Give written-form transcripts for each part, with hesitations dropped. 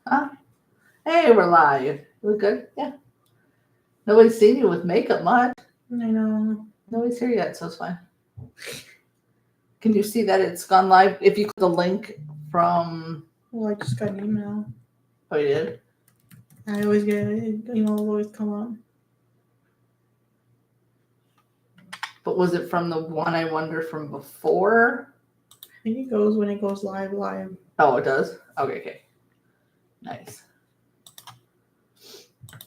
Huh? Hey, we're live. We're good? Yeah. Nobody's seen you with makeup much. I know. Nobody's here yet, so it's fine. Can you see that it's gone live? If you click the link from... Well, I just got an email. Oh, you did? I always get emails always come up. But was it from the one I wonder from before? I think it goes when it goes live. Oh, it does? Okay. Nice.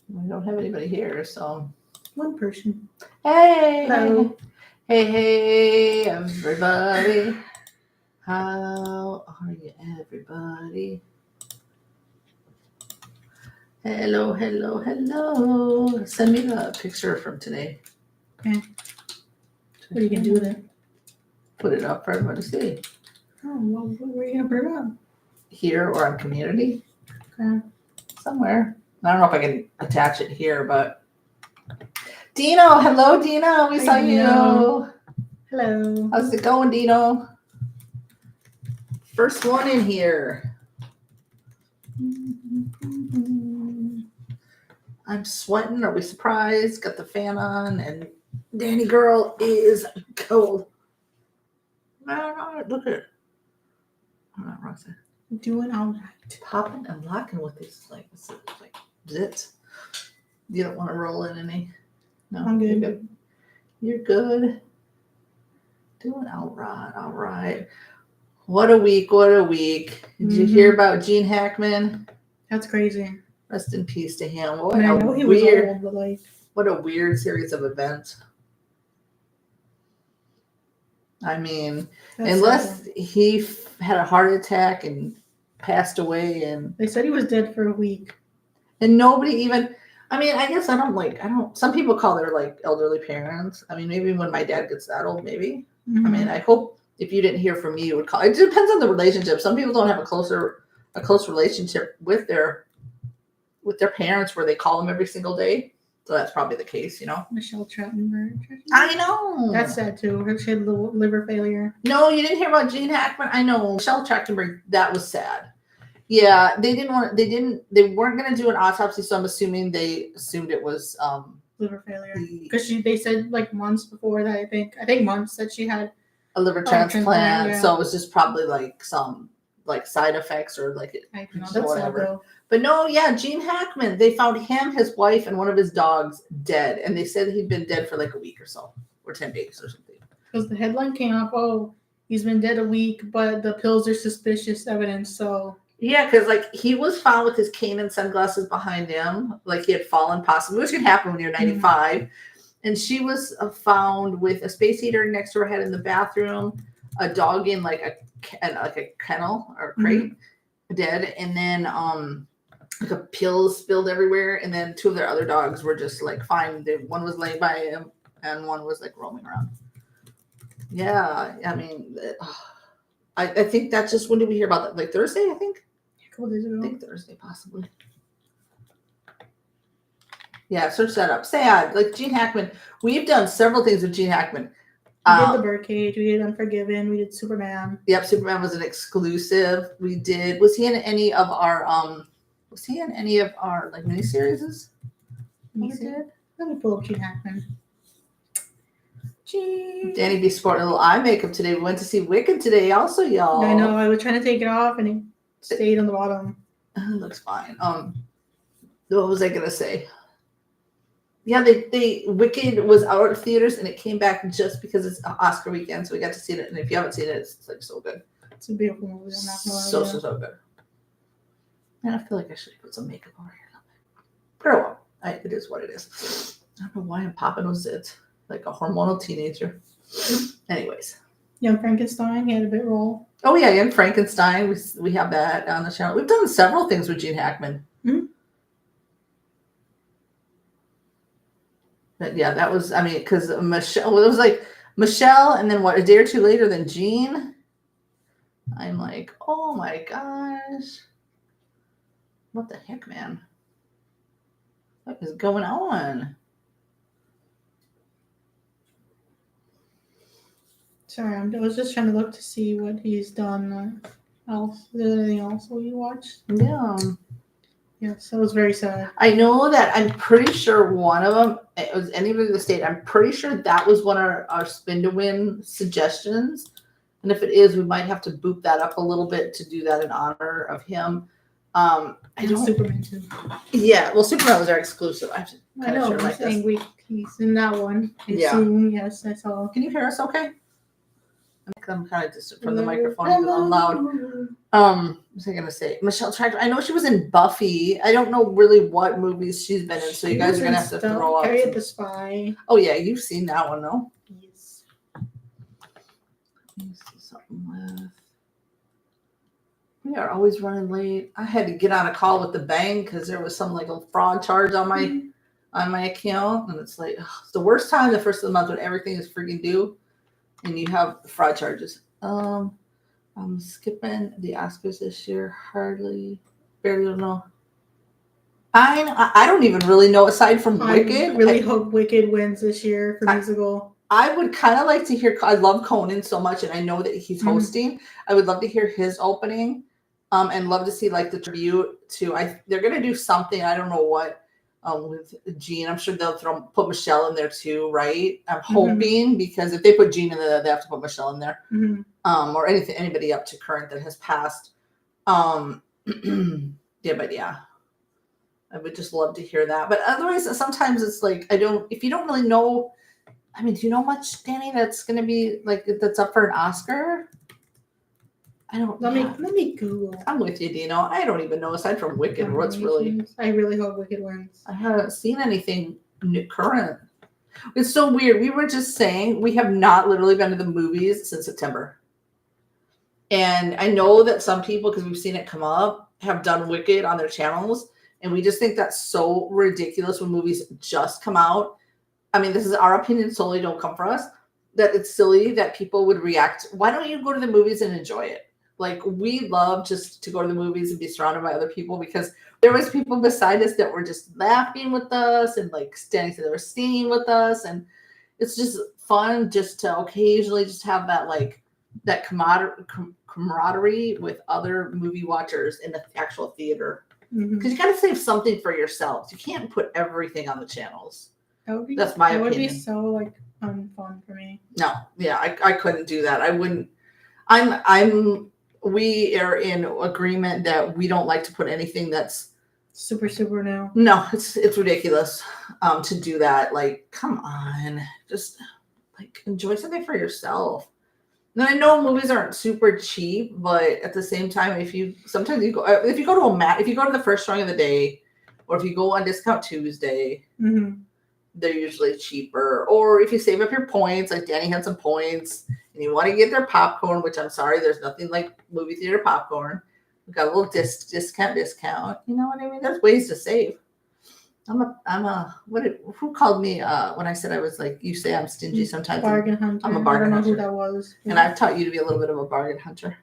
We don't have anybody here, so... One person. Hey! Hello. Hey, everybody. How are you, everybody? Hello. Send me the picture from today. Okay. What are you going to do with it? Put it up for everybody to see. Oh, well, where are you going to put it up? Here or on community. Okay. Somewhere. I don't know if I can attach it here, but... Dino! Hello, Dino! We saw Dino. you! Hello. How's it going, Dino? First one in here. I'm sweating. Are we surprised? Got the fan on, and Danny girl is cold. No, look at it. Oh, Roxanne. Doing all right. Popping and locking with these like zits. You don't want to roll in any. No, I'm good. You're good. Doing all right. What a week. Did you hear about Gene Hackman? That's crazy. Rest in peace to him. I know he was old, but like... What a weird series of events. I mean, unless he had a heart attack and passed away, and they said he was dead for a week. And nobody even, I mean, I guess some people call their like elderly parents. I mean, maybe when my dad gets that old, maybe. Mm-hmm. I mean, I hope if you didn't hear from me, you would call. It depends on the relationship. Some people don't have a close relationship with their parents where they call them every single day. So that's probably the case, you know. Michelle Trachtenberg. I know. That's sad too. She had liver failure. No, you didn't hear about Gene Hackman? I know. Michelle Trachtenberg, that was sad. Yeah, they weren't going to do an autopsy, so I'm assuming they assumed it was liver failure. Because they said like months before that, I think months that she had a liver transplant. Yeah. So it was just probably like some like side effects or like whatever. But no, yeah, Gene Hackman. They found him, his wife, and one of his dogs dead, and they said he'd been dead for like a week or so, or 10 days or something. Because the headline came up, oh, he's been dead a week, but the pills are suspicious evidence. So yeah, because like he was found with his cane and sunglasses behind him, like he had fallen possibly, which can happen when you're 95. Mm-hmm. And she was found with a space heater next to her head in the bathroom, a dog in like a kennel or crate, dead, and then like a pills spilled everywhere, and then two of their other dogs were just like fine. One was laying by him, and one was like roaming around. Yeah, I mean, I think that's just, when did we hear about that? Like Thursday, I think. A couple days ago. I think Thursday, possibly. Yeah, search that up. Sad. Like Gene Hackman. We've done several things with Gene Hackman. We did The Birdcage. We did Unforgiven. We did Superman. Yep, Superman was an exclusive. We did. Was he in any of our like miniseries? We did. Let me pull up Gene Hackman. Danny B sporting a little eye makeup today. We went to see Wicked today, also, y'all. I know. I was trying to take it off, and it stayed on the bottom. It looks fine. What was I gonna say? Yeah, they Wicked was out of theaters, and it came back just because it's Oscar weekend, so we got to see it. And if you haven't seen it, it's like so good. It's a beautiful movie. I'm not gonna lie. So good. And I feel like I should put some makeup over here. But oh well, it is what it is. I don't know why I'm popping those zits like a hormonal teenager. Anyways. Young Frankenstein, he had a bit role. Oh yeah, Young Frankenstein. We have that on the channel. We've done several things with Gene Hackman. Mm-hmm. But yeah, that was, I mean, because Michelle, it was like Michelle, and then what, a day or two later, then Gene. I'm like, oh my gosh. What the heck, man? What is going on? Sorry, I was just trying to look to see what he's done else. Is there anything else we watched? Yeah. Yes, that was very sad. I know that I'm pretty sure one of them, it was anybody in the state, I'm pretty sure that was one of our spin to win suggestions. And if it is, we might have to boop that up a little bit to do that in honor of him. I And don't. Superman too. Yeah, well, Superman was our exclusive. I have to I kind of know. share like He's saying this. he's in that one. It's Yeah. soon. Yes, I saw. Can you hear us okay? I'm kind of distant from the microphone, even though I'm loud. What was I gonna say? Michelle Tractor. I know she was in Buffy. I don't know really what movies she's been in, so you guys are gonna have to throw out. Harriet the Spy. Oh yeah, you've seen that one, no? Yes. Let me see something with. We are always running late. I had to get on a call with the bank because there was some like a fraud charge on my account, and it's like it's the worst time the first of the month when everything is freaking due, and you have fraud charges. I'm skipping the Oscars this year. Barely don't know. I don't even really know aside from Wicked. I really hope Wicked wins this year for musical. I would kind of like to hear. I love Conan so much, and I know that he's hosting. I would love to hear his opening, and love to see like the tribute to. They're gonna do something. I don't know what. With Jean, I'm sure they'll put Michelle in there too, right? I'm hoping because if they put Jean in there, they have to put Michelle in there, or anybody up to current that has passed. Yeah. I would just love to hear that. But otherwise, sometimes it's like if you don't really know. I mean, do you know much, Danny, that's going to be like that's up for an Oscar? I don't. Let me Google. I'm with you, Dino. I don't even know aside from Wicked what's really. I really hope Wicked wins. I haven't seen anything current. It's so weird. We were just saying we have not literally been to the movies since September, and I know that some people, because we've seen it come up, have done Wicked on their channels, and we just think that's so ridiculous when movies just come out. I mean, this is our opinion solely, don't come for us, that it's silly that people would react. Why don't you go to the movies and enjoy it? Like, we love just to go to the movies and be surrounded by other people because there was people beside us that were just laughing with us and like standing to their scene with us. And it's just fun just to occasionally just have that like that camaraderie with other movie watchers in the actual theater. Because you got to save something for yourselves. You can't put everything on the channels. That's my opinion. That would be so like unfun for me. No, yeah, I couldn't do that. I wouldn't. We are in agreement that we don't like to put anything that's super new. No, it's ridiculous to do that. Like, come on, just like enjoy something for yourself. Now I know movies aren't super cheap, but at the same time, if you go to the first showing of the day, or if you go on discount Tuesday. They're usually cheaper. Or if you save up your points, like Danny had some points, and you want to get their popcorn, which I'm sorry, there's nothing like movie theater popcorn. We've got a little discount. You know what I mean? There's ways to save. Who called me when I said I was like, you say I'm stingy sometimes. Bargain hunter. I'm a bargain hunter. I don't know who that was. And I've taught you to be a little bit of a bargain hunter.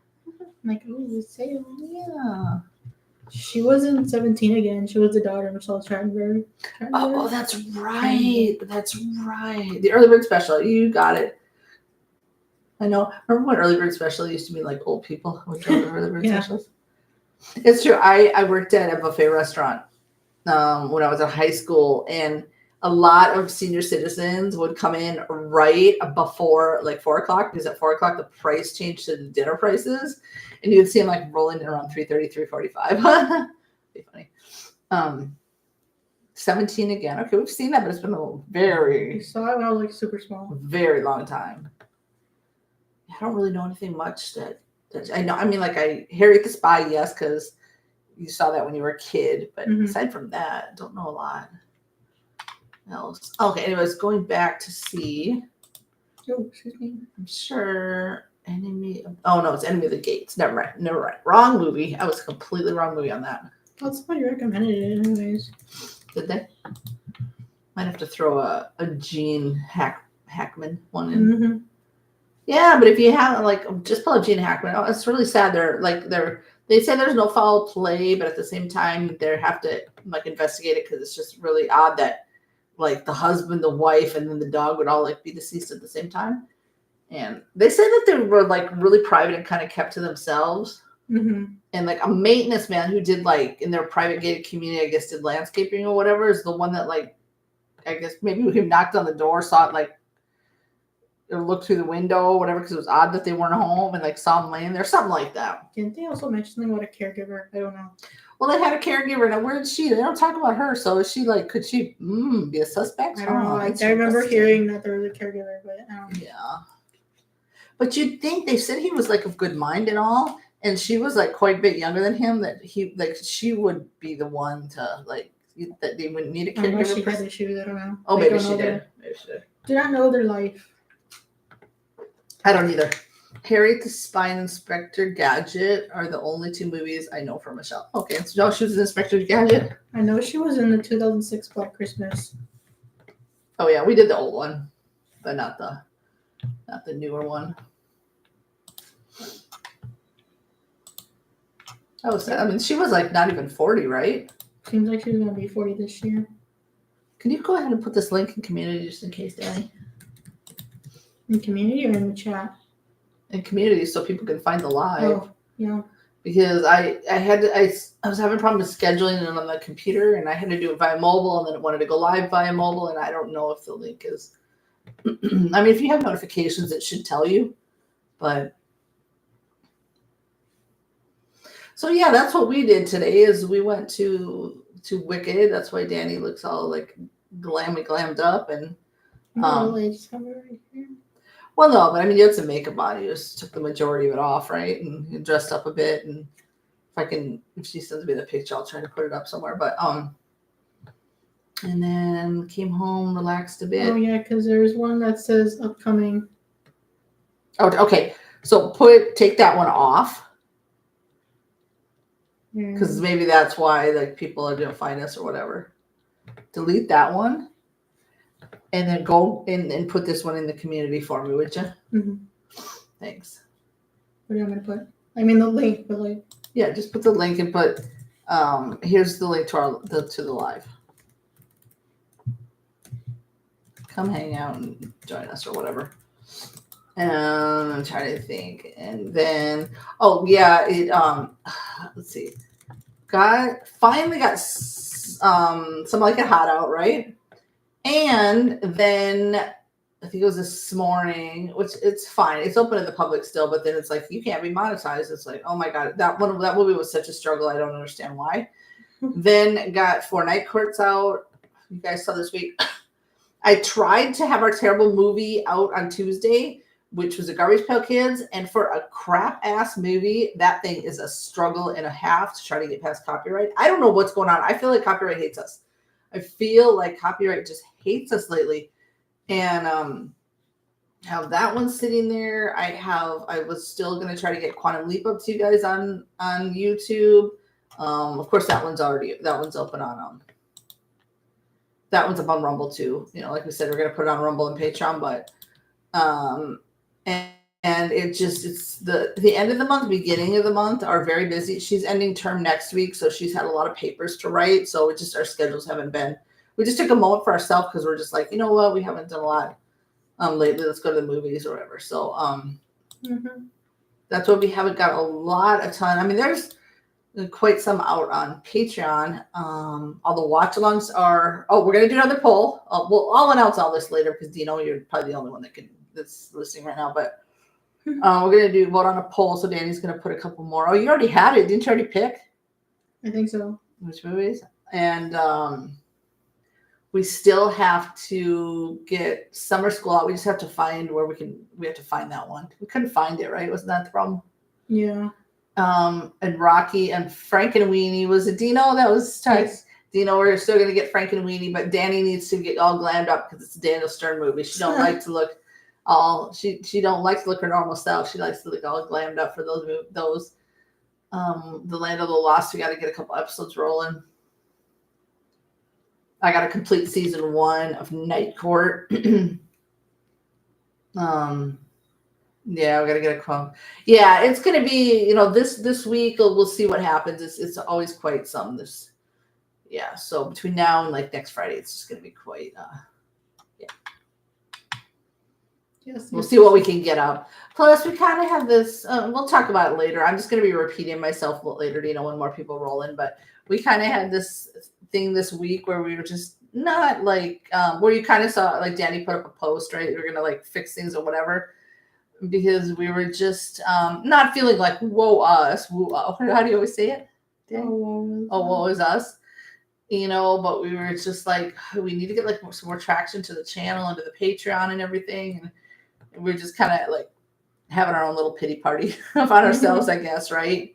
Like, ooh, sale. Yeah. She wasn't 17 again. She was the daughter of Michelle Trachtenberg. Oh, that's right. That's right. The early bird special. You got it. I know. Remember when early bird special used to be like old people would go to early bird specials? It's true. I worked at a buffet restaurant when I was in high school, and a lot of senior citizens would come in right before like 4:00 because at 4:00 the price changed to the dinner prices, and you'd see them like rolling in around 3:30, 3:45. Be funny. 17 again. Okay, we've seen that, but it's been a very. You saw it when I was like super small. Very long time. I don't really know anything much that I know. I mean, like Harriet the Spy, yes, because you saw that when you were a kid. But aside from that, I don't know a lot else. Okay, anyways, going back to see. Oh, excuse me. I'm sure Enemy. Oh no, it's Enemy of the Gates. Never mind. Wrong movie. I was completely wrong movie on that. Well, somebody recommended it, anyways. Did they? Might have to throw a Gene Hackman one in. Yeah, but if you have just pull up Gene Hackman. Oh, it's really sad. They say there's no foul play, but at the same time they have to investigate it because it's just really odd that the husband, the wife, and then the dog would all be deceased at the same time. And they say that they were really private and kind of kept to themselves. And like a maintenance man who did like in their private gated community, I guess did landscaping or whatever, is the one that like, I guess maybe he knocked on the door, saw it like, or looked through the window or whatever, because it was odd that they weren't home and like saw them laying there, something like that. Didn't they also mention something about a caregiver? I don't know. Well, they had a caregiver. Now, where is she? They don't talk about her. So is she like, could she be a suspect? I don't know. I remember hearing that there was a caregiver, but I don't know. Yeah. But you'd think they said he was like of good mind and all, and she was like quite a bit younger than him. That he like she would be the one to like that they wouldn't need a caregiver. Unless she had issues, I don't know. Oh, maybe she did. Maybe she did. Do not know their life. I don't either. Harriet the Spy and Inspector Gadget are the only two movies I know from Michelle. Okay, so she was an Inspector Gadget. I know she was in the 2006 Black Christmas. Oh yeah, we did the old one, but not the newer one. Oh, so, I mean, she was like not even 40, right? Seems like she's gonna be 40 this year. Can you go ahead and put this link in community just in case, Danny? In community or in the chat? In community, so people can find the live. Oh, yeah. Because I was having problems scheduling it on the computer, and I had to do it via mobile, and then it wanted to go live via mobile, and I don't know if the link is. I mean, if you have notifications, it should tell you, but. So yeah, that's what we did today. Is we went to Wicked. That's why Danny looks all like glammed up and. Well, no, but I mean, you had some makeup on. You just took the majority of it off, right? And you dressed up a bit. And if she sends me the picture, I'll try to put it up somewhere. But and then came home, relaxed a bit. Oh yeah, because there's one that says upcoming. Oh, okay. So take that one off. Because maybe that's why like people are gonna find us or whatever. Delete that one. And then go and put this one in the community for me, would you? Mm-hmm. Thanks. What am I going to put? I mean the link, but like. Yeah, just put the link and put. Here's the link to the live. Come hang out and join us or whatever. And I'm trying to think, and then let's see. Finally got some like a hot out, right? And then I think it was this morning, which it's fine. It's open to the public still, but then it's like you can't be monetized. It's like, oh my God, that movie was such a struggle. I don't understand why. Then got 4 Night Courts out. You guys saw this week. I tried to have our terrible movie out on Tuesday, which was a Garbage Pail Kids, and for a crap ass movie, that thing is a struggle and a half to try to get past copyright. I don't know what's going on. I feel like copyright hates us. I feel like copyright just hates us lately. And have that one sitting there. I was still going to try to get Quantum Leap up to you guys on YouTube. Of course, that one's open on that one's up on Rumble too. You know, like we said, we're going to put it on Rumble and Patreon, but and it's the end of the month, beginning of the month are very busy. She's ending term next week, so she's had a lot of papers to write. So our schedules haven't been. We just took a moment for ourselves because we're just like, you know what, we haven't done a lot lately. Let's go to the movies or whatever. So that's what we haven't got a lot of time. I mean, there's quite some out on Patreon. All the watch-alongs are. Oh, we're gonna do another poll. I'll announce all this later because Dino, you're probably the only one that's listening right now. But we're gonna vote on a poll. So Danny's gonna put a couple more. Oh, you already had it, didn't you already pick? I think so. Which movies? And we still have to get Summer School out. We just have to find where we have to find that one. We couldn't find it, right? Wasn't that the problem? Yeah. And Rocky and Frankenweenie. Was it Dino? That was yes. Dino, we're still going to get Frankenweenie, but Danny needs to get all glammed up because it's a Daniel Stern movie. She don't like to look she don't like to look her normal self. She likes to look all glammed up for those The Land of the Lost. We got to get a couple episodes rolling. I got to complete season 1 of Night Court. Yeah, we got to get a quote. Yeah, it's going to be, this week we'll see what happens. It's always quite some this. Yeah, so between now and like next Friday, it's just going to be quite, yeah. Yes. We'll see what we can get up. Plus, we kind of have this. We'll talk about it later. I'm just going to be repeating myself later, when more people roll in. But we kind of had this thing this week where we were just not like where you kind of saw like Danny put up a post, right? We were going to like fix things or whatever because we were just not feeling like whoa us. How do you always say it? Danny? Woe is us. But we were just like we need to get like some more traction to the channel and to the Patreon and everything. And we're just kind of like having our own little pity party about ourselves, I guess, right?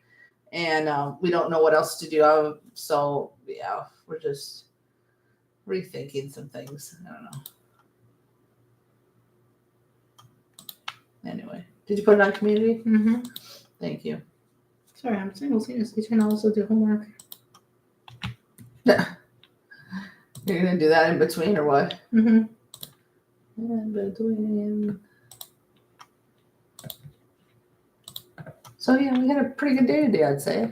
And we don't know what else to do. So yeah, we're just rethinking some things. I don't know. Anyway, did you put it on community? Mm-hmm. Thank you. Sorry, I'm simultaneously trying to also do homework. You're gonna do that in between or what? Mm-hmm. In between. So yeah, we had a pretty good day today, I'd say.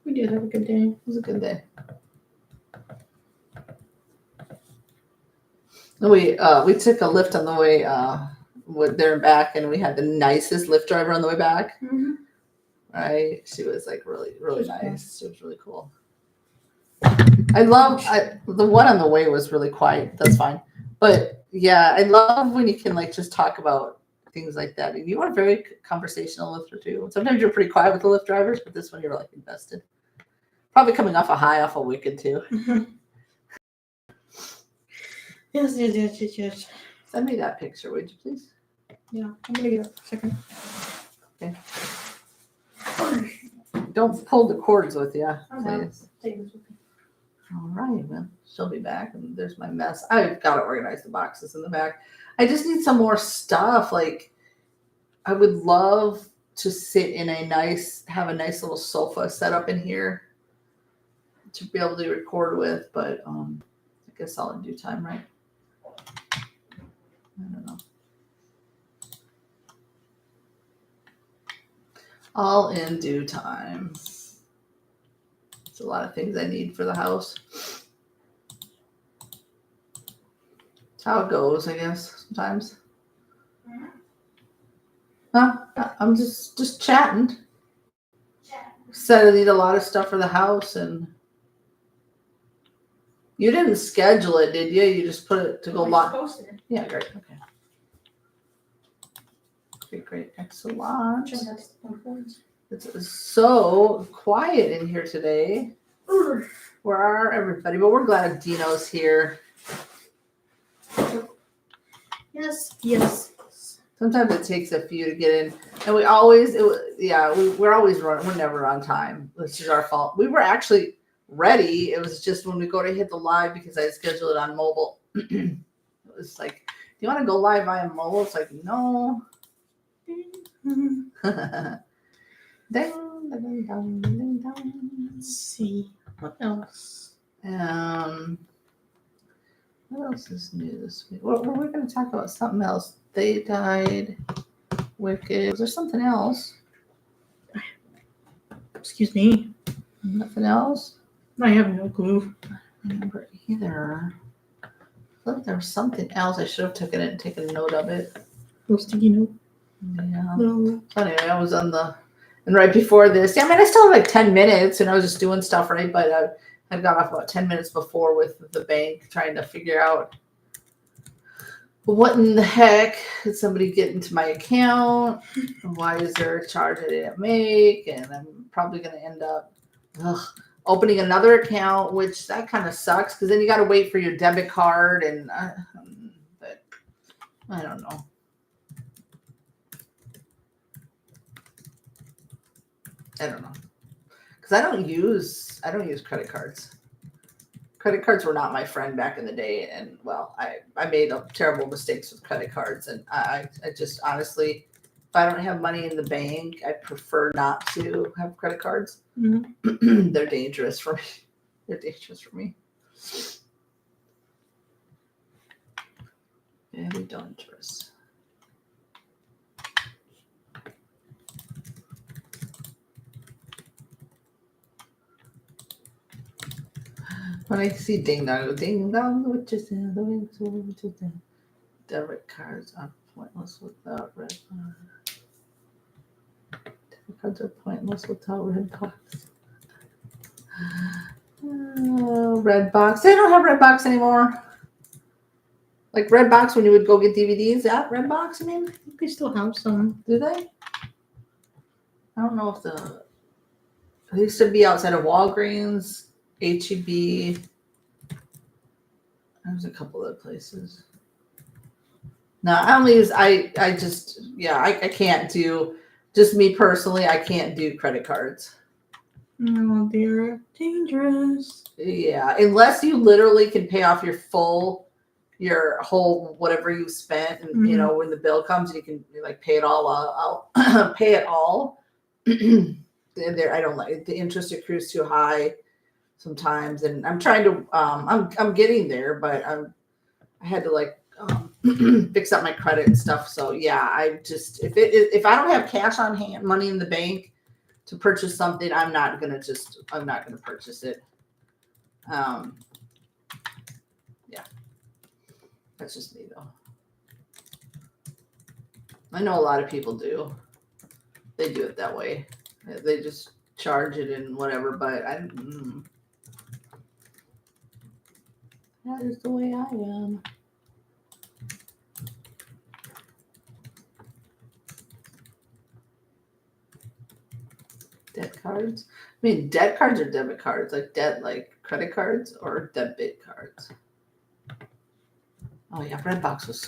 We did have a good day. It was a good day. We took a lift on the way there and back, and we had the nicest lift driver on the way back. Mm-hmm. Right? She was like really, really nice. She was really cool. The one on the way was really quiet. That's fine. But yeah, I love when you can like just talk about things like that. You are very conversational with her too. Sometimes you're pretty quiet with the Lyft drivers, but this one you're like invested. Probably coming off a high off a Wicked too. Mm-hmm. Yes. Send me that picture, would you please? Yeah, I'm gonna get up for a second. Okay. Don't pull the cords with you, please. Take this with me. All right, well, she'll be back, and there's my mess. I've got to organize the boxes in the back. I just need some more stuff. Like, I would love to sit in have a nice little sofa set up in here to be able to record with, but I guess all in due time, right? I don't know. All in due time. It's a lot of things I need for the house. It's how it goes, I guess, sometimes. Huh? I'm just chatting. Said I need a lot of stuff for the house, and you didn't schedule it, did you? You just put it to go live. Posted it. Yeah, great. Okay. Great. Excellent. It's so quiet in here today. Where are everybody? But we're glad Dino's here. Yes. Sometimes it takes a few to get in, and we're always running. We're never on time, which is our fault. We were actually ready. It was just when we go to hit the live because I scheduled it on mobile. It was like, do you want to go live via mobile? It's like, no. Let's see. What else? What else is new this week? We're going to talk about something else. They died. Wicked. Was there something else? Excuse me. Nothing else? I have no clue. I don't remember either. I feel like there was something else. I should have taken a note of it. No sticky note. Yeah. No. So anyway, I was on and right before this, I mean, I still had like 10 minutes and I was just doing stuff, right? But I got off about 10 minutes before with the bank trying to figure out what in the heck did somebody get into my account? Why is there a charge I didn't make? And I'm probably going to end up opening another account, which that kind of sucks because then you got to wait for your debit card. And but I don't know. I don't know. Because I don't use credit cards. Credit cards were not my friend back in the day, and well, I made terrible mistakes with credit cards, and I just honestly, if I don't have money in the bank, I prefer not to have credit cards. Mm-hmm. They're dangerous for me. Very dangerous. When I see ding dong, which is the debit cards up. pointless without red. Debit cards are pointless without red box. Red box. They don't have red box anymore. Like red box when you would go get DVDs. That red box. I mean, They still have some. do they? I don't know if they used to be outside of Walgreens, HEB. There's a couple other places. No, I only use I can't do, just me personally, I can't do credit cards. No, they're dangerous. Yeah, unless you literally can pay off your whole whatever you spent, and you know when the bill comes, you can like pay it all out, pay it all. And there, I don't like the interest accrues too high sometimes, and I'm trying to I'm getting there, but I had to like fix up my credit and stuff. So yeah, I just if I don't have cash on hand, money in the bank to purchase something, I'm not gonna purchase it. Yeah, that's just me though. I know a lot of people do. They do it that way. They just charge it and whatever, but that is the way I am. Debt cards? I mean, debt cards or debit cards? Like credit cards or debit cards? Oh yeah, Redbox was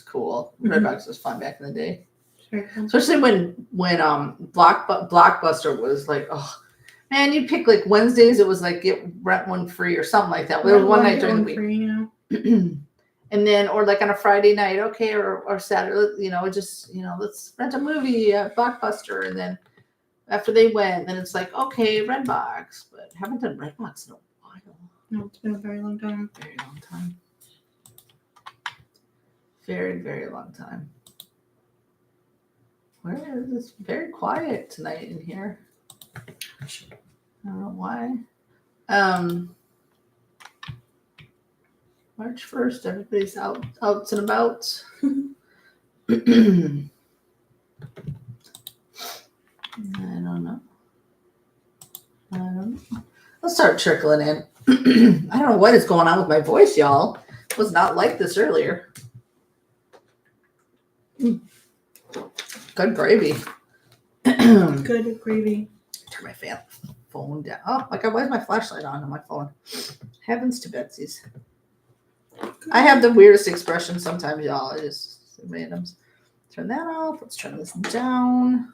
cool. Redbox was fun back in the day. Sure. Especially when Blockbuster was like, oh man, you pick like Wednesdays, it was like get rent one free or something like that. There was one night during the week. Free, yeah. And then, or like on a Friday night, okay, or Saturday, just, let's rent a movie at Blockbuster. And then after they went, then it's like, okay, Redbox. But haven't done Redbox in a while. No, it's been a very long time. Very long time. Very, very long time. Where is this? Very quiet tonight in here. I don't know why. March 1st, everybody's out and about. I don't know. Let's start trickling in. I don't know what is going on with my voice, y'all. It was not like this earlier. Good gravy. Good gravy. Turn my phone down. Oh my God, why is my flashlight on my phone? Heavens to Betsy's. I have the weirdest expression sometimes, y'all. I just randoms. Turn that off. Let's turn this down.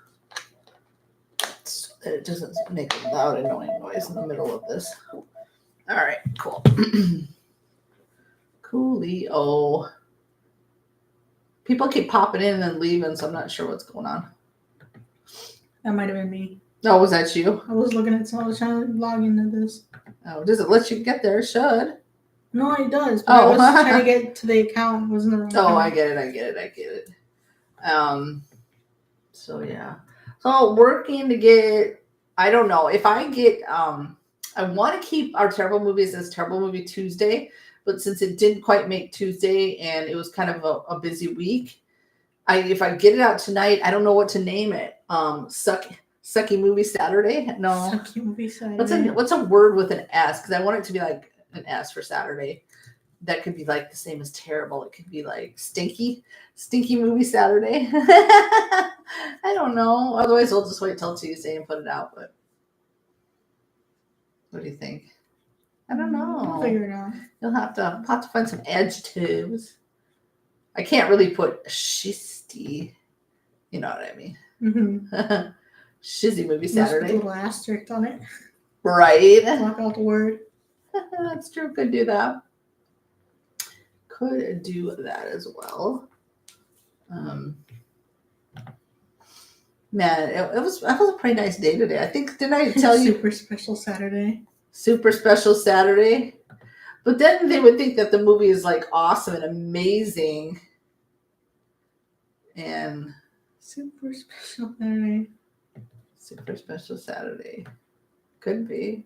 So that it doesn't make a loud, annoying noise in the middle of this. All right, cool. Coolio. People keep popping in and then leaving, so I'm not sure what's going on. That might have been me. Oh, was that you? I was looking at some. I was trying to log into this. Oh, does it let you get there? It should. No, it does. But I was trying to get to the account. It wasn't the wrong account. I get it. So yeah. So working to get, I don't know. If I get, I want to keep our terrible movies as Terrible Movie Tuesday, but since it didn't quite make Tuesday and it was kind of a busy week, if I get it out tonight, I don't know what to name it. Sucky Movie Saturday? No. Sucky Movie Saturday. What's a word with an S? Because I want it to be like an S for Saturday. That could be like the same as terrible. It could be like stinky Movie Saturday. I don't know. Otherwise, we'll just wait till Tuesday and put it out. But what do you think? I don't know. I'll figure it out. You'll have to find some adjectives. I can't really put shisty. You know what I mean? Mm-hmm. Shizzy Movie Saturday. Just a little asterisk on it. Right. Block out the word. That's true. Could do that. Could do that as well. Man, it was a pretty nice day today. I think, didn't I tell you? Super special Saturday. Super special Saturday. But then they would think that the movie is like awesome and amazing. And super special Saturday. Super special Saturday. Could be.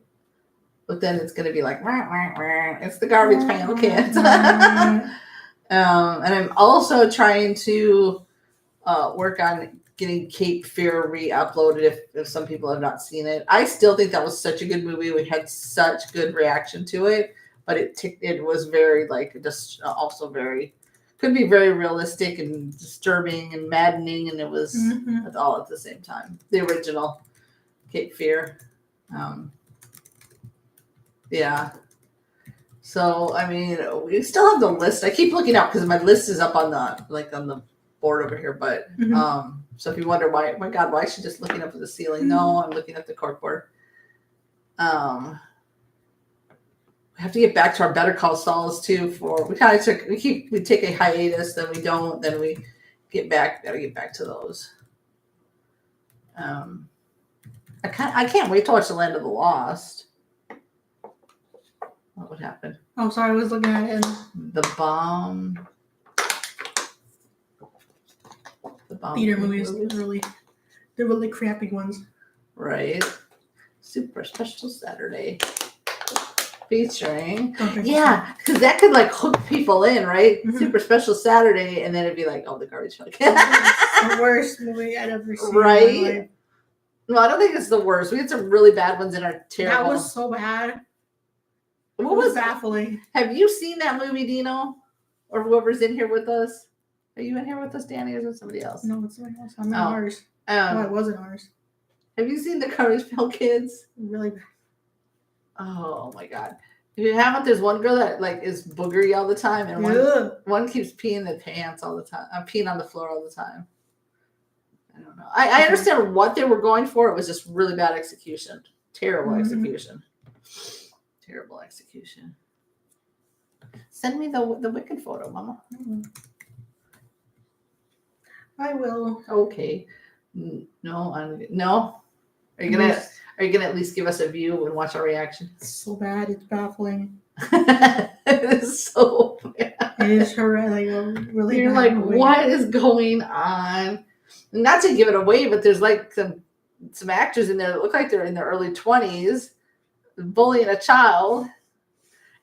But then it's going to be like, wah, wah, wah. It's the garbage pail kids. And I'm also trying to work on getting Cape Fear re-uploaded if some people have not seen it. I still think that was such a good movie. We had such good reaction to it, but it was very like just also very could be very realistic and disturbing and maddening, and it was all at the same time. The original Cape Fear. Yeah. So I mean, we still have the list. I keep looking up because my list is up on the board over here. But so if you wonder why, my God, why is she just looking up at the ceiling? No, I'm looking at the corkboard. We have to get back to our Better Call Sauls too. We take a hiatus, then we don't, then we gotta get back to those. I can't wait to watch The Land of the Lost. What would happen? Oh, sorry, I was looking at it. The bomb. Theater movies, they're really crappy ones. Right. Super Special Saturday. Featuring. Yeah, because that could like hook people in, right? Super Special Saturday, and then it'd be like, oh, the garbage truck. The worst movie I'd ever seen. Right? In my life. No, I don't think it's the worst. We had some really bad ones in our terrible. That was so bad. What was baffling? Have you seen that movie, Dino? Or whoever's in here with us? Are you in here with us, Danny, or is it somebody else? No, it's somebody else. I'm in ours. It wasn't ours. Have you seen the Garbage Pail Kids? Really bad. Oh my God. If you haven't, there's one girl that like is boogery all the time, and one keeps peeing the pants all the time. I'm peeing on the floor all the time. I don't know. I understand what they were going for. It was just really bad execution. Terrible execution. Terrible execution. Send me the wicked photo, Mama. I will. Okay. No. Are you gonna at least give us a view and watch our reaction? It's so bad. It's baffling. It is so bad. It is horrific. Really. You're like, what is going on? Not to give it away, but there's like some actors in there that look like they're in their early 20s bullying a child.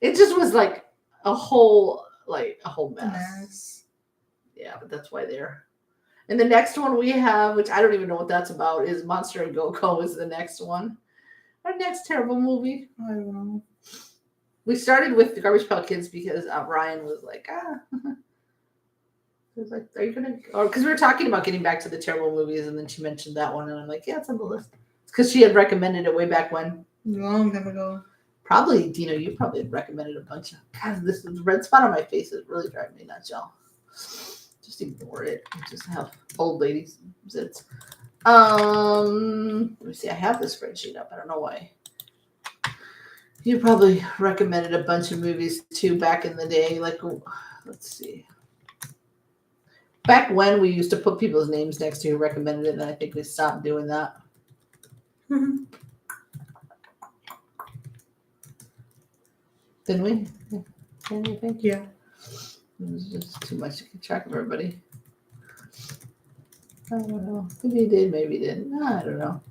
It just was like a whole mess. Yeah, but that's why they're. And the next one we have, which I don't even know what that's about, is Monster and Go-Go is the next one. Our next terrible movie. I don't know. We started with the Garbage Pail Kids because Ryan was like, He was like, are you going to, or because we were talking about getting back to the terrible movies, and then she mentioned that one, and I'm like, yeah, it's on the list. It's because she had recommended it way back when. Long time ago. Probably, Dino, you probably had recommended a bunch of, God, this red spot on my face is really driving me nuts, y'all. Just ignore it. I just have old ladies zits. Let me see. I have the spreadsheet up. I don't know why. You probably recommended a bunch of movies too back in the day. Like, let's see. Back when we used to put people's names next to who recommended it, and I think we stopped doing that. Didn't we? Didn't you think? Yeah. It was just too much to keep track of everybody. I don't know. Maybe he did, maybe he didn't. No, I don't know.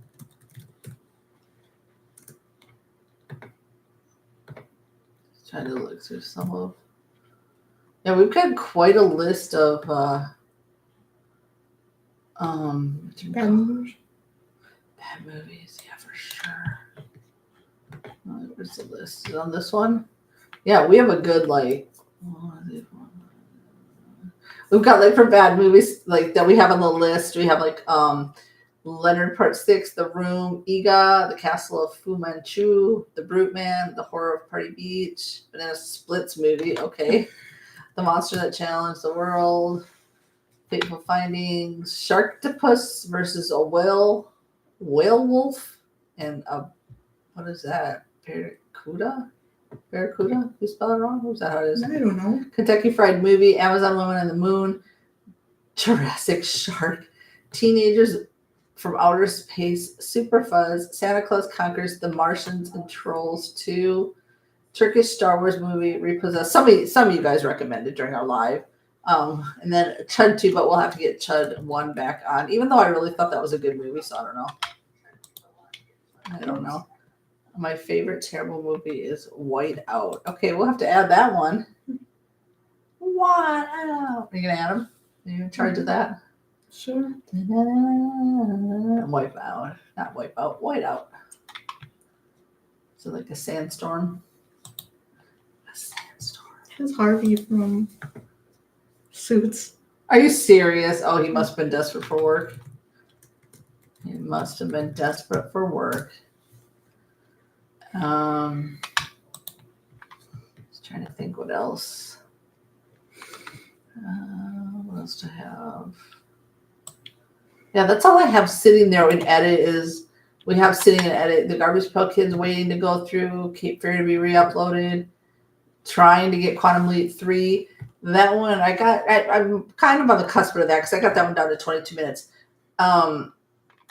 Just trying to look through some of. Yeah, we've got quite a list of Bad movies. Bad movies, yeah, for sure. Where's the list? Is it on this one? Yeah, we have a good we've got like for bad movies like that we have on the list. We have like Leonard Part 6, The Room, Iga, The Castle of Fu Manchu, The Brute Man, The Horror of Party Beach, Banana Splits movie, okay. The Monster That Challenged the World, Fateful Findings, Sharktopus versus a whale wolf, and what is that? Barracuda? You spell it wrong? Who's that? How it is? I don't know. Kentucky Fried Movie, Amazon Woman on the Moon, Jurassic Shark, Teenagers from Outer Space, Super Fuzz, Santa Claus Conquers the Martians, and Trolls 2, Turkish Star Wars movie, Repossessed. Some of you guys recommended during our live. And then Chud 2, but we'll have to get Chud 1 back on, even though I really thought that was a good movie, so I don't know. My favorite terrible movie is White Out. Okay, we'll have to add that one. Wow. Are you gonna add them? Are you in charge of that? Sure. Wipe out. Not wipe out. White out. So like a sandstorm. A sandstorm. It's Harvey from Suits. Are you serious? Oh, he must have been desperate for work. He must have been desperate for work. Just trying to think what else. What else to have? Yeah, that's all I have sitting there in edit is we have sitting in edit the Garbage Pail Kids waiting to go through, Cape Fear to be re-uploaded, trying to get Quantum Leap 3. That one I'm kind of on the cusp of that because I got that one down to 22 minutes. And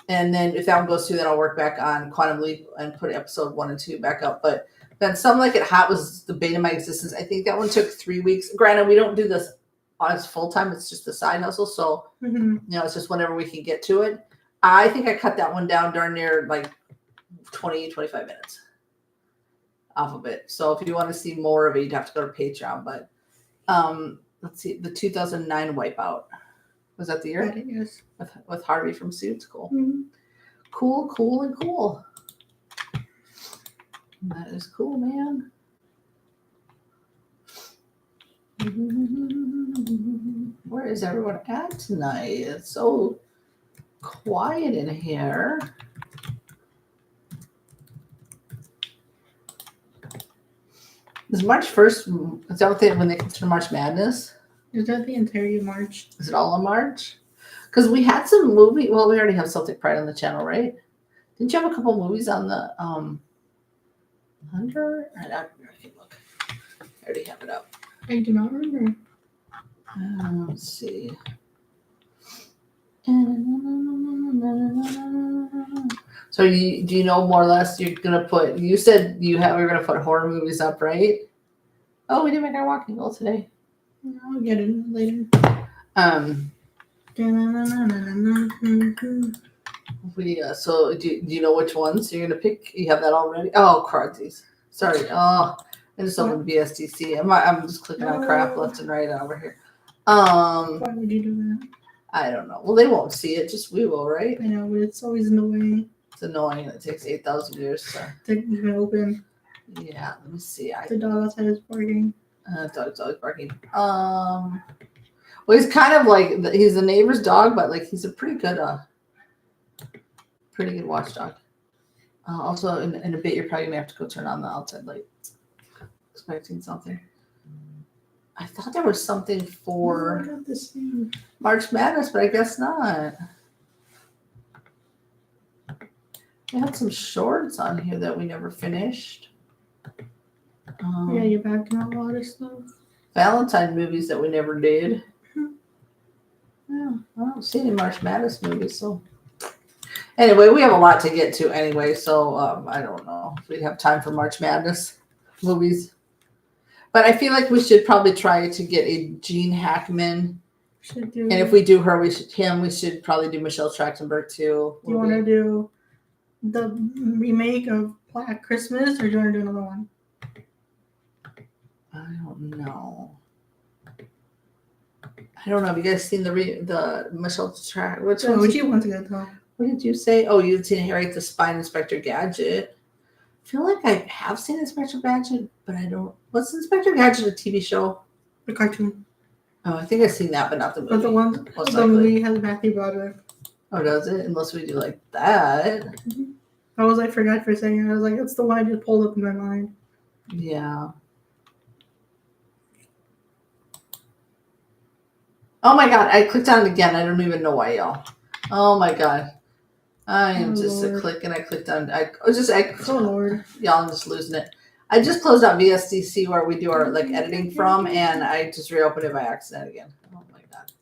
then if that one goes through, then I'll work back on Quantum Leap and put episode 1 and 2 back up. But then Some Like It Hot was the bane of my existence. I think that one took 3 weeks. Granted, we don't do this as full time. It's just a side hustle. So, it's just whenever we can get to it. I think I cut that one down darn near like 20, 25 minutes off of it. So if you want to see more of it, you'd have to go to Patreon. But let's see, the 2009 Wipeout. Was that the year? Yes. With Harvey from Suits. Cool. Mm-hmm. Cool. That is cool, man. Where is everyone at tonight? It's so quiet in here. Is March 1st, is that what when they consider March Madness? Is that the entire March? Is it all in March? Because we had some movie. Well, we already have Celtic Pride on the channel, right? Didn't you have a couple movies on the under? I can look. I already have it up. I do not remember. Let's see. So do you know more or less you're gonna put? You said you're gonna put horror movies up, right? Oh, we didn't make our walking goal today. I'll get it later. So do you know which ones you're gonna pick? You have that already? Oh, crud, sorry. Oh, I just opened VSDC. I'm just clicking on crap left and right over here. Why would you do that? I don't know. Well, they won't see it. Just we will, right? I know, but it's always in the way. It's annoying. It takes 8,000 years to even open. Yeah, let me see. The dog outside is barking. Dog's always barking. Well, he's kind of like he's the neighbor's dog, but like he's a pretty good watchdog. Also, in a bit, you're probably gonna have to go turn on the outside light. Expecting something. I thought there was something for March Madness, but I guess not. We had some shorts on here that we never finished. Yeah, you're backing out a lot of stuff. Valentine movies that we never did. Yeah, I don't see any March Madness movies. So anyway, we have a lot to get to anyway. So I don't know if we'd have time for March Madness movies. But I feel like we should probably try to get a Gene Hackman. And if we do her, we should probably do Michelle Trachtenberg too. Do you want to do the remake of Black Christmas, or do you want to do another one? I don't know. Have you guys seen the Michelle Trachtenberg? Which one? Which you want to go to? What did you say? Oh, you'd seen Harriet the Spy and Inspector Gadget. I feel like I have seen Inspector Gadget, but I don't. What's Inspector Gadget, a TV show? The cartoon. Oh, I think I've seen that, but not the movie. But the movie has Matthew Broderick. Oh, does it? Unless we do like that. Mm-hmm. I forgot for a second. I was like, that's the one I just pulled up in my mind. Yeah. Oh my God, I clicked on it again. I don't even know why, y'all. Oh my God. I am just a click and I clicked on Lord. Y'all, I'm just losing it. I just closed out VSDC where we do our like editing from, and I just reopened it by accident again. Oh my God.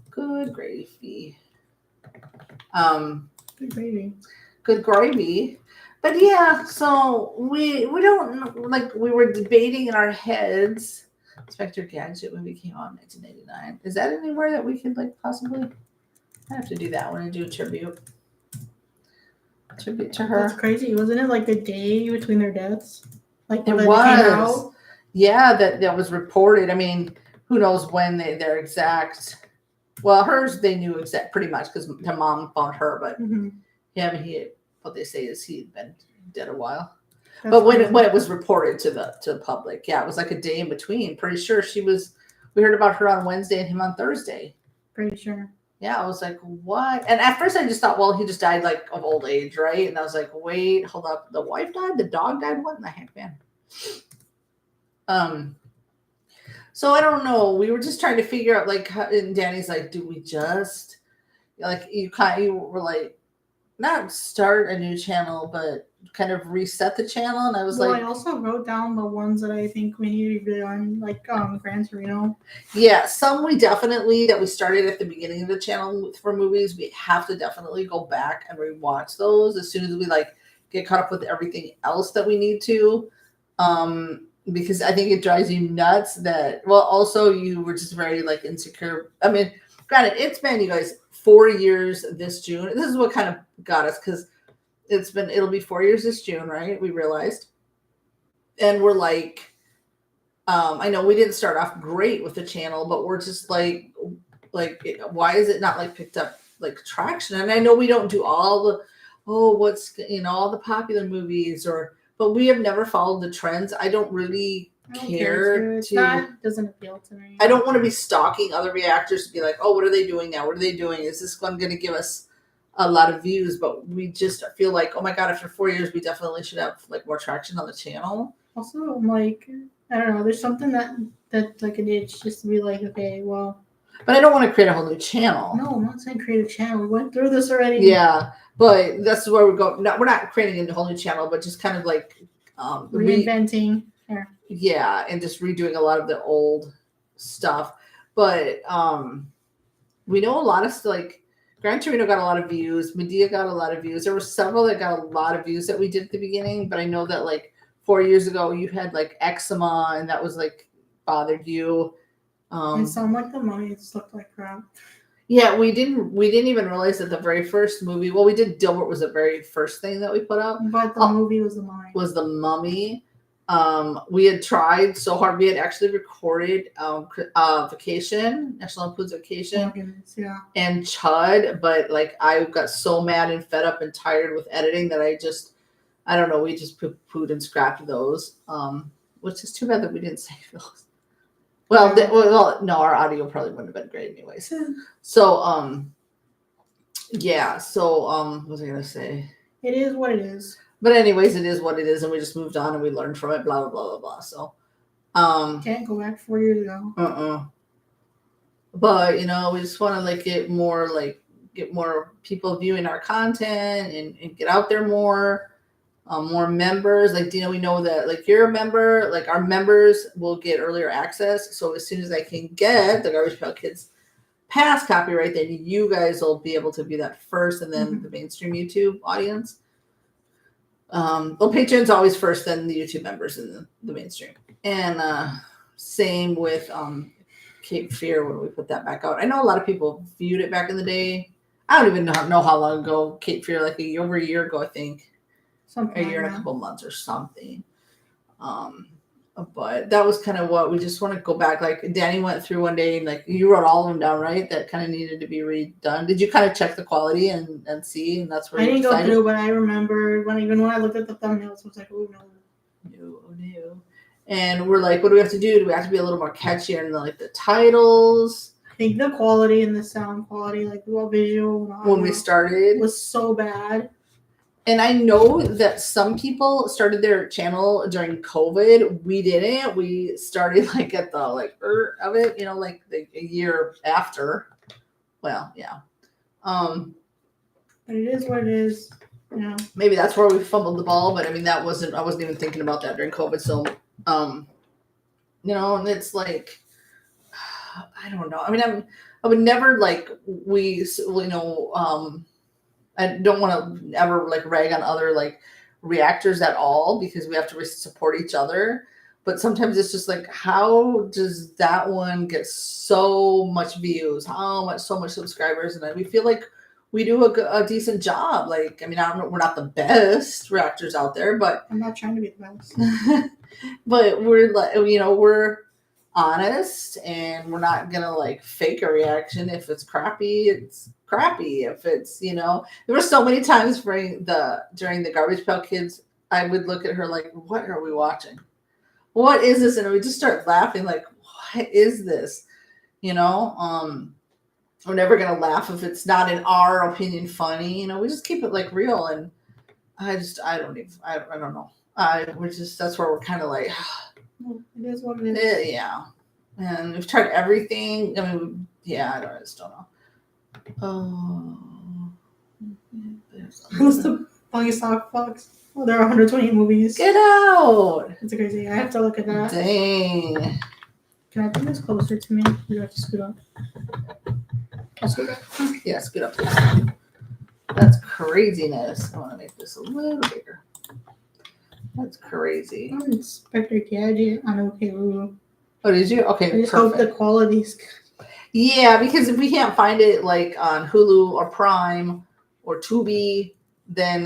Good gravy. Good gravy. Good gravy. But yeah, so we don't like we were debating in our heads. Inspector Gadget movie came out in 1989. Is that anywhere that we could like possibly? I have to do that when I do a tribute to her. That's crazy. Wasn't it like the day between their deaths? Like it was. Yeah, that was reported. I mean, who knows when their exact. Well, hers they knew exact pretty much because her mom found her, but Mm-hmm. him what they say is he'd been dead a while. That's But when crazy. when it was reported to the public, yeah, it was like a day in between. Pretty sure she was. We heard about her on Wednesday and him on Thursday. Pretty sure. Yeah, I was like, what? And at first I just thought, well, he just died like of old age, right? And I was like, wait, hold up, the wife died, the dog died. What in the heck, man? So I don't know. We were just trying to figure out, like, and Danny's like, do we just like you were like not start a new channel, but kind of reset the channel? And I was Well, like, I also wrote down the ones that I think we need to be on, like Gran Torino. yeah, some we definitely that we started at the beginning of the channel for movies. We have to definitely go back and rewatch those as soon as we like get caught up with everything else that we need to. Because I think it drives you nuts that well also you were just very like insecure. I mean, granted, it's been you guys 4 years this June. This is what kind of got us because it'll be 4 years this June, right? We realized. And we're like, I know we didn't start off great with the channel, but we're just like why is it not like picked up like traction? And I know we don't do all the what's all the popular movies but we have never followed the trends. I don't really I don't care It's to. not doesn't appeal to me. I don't want to be stalking other reactors to be like, oh, what are they doing now? What are they doing? Is this one going to give us a lot of views? But we just feel like, oh my god, after 4 years, we definitely should have like more traction on the channel. Also, I'm like, I don't know. There's something that like an itch just to be like, okay, well. But I don't want to create a whole new channel. No, I'm not saying create a channel. We went through this already. Yeah, but that's where we're going. We're not creating a whole new channel, but just kind of like reinventing. Yeah, and just redoing a lot of the old stuff. But we know a lot of like Gran Torino got a lot of views. Medea got a lot of views. There were several that got a lot of views that we did at the beginning. But I know that like 4 years ago you had like eczema and that was like bothered you. And some like the money just looked like crap. Yeah, we didn't even realize that the very first movie. Well, we did Dilbert was the very first thing that we put up. But the movie was the Mummy. Was the Mummy. We had tried so hard. We had actually recorded Vacation, National Lampoon's Vacation, oh, goodness, yeah, and Chud, but like I got so mad and fed up and tired with editing that I don't know, we just poo-pooed and scrapped those. Which is too bad that we didn't save those. Well, no, our audio probably wouldn't have been great anyways. So, yeah. So, what was I gonna say? It is what it is. But anyways, it is what it is, and we just moved on and we learned from it. Blah blah blah blah blah. So, can't go back 4 years ago. But we just want to like get more people viewing our content and get out there more. More members, like we know that like you're a member, like our members will get earlier access. So as soon as I can get the Garbage Pail Kids pass copyright, then you guys will be able to view that first, and then the mainstream YouTube audience. Well, Patreon's always first, then the YouTube members and the mainstream, and same with Cape Fear when we put that back out. I know a lot of people viewed it back in the day. I don't even know how long ago Cape Fear, like over a year ago, I think. Something a year and a couple months or something. But that was kind of what we just want to go back. Like Danny went through one day and like you wrote all of them down, right? That kind of needed to be redone. Did you kind of check the quality and see? And that's where I didn't go through, but I remember when I looked at the thumbnails, I was like, oh no. And we're like, what do we have to do? Do we have to be a little more catchier in the titles? I think the quality and the sound quality, like the visual when we started, was so bad. And I know that some people started their channel during COVID. We didn't. We started like at the of it, like a year after. Well, yeah. But it is what it is. Yeah. Maybe that's where we fumbled the ball, but I mean I wasn't even thinking about that during COVID. So and it's like I don't know. I mean I would never I don't want to ever rag on other reactors at all because we have to support each other. But sometimes it's just like, how does that one get so much views? So much subscribers? And we feel like we do a decent job. Like, I mean, I don't know, we're not the best reactors out there, but I'm not trying to be the best. but we're like, we're honest, and we're not gonna like fake a reaction. If it's crappy, it's crappy. If it's, there were so many times during the Garbage Pail Kids, I would look at her like, what are we watching? What is this? And we just start laughing like, what is this? We're never gonna laugh if it's not in our opinion funny. We just keep it like real. And I don't know. That's where we're kind of like, it is what it is. yeah. And we've tried everything. I mean, I just don't know. Oh, What's the longest box? Oh, there are 120 movies. Get out! It's crazy. I have to look at that. Dang. Can I bring this closer to me? You have to scoot up. I'll scoot up. Yeah, scoot up. Please. That's craziness. I want to make this a little bigger. That's crazy. I'm Inspector Gadget on OK Roo. Oh, did you? Okay, I just hope the quality's good. Yeah, because if we can't find it like on Hulu or Prime or Tubi, then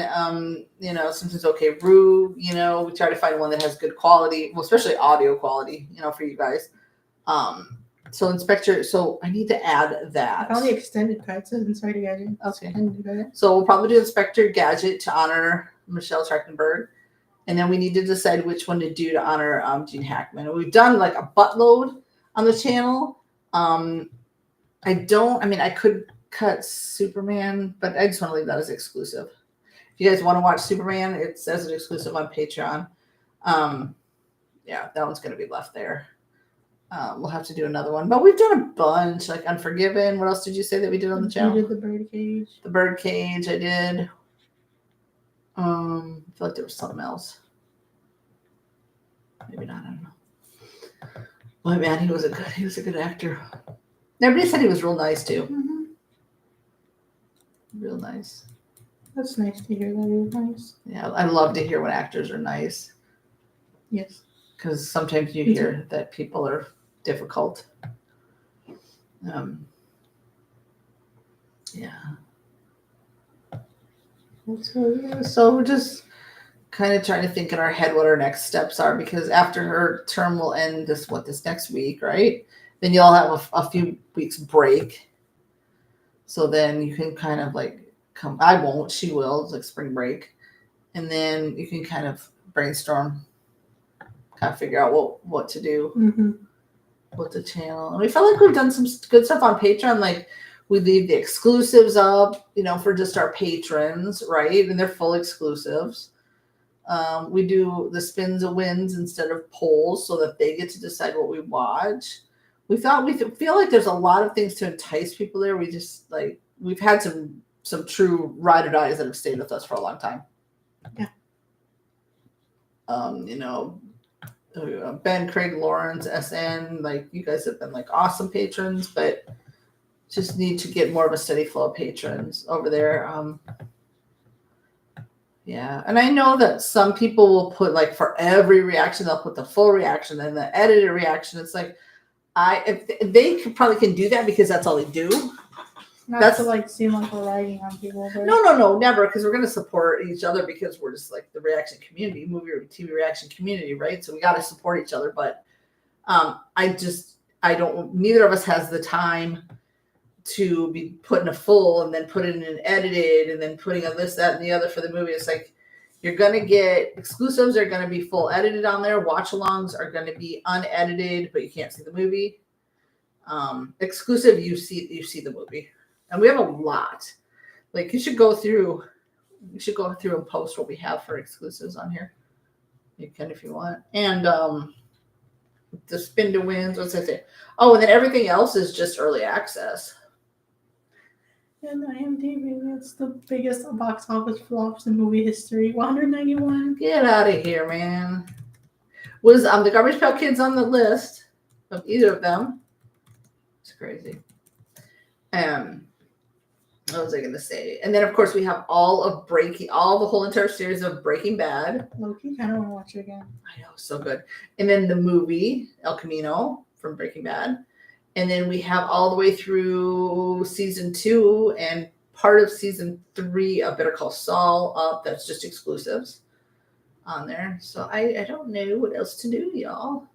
sometimes OK Roo, we try to find one that has good quality, well, especially audio quality, for you guys. So I need to add that. I found the extended cut. It says Inspector Gadget. Okay. So we'll probably do Inspector Gadget to honor Michelle Trachtenberg. And then we need to decide which one to do to honor Gene Hackman. We've done like a buttload on the channel. I could cut Superman, but I just want to leave that as exclusive. If you guys want to watch Superman, it says it's exclusive on Patreon. That one's going to be left there. We'll have to do another one. But we've done a bunch, like Unforgiven. What else did you say that we did on the channel? You did the Birdcage. The Birdcage, I did. I feel like there was something else. Maybe not. I don't know. But man, he was a good actor. Everybody said he was real nice too. Mm-hmm. Real nice. That's nice to hear that he was nice. Yeah, I love to hear when actors are nice. Yes. Because sometimes you hear that people are difficult. So we're just kind of trying to think in our head what our next steps are, because after her term will end this next week, right? Then you'll have a few weeks break. So then you can kind of like come. I won't. She will. It's like spring break, and then you can kind of brainstorm, kind of figure out what to do with the channel. And we felt like we've done some good stuff on Patreon, like. We leave the exclusives up, for just our patrons, right? And they're full exclusives. We do the spins and wins instead of polls so that they get to decide what we watch. We feel like there's a lot of things to entice people there. We just we've had some true ride or dies that have stayed with us for a long time. Yeah. Ben, Craig, Lawrence, SN, you guys have been awesome patrons, but just need to get more of a steady flow of patrons over there. And I know that some people will put for every reaction, they'll put the full reaction and the edited reaction. It's if they probably can do that because that's all they do. Not to seem like we're ragging on people. But... No, never, because we're going to support each other because we're just the reaction community, movie or TV reaction community, right? So we got to support each other. But neither of us has the time to be putting a full and then putting an edited and then putting a this, that, and the other for the movie. It's you're going to get exclusives are going to be full edited on there. Watch alongs are going to be unedited, but you can't see the movie. Exclusive, you see the movie. And we have a lot. You should go through and post what we have for exclusives on here. You can if you want. And the spin to wins, what's I say? Oh, and then everything else is just early access. And IMDb, it's the biggest box office flops in movie history. 191. Get out of here, man. Was the Garbage Pail Kids on the list of either of them? It's crazy. What was I going to say? And then, of course, we have all the whole entire series of Breaking Bad. Loki, kind of want to watch it again. I know, so good. And then the movie El Camino from Breaking Bad. And then we have all the way through season 2 and part of season 3 of Better Call Saul up. That's just exclusives on there. So I don't know what else to do, y'all.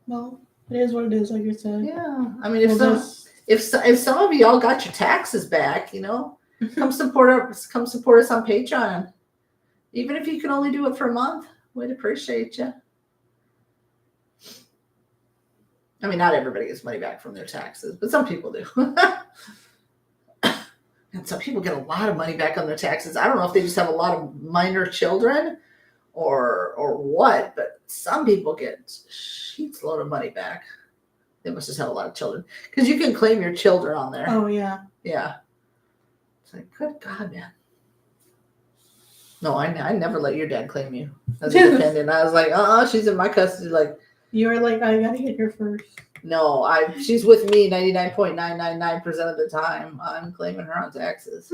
Well, it is what it is, like you said. Yeah, I mean, if We'll some of y'all got your taxes back, you know, come support us. Come support us on Patreon. Even if you can only do it for a month, we'd appreciate you. I mean, not everybody gets money back from their taxes, but some people do. And some people get a lot of money back on their taxes. I don't know if they just have a lot of minor children or what, but some people get sheets load of money back. They must just have a lot of children. Because you can claim your children on there. Oh, yeah. Yeah. It's like, good God, man. No, I never let your dad claim you as a dependent. I was like, she's in my custody. Like, you were like, I gotta get here first. No, she's with me 99.999% of the time. I'm claiming her on taxes.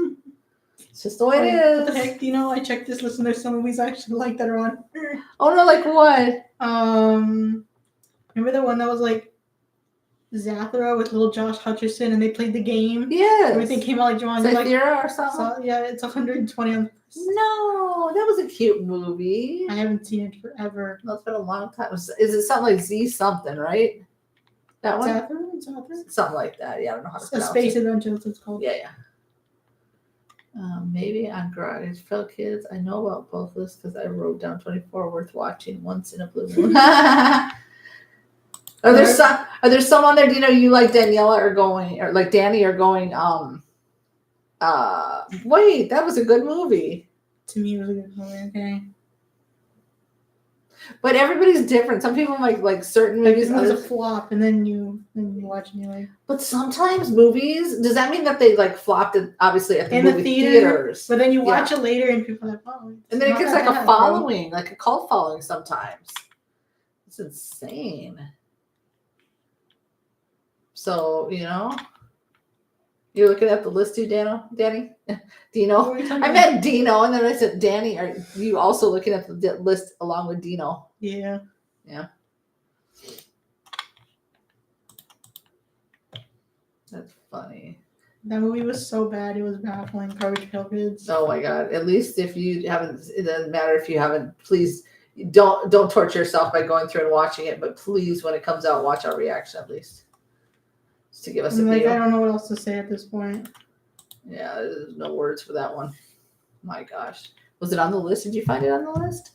It's just the way it is. What the heck? Do you know, I checked this list and there's some movies I actually like that are on. Oh, no, like what? Remember the one that was like Zathura with little Josh Hutcherson and they played the game? Yes. Everything came out like John. Zathura or something? So, yeah, it's 120 on. No, that was a cute movie. I haven't seen it forever. That's been a long time. Is it something like Z something, right? That one? Zathura? Something like that. Yeah, I don't know how to pronounce A Space it. Adventure, that's what it's called. Yeah. Maybe on Garage Fell Kids. I know about both this because I wrote down 24 worth watching once in a blue moon. Are there some on there? Do you know you like Daniela or like Danny are going? Wait, that was a good movie. To me, it was a good movie. Okay. But everybody's different. Some people like certain movies. It was a flop, and then you watch and you like. But sometimes movies. Does that mean that they like flopped? Obviously at the movie theaters. But then you watch it later, and people are like, "Oh." And then it gets like a following, like a cult following. Sometimes it's insane. So you're looking at the list too, Danny. Dino. I meant Dino, and then I said, Danny, are you also looking at the list along with Dino? Yeah. Yeah. That's funny. That movie was so bad, it was baffling. Garbage Pail Kids. Oh my God. At least if you haven't, it doesn't matter if you haven't, please don't torture yourself by going through and watching it, but please, when it comes out, watch our reaction at least. Just to give us a view. I don't know what else to say at this point. Yeah, there's no words for that one. My gosh. Was it on the list? Did you find it on the list?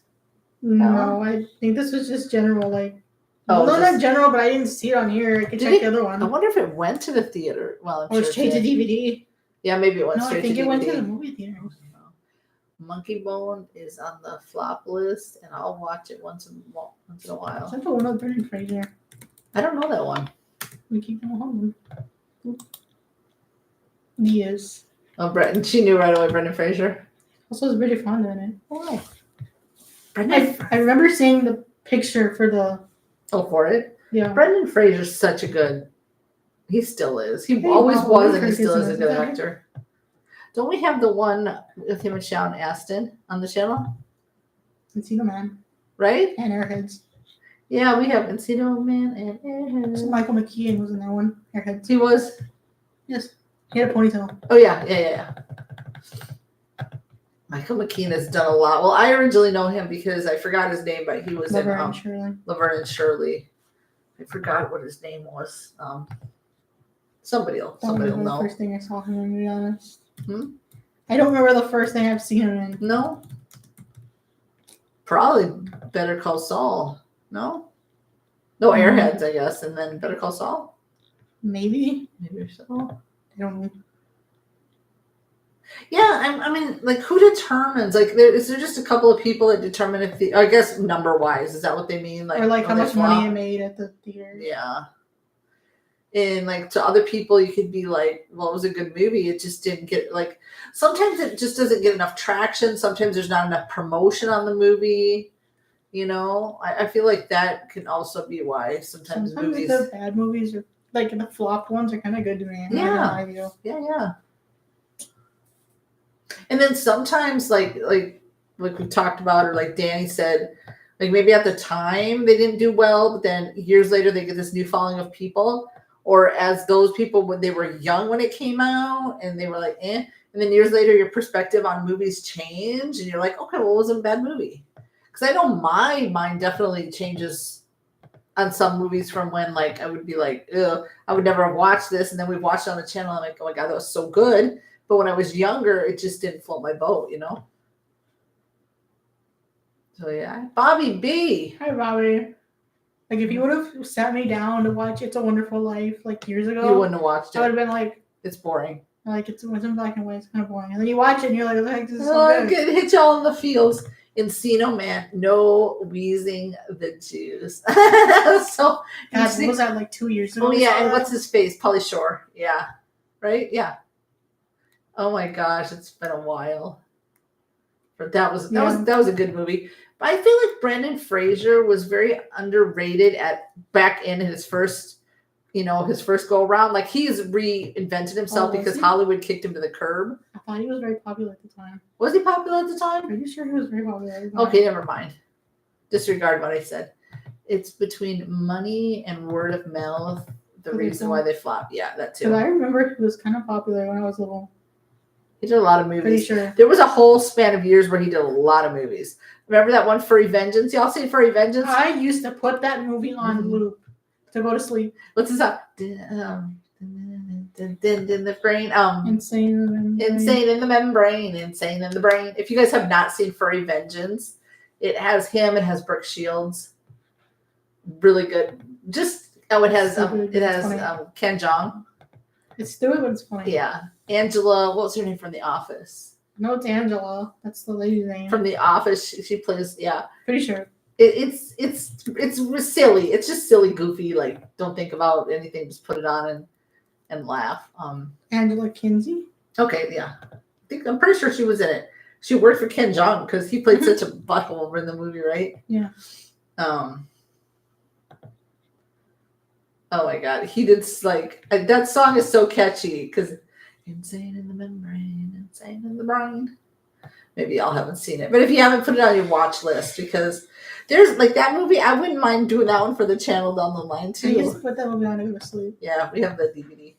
No, I think this was just general, like. Oh, not general, but I didn't see it on here. I could check the other one. I wonder if it went to the theater. Well, or straight to DVD. Yeah, maybe it went straight to DVD. I think it went to the movie theater. Monkey Bone is on the flop list, and I'll watch it once in a while. Is that the one with Brendan Fraser? I don't know that one. We keep them home. He is. Oh, she knew right away Brendan Fraser. Also, it's Bridget Fonda in it. Why? I remember seeing the picture for the. Oh, for it? Yeah. Brendan Fraser's such a good. He still is. He always was, and he still is a good actor. Don't we have the one with him and Sean Astin on the channel? Encino Man. Right? And Airheads. Yeah, we have Encino Man and Airheads. So Michael McKean was in that one. Airheads. He was? Yes. He had a ponytail. Oh, yeah. Michael McKean has done a lot. Well, I originally know him because I forgot his name, but he was Laverne and Shirley. Laverne and Shirley. I forgot what his name was. Somebody will know. The first thing I saw him in, to be honest. I don't remember the first thing I've seen him in. No? Probably Better Call Saul. No? No, Airheads, I guess, and then Better Call Saul? Maybe so. I don't know. Yeah, I mean, like, who determines? Like, is there just a couple of people that determine if I guess number-wise, is that what they mean? Like, or like how much money it made at the theater. Yeah. And like to other people, you could be like, well, it was a good movie. It just didn't get like, sometimes it just doesn't get enough traction. Sometimes there's not enough promotion on the movie. I feel like that can also be why sometimes movies. The bad movies are like the flop ones are kind of good to me. Yeah. And then sometimes like we talked about, or like Danny said, like maybe at the time they didn't do well, but then years later they get this new following of people. or as those people when they were young when it came out and they were like, eh. And then years later, your perspective on movies change and you're like, okay, well, it wasn't a bad movie. Because I know my mind definitely changes on some movies from when like I would be like, ugh, I would never have watched this. And then we watched it on the channel. I'm like, oh my God, that was so good. But when I was younger, it just didn't float my boat, you know? So yeah. Bobby B. Hi, Bobby. Like, if you would have sat me down to watch It's a Wonderful Life like years ago, You wouldn't have watched I would it. have been like, It's boring. it's in black and white. It's kind of boring. And then you watch it and you're like, the heck, this is Oh, so it good. hit y'all in the feels. Encino Man, no wheezing the Jews. So God, what was that, like 2 years ago? oh we yeah, saw and that? what's his face? Pauly Shore. Yeah. Right? Yeah. Oh my gosh, it's been a while. But that was a good movie. But I feel like Brendan Fraser was very underrated back in his first go around. Like he's reinvented himself because he? Hollywood kicked him to the curb. I thought he was very popular at the time. Was he popular at the time? Are you sure he was very popular at the time? Okay, never mind. Disregard what I said. It's between money and word of mouth. The reason why they flop. Yeah, that too. Because I remember he was kind of popular when I was little. He did a lot of movies. Pretty sure. There was a whole span of years where he did a lot of movies. Remember that one, Furry Vengeance? Y'all seen Furry Vengeance? I used to put that movie on loop to go to sleep. What's this up? In the brain. Insane in the Membrane. Insane in the Membrane. Insane in the Brain. If you guys have not seen Furry Vengeance, it has him. It has Brooke Shields. Really good. It has Ken Jeong. It's stupid, but it's funny. Yeah. Angela, what was her name from The Office? No, it's Angela. That's the lady's name. From The Office, she plays. Yeah. Pretty sure. It's silly. It's just silly, goofy. Like, don't think about anything. Just put it on and laugh. Angela Kinsey. Okay, yeah. I'm pretty sure she was in it. She worked for Ken Jeong because he played such a butthole in the movie, right? Yeah. Oh my God, he did that song is so catchy because insane in the membrane, insane in the brain. Maybe y'all haven't seen it, but if you haven't, put it on your watch list because there's like that movie. I wouldn't mind doing that one for the channel down the line too. I used to put that movie on to go to sleep. Yeah, we have the DVD.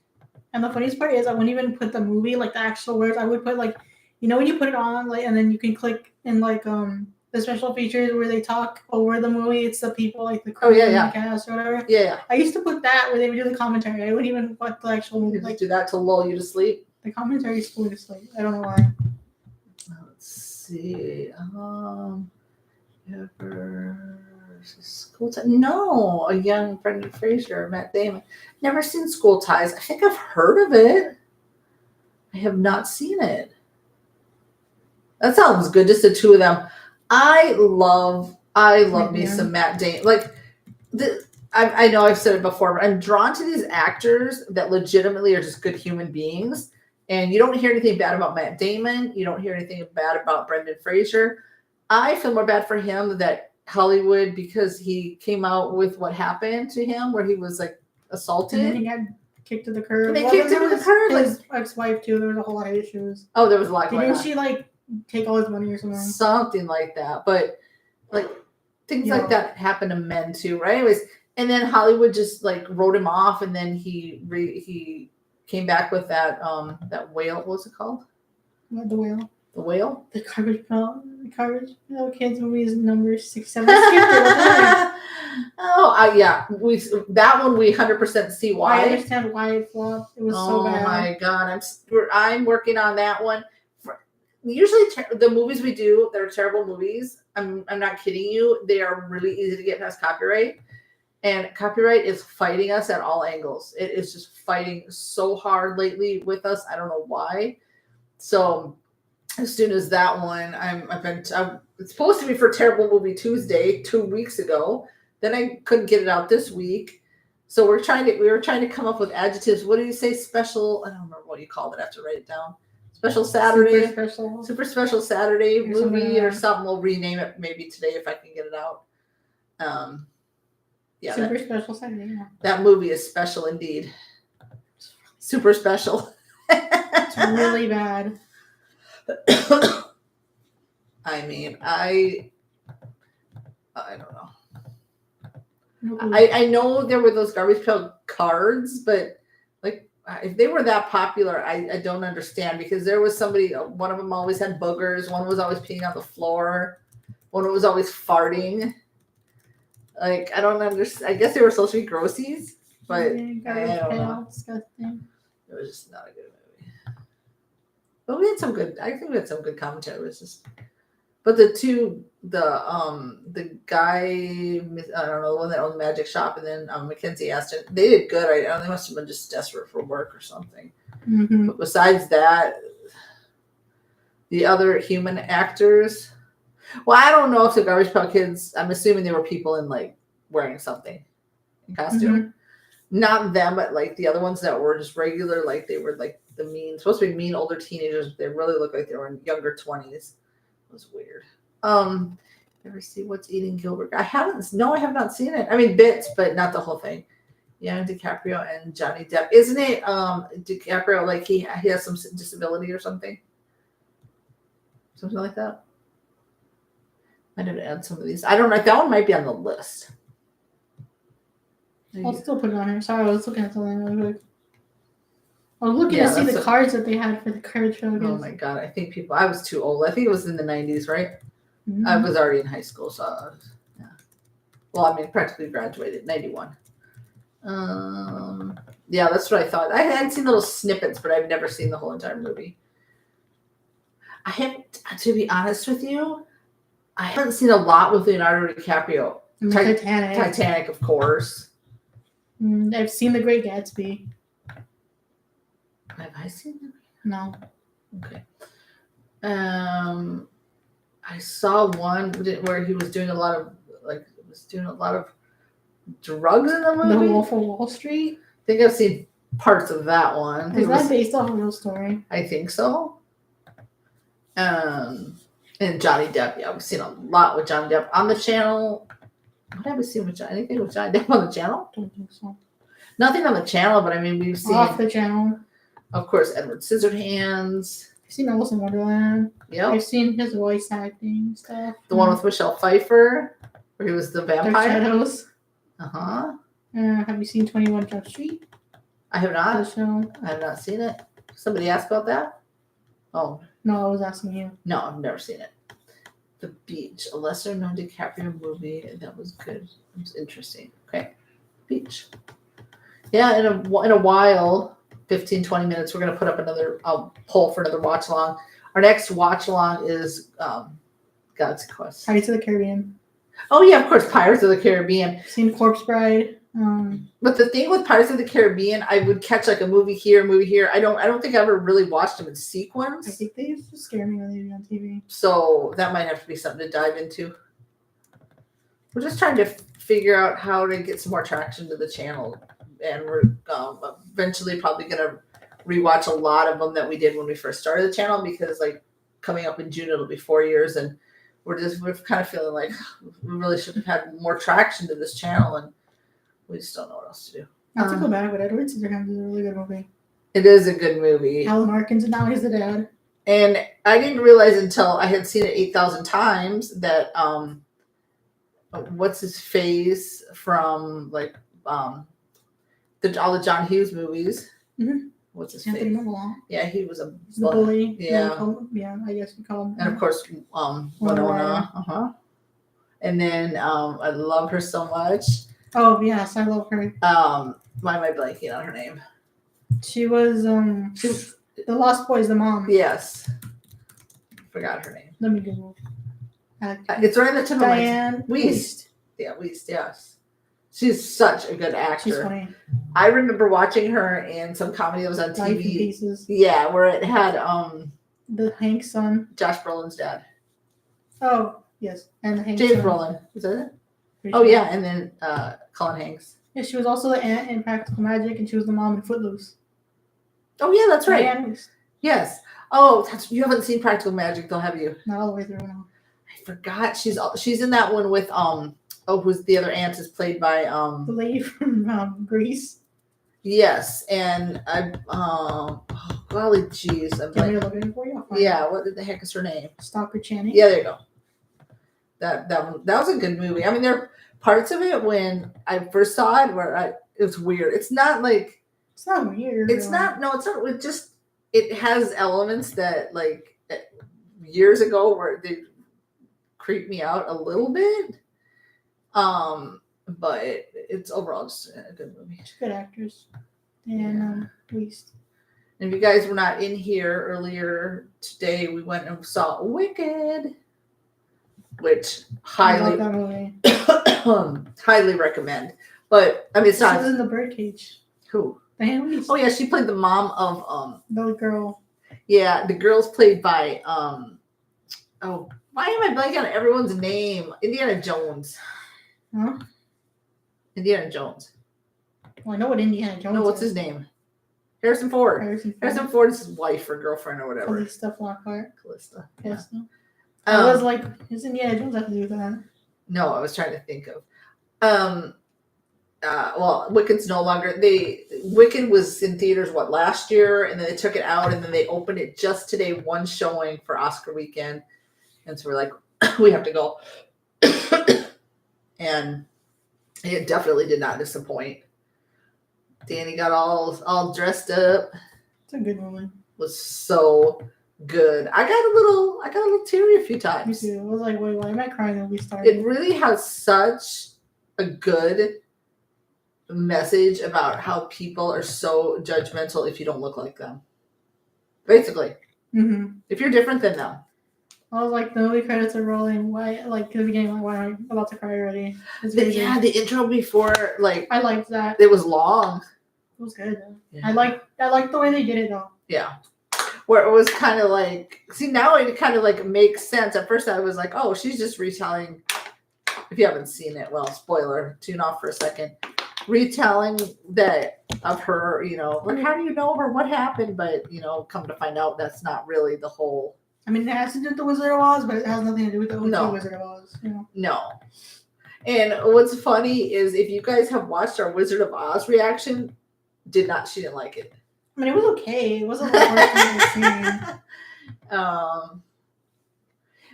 And the funniest part is I wouldn't even put the movie, like the actual words. I would put like, when you put it on, like, and then you can click in like the special features where they talk over the movie. It's the people like the crew and the cast or whatever. Yeah. I used to put that where they would do the commentary. I wouldn't even put the actual movie. Like do that to lull you to sleep. The commentary is put to sleep. I don't know why. Let's see. School Ties? No, a young Brendan Fraser, Matt Damon. Never seen School Ties. I think I've heard of it. I have not seen it. That sounds good. Just the two of them. I love me some Matt Damon. Like I know I've said it before, but I'm drawn to these actors that legitimately are just good human beings. And you don't hear anything bad about Matt Damon. You don't hear anything bad about Brendan Fraser. I feel more bad for him that Hollywood, because he came out with what happened to him, where he was like assaulted. And then he got kicked to the curb. And they kicked him to the curb. His ex-wife too. There was a whole lot of issues. Oh, there was a lot. Didn't she like take all his money or something? Something like that. But like things like that happen to men too, right? Anyways, and then Hollywood just like wrote him off, and then he came back with that whale. What was it called? What, the whale? The whale? The Garbage Pail Kids movie is number 6, 7. Yeah. That one we 100% see why. I understand why it flopped. It was so bad. Oh my God, I'm working on that one. Usually the movies we do that are terrible movies, I'm not kidding you, they are really easy to get past copyright. And copyright is fighting us at all angles. It is just fighting so hard lately with us. I don't know why. So as soon as that one, it's supposed to be for Terrible Movie Tuesday 2 weeks ago. Then I couldn't get it out this week. So we were trying to come up with adjectives. What do you say? Special? I don't remember what you called it. I have to write it down. Special Saturday. Super special Saturday movie or something. We'll rename it maybe today if I can get it out. Yeah. Super special Saturday. Yeah. That movie is special indeed. Super special. It's really bad. I mean, I don't know. No clue. I know there were those garbage pail cards, but like if they were that popular, I don't understand, because there was somebody, one of them always had boogers, one was always peeing on the floor, one was always farting. Like, I don't understand. I guess they were supposed to be grossies, but Garbage I don't pail, know. disgusting. It was just not a good movie. But we had some good. I think we had some good commentary. It was just, but the guy, I don't know, the one that owned the magic shop, and then Mackenzie Aston, they did good. I don't. They must have been just desperate for work or something. Mm-hmm. But besides that, the other human actors. Well, I don't know if the Garbage Pail Kids. I'm assuming they were people in like wearing something in costume. Mm-hmm. Not them, but like the other ones that were just regular, like they were like supposed to be mean older teenagers, but they really looked like they were in younger 20s. It was weird. Ever see What's Eating Gilbert? I have not seen it. I mean, bits, but not the whole thing. Yeah, DiCaprio and Johnny Depp. Isn't it DiCaprio, like he has some disability or something? Something like that. I did add some of these. I don't know. That one might be on the list. I'll still put it on here. Sorry, I was looking at something really quick. I was looking to see the cards that they had for the Courage Show. Oh my god! I think I was too old. I think it was in the 90s, right? Mm-hmm. I was already in high school, so yeah. Well, I mean, practically graduated 91. Yeah, that's what I thought. I had seen little snippets, but I've never seen the whole entire movie. I haven't, to be honest with you, I haven't seen a lot with Leonardo DiCaprio. Titanic. Titanic, of course. I've seen The Great Gatsby. Have I seen that? No. Okay. I saw one where he was doing a lot of drugs in the movie. The Wolf of Wall Street. I think I've seen parts of that one. Is that based off a real story? I think so. And Johnny Depp. Yeah, we've seen a lot with Johnny Depp on the channel. What have we seen with anything with Johnny Depp on the channel? Don't think so. Nothing on the channel, but I mean, we've seen off the channel. Of course, Edward Scissorhands. I've seen Alice in Wonderland. Yep. I've seen his voice acting stuff. The one with Michelle Pfeiffer, where he was the vampire. Dark Shadows. Uh-huh. Have you seen 21 Jump Street? I have not. The show? I have not seen it. Somebody asked about that? Oh. No, I was asking you. No, I've never seen it. The Beach, a lesser-known DiCaprio movie. That was good. It was interesting. Okay. Beach. Yeah, in a while, 15, 20 minutes, we're going to put up another poll for another watch-along. Our next watch-along is God's Quest. Pirates of the Caribbean. Oh, yeah, of course, Pirates of the Caribbean. I've seen Corpse Bride. But the thing with Pirates of the Caribbean, I would catch like a movie here, movie here. I don't think I ever really watched them in sequence. I think they used to scare me when they were on TV. So that might have to be something to dive into. We're just trying to figure out how to get some more traction to the channel. And we're eventually probably going to rewatch a lot of them that we did when we first started the channel, because like coming up in June, it'll be 4 years. And we're kind of feeling like we really should have had more traction to this channel. And we just don't know what else to do. Not to go back, but Edward Scissorhands is a really good movie. It is a good movie. Alan Arkin's, and now he's the dad. And I didn't realize until I had seen it 8,000 times that what's his face from like all the John Hughes movies. Mm-hmm. What's his Anthony face? Malone. Yeah, he was a bully. Yeah. Yeah, I guess you call him. And of course, Winona. Uh-huh. And then I love her so much. Oh yes, I love her. Why am I blanking on her name? She was the Lost Boys, the mom. Yes. Forgot her name. Let me Google. It's right in the tip of my Diane Wiest. Yeah, Wiest, yes. She's such a good actor. She's funny. I remember watching her in some comedy that was on TV. Life in Pieces. Yeah, where it had the Hank's son. Josh Brolin's dad. Oh, yes. And the Hank's James son. Brolin. Is that it? Pretty Oh sure. yeah, and then Colin Hanks. Yeah, she was also the aunt in Practical Magic, and she was the mom in Footloose. Oh yeah, that's right. Diane Wiest. Yes. Oh, you haven't seen Practical Magic though, have you? Not all the way through now. I forgot. She's in that one with who's the other aunt is played by The lady from Greece. Yes, and golly jeez, I'm Can we like, look at it for you? I'll find it. yeah, what the heck is her name? Stalker Channing. Yeah, there you go. That was a good movie. I mean, they're parts of it when I first saw it where it was weird. It's not like It's not weird. it's not. No, it's not. It just it has elements that like years ago where they creeped me out a little bit. But it's overall just a good movie. It's good actors. And at least. And if you guys were not in here earlier today, we went and saw Wicked, which highly highly recommend. But I mean, it's not. She was in the birdcage. Who? Diane. Oh yeah, she played the mom of the girl. Yeah, the girl's played by oh, why am I blanking on everyone's name? Indiana Jones. Huh? Indiana Jones. Well, I know what Indiana Jones. No, what's his name? Harrison Ford. Harrison Ford is his wife or girlfriend or whatever. Callista Flockhart. Callista. Yes. Yeah. I was like, is Indiana Jones have to do with that? No, I was trying to think of. Well, Wicked's no longer. Wicked was in theaters last year, and then they took it out, and then they opened it just today, one showing for Oscar weekend, and so we're like, we have to go, and it definitely did not disappoint. Danny got all dressed up. It's a good movie. Was so good. I got a little teary a few times. Me too. I was like, wait, why am I crying when we started? It really has such a good message about how people are so judgmental if you don't look like them. Basically, if you're different than them. I was like, the movie credits are rolling. Why, like, in the beginning, like, why am I about to cry already? Yeah, the intro before, like, I liked that. It was long. It was good. Yeah. I like the way they did it though. Yeah, where it was kind of like, see, now it kind of like makes sense. At first, I was like, oh, she's just retelling. If you haven't seen it, well, spoiler. Tune off for a second. Retelling that of her, like, how do you know her? What happened? But come to find out, that's not really the whole. I mean, it has to do with the Wizard of Oz, but it has nothing to do with the Wizard of Oz. No. And what's funny is if you guys have watched our Wizard of Oz reaction, she didn't like it. I mean, it was okay. It wasn't the worst thing I've seen.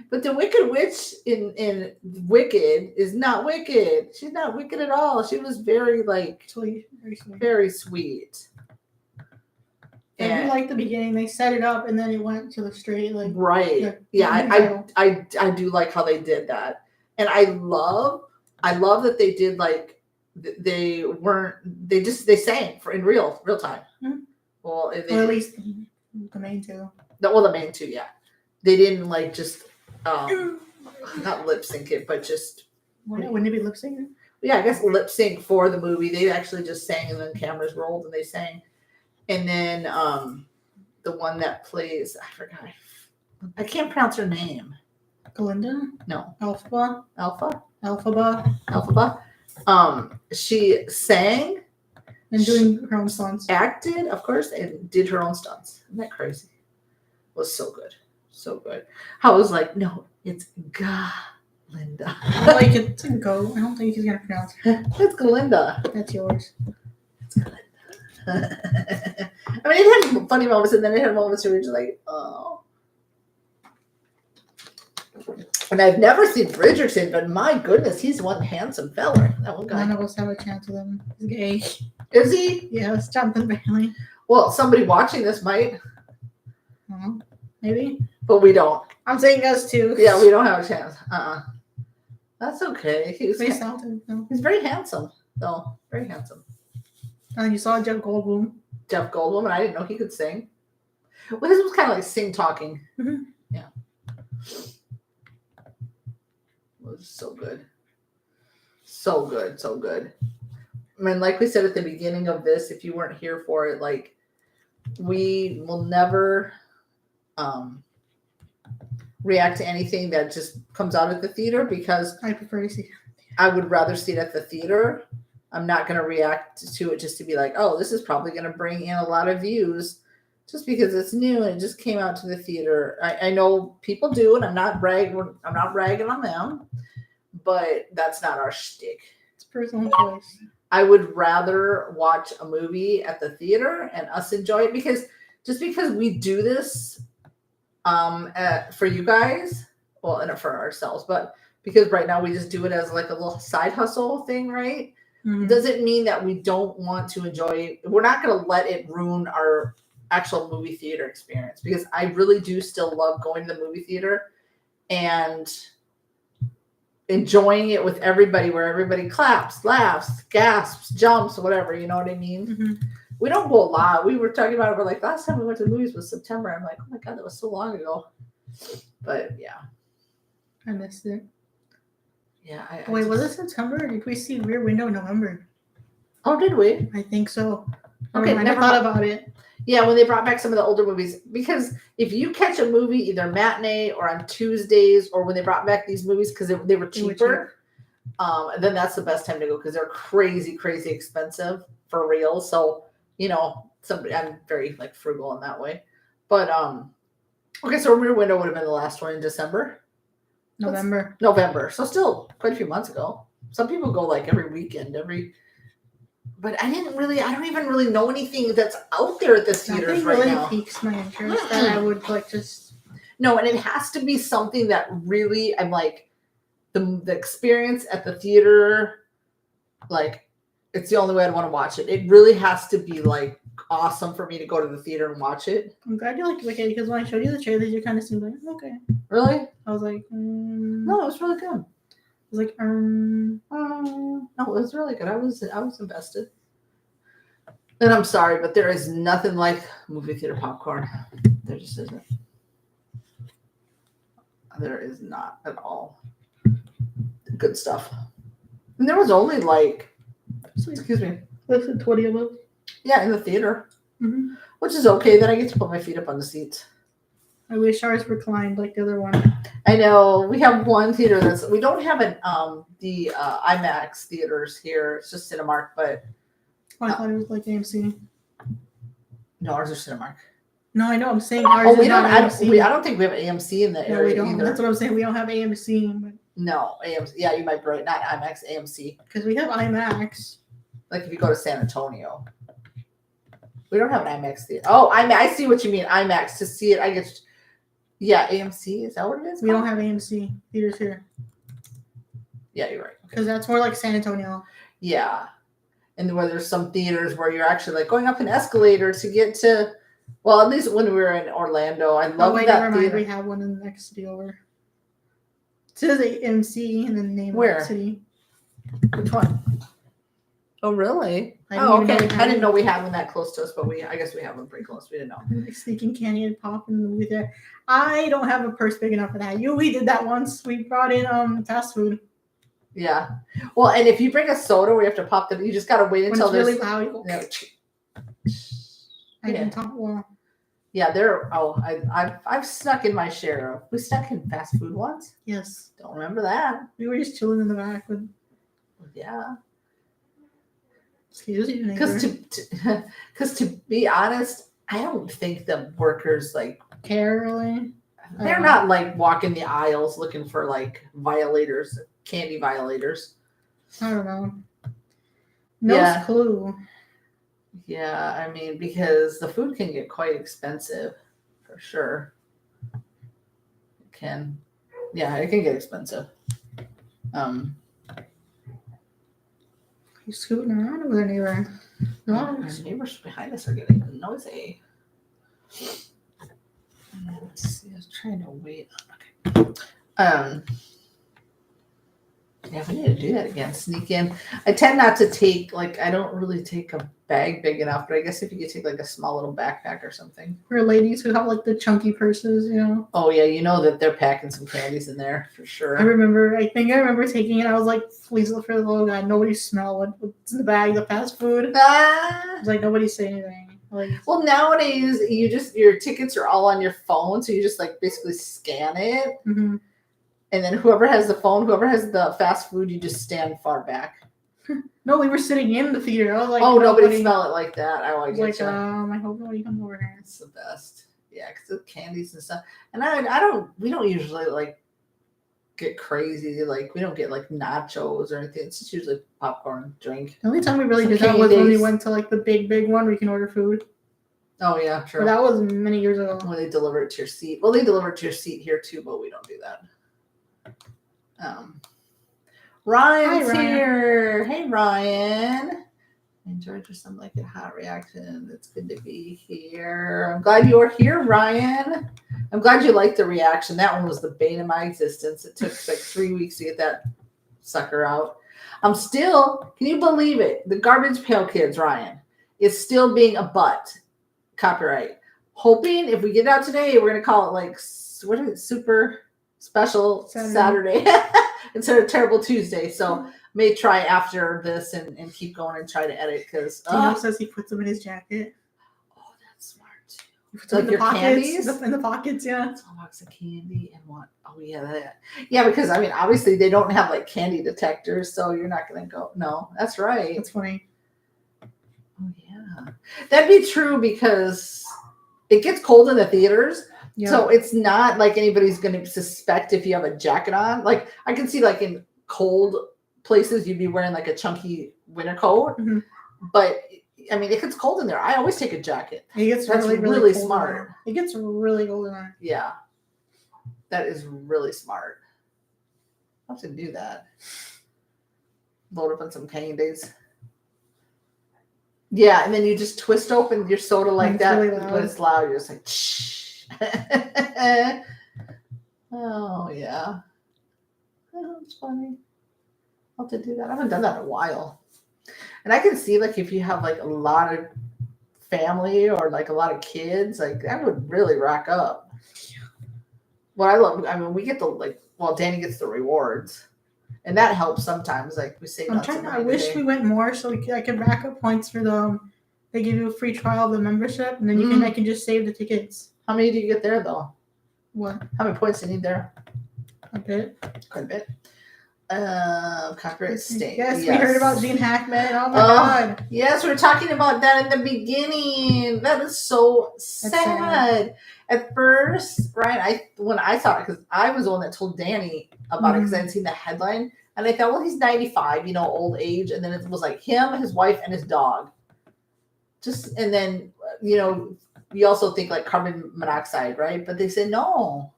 But the Wicked Witch in Wicked is not wicked. She's not wicked at all. She was very sweet, very sweet. Very sweet. I do like the beginning. They set it up and then it went to the straight right. I do like how they did that, and I love that they did they sang in real time. Mm-hmm. Well, or at least the main two. The main two, yeah. They didn't just not lip sync it, but just wouldn't it be lip syncing? Yeah, I guess lip sync for the movie. They actually just sang and then cameras rolled and they sang. And then the one that plays, I forgot. I can't pronounce her name. Glinda? No. Alphaba? She sang. And doing her own stunts. Acted, of course, and did her own stunts. Isn't that crazy? It was so good. So good. I was like, no, it's Glinda. It's a go. I don't think he's going to pronounce it. It's Glinda. That's yours. It's Glinda. I mean, it had funny moments, and then it had moments where you're just like, oh. And I've never seen Bridgerton, but my goodness, he's one handsome fella. That one guy. None of us have a chance with him. He's gay. Is he? Yeah, it's Jonathan Bailey. Well, somebody watching this might. Maybe. But we don't. I'm saying us too. Yeah, we don't have a chance. That's okay. He's very handsome, though. Very handsome. And you saw Jeff Goldblum. And I didn't know he could sing. Well, this was kind of like sing talking. Mm-hmm. Yeah. It was so good. So good. So good. I mean, like we said at the beginning of this, if you weren't here for it, we will never react to anything that just comes out of the theater because I prefer to see it. I would rather see it at the theater. I'm not going to react to it just to be like, oh, this is probably going to bring in a lot of views just because it's new and it just came out to the theater. I know people do, and I'm not ragging on them, but that's not our shtick. It's personal choice. I would rather watch a movie at the theater and us enjoy it because we do this for you guys, well, and for ourselves, but because right now we just do it as like a little side hustle thing, right? Mhm. Doesn't mean that we don't want to enjoy. We're not going to let it ruin our actual movie theater experience, because I really do still love going to the movie theater and enjoying it with everybody, where everybody claps, laughs, gasps, jumps, whatever. You know what I mean? Mhm. We don't go a lot. We were talking about it. We're like, last time we went to the movies was September. I'm like, oh my God, that was so long ago. But yeah. I missed it. Yeah. Wait, was it September? Or did we see Rear Window in November? Oh, did we? I think so. Okay, I never thought mind. about it. Yeah, when they brought back some of the older movies. Because if you catch a movie either matinee or on Tuesdays, or when they brought back these movies because they were cheaper, then that's the best time to go, because they're crazy, crazy expensive for real. So, you know, I'm very like frugal in that way. But okay, so Rear Window would have been the last one in December. November. So still quite a few months ago. Some people go like every weekend, but I don't even really know anything that's out there at the theaters right really now. Piques my interest that I would like just. No, and it has to be something that really, I'm like, the experience at the theater, like, it's the only way I'd want to watch it. It really has to be like awesome for me to go to the theater and watch it. I'm glad you like it, because when I showed you the trailers, you kind of seemed like, okay. Really? I was like, no, it was really good. I was like, no, it was really good. I was invested. And I'm sorry, but there is nothing like movie theater popcorn. There just isn't. There is not at all. Good stuff. And there was only like, excuse me, less than 20 of us. Yeah, in the theater, which is okay. Then I get to put my feet up on the seats. I wish ours reclined like the other one. I know we have one theater we don't have the IMAX theaters here. It's just Cinemark, but I thought it was like AMC. No, ours are Cinemark. No, I know. I'm saying ours is not AMC. I don't think we have AMC in the area either. That's what I'm saying. We don't have AMC. But... No, AMC. Yeah, you might be right. Not IMAX, AMC. Because we have IMAX. Like if you go to San Antonio. We don't have an IMAX theater. Oh, I see what you mean. IMAX to see it. I guess. Yeah, AMC. Is that what it is? We don't have AMC theaters here. Yeah, you're right. Because that's more like San Antonio. Yeah. And where there's some theaters where you're actually like going up an escalator to get to, well, at least when we were in Orlando, I love that never mind. theater. We have one in the next city over. It says AMC and then the name where? of the city. Which one? Oh, really? Okay. I didn't know we had one that close to us, but I guess we have one pretty close. We didn't know. Like sneaking candy and pop in the movie there. I don't have a purse big enough for that. We did that once. We brought in fast food. Yeah. Well, and if you bring a soda, we have to pop them. You just gotta wait until there's really loud. You go, I didn't talk well. Yeah, I've snuck in my share of. We snuck in fast food once. Yes. Don't remember that. We were just chilling in the back with. Yeah. Excuse me. Because to be honest, I don't think the workers like care really. They're not like walking the aisles looking for like violators, candy violators. I don't know. No clue. Yeah, I mean, because the food can get quite expensive, for sure. It can. Yeah, it can get expensive. He's scooting around with our neighbor. Our neighbors behind us are getting noisy. Let's see. I was trying to wait. Okay. Yeah, we need to do that again. Sneak in. I tend not to take I don't really take a bag big enough, but I guess if you could take like a small little backpack or something. For ladies who have like the chunky purses, you know. Oh yeah, you know that they're packing some candies in there for sure. I think I remember taking it. I was like, please look for the little guy. Nobody smell what's in the bag, the fast food. I was like, nobody say anything. Well, nowadays your tickets are all on your phone, so you just like basically scan it. Mm-hmm. And then whoever has the phone, whoever has the fast food, you just stand far back. No, we were sitting in the theater. I was like, oh, nobody smell it like that. I was like, I hope nobody comes over here. It's the best. Yeah, because the candies and stuff. And we don't usually like get crazy. Like we don't get like nachos or anything. It's just usually popcorn, drink. The only time we really did that was when we went to like the big one where you can order food. Oh yeah, true. But that was many years ago. When they deliver it to your seat. Well, they deliver it to your seat here too, but we don't do that. Ryan's Hi, Ryan. here. Hey, Ryan. Enjoyed your some like a hot reaction. It's good to be here. I'm glad you're here, Ryan. I'm glad you liked the reaction. That one was the bane of my existence. It took like 3 weeks to get that sucker out. I'm still, can you believe it? The Garbage Pail Kids, Ryan, is still being a butt. Copyright. Hoping if we get it out today, we're going to call it like, what is it? Super Special Saturday instead of Terrible Tuesday. So may try after this and keep going and try to edit because Dino says he puts them in his jacket. Oh, that's smart. He puts Like them in your the pockets, candies? in the pockets, yeah. It's a box of candy and what? Oh yeah, that. Yeah, because I mean, obviously they don't have like candy detectors, so you're not gonna go. No, that's right. That's funny. Oh yeah, that'd be true because it gets cold in the theaters. Yeah. So it's not like anybody's going to suspect if you have a jacket on. Like I can see like in cold places, you'd be wearing like a chunky winter coat. Mhm. But I mean, it gets cold in there. I always take a jacket. It gets That's really really cold smart. in there. It gets really cold in there. Yeah. That is really smart. I'll have to do that. Load up on some candies. Yeah, and then you just twist open your soda like It's that. really loud. When it's loud, you're just like, shh. Oh, yeah. Oh, it's funny. I'll have to do that. I haven't done that in a while. And I can see, like, if you have, like, a lot of family or, like, a lot of kids, like, that would really rack up. What I love, I mean, we get the, like, well, Danny gets the rewards. And that helps sometimes. Like, we save I'm on trying. some I money wish today. we went more so I could rack up points for the. They give you a free trial of the membership, and then I can just save the tickets. How many do you get there, though? What? How many points do you need there? A bit. Quite a bit. Copyright state. Yes, we heard about Gene Hackman. Oh my God. Yes, we were talking about that in the beginning. That is so sad. At first, right? When I saw it, because I was the one that told Danny about it because I hadn't seen the headline, and I thought, well, he's 95, old age, and then it was like him, his wife, and his dog. And then you also think like carbon monoxide, right? But they said no.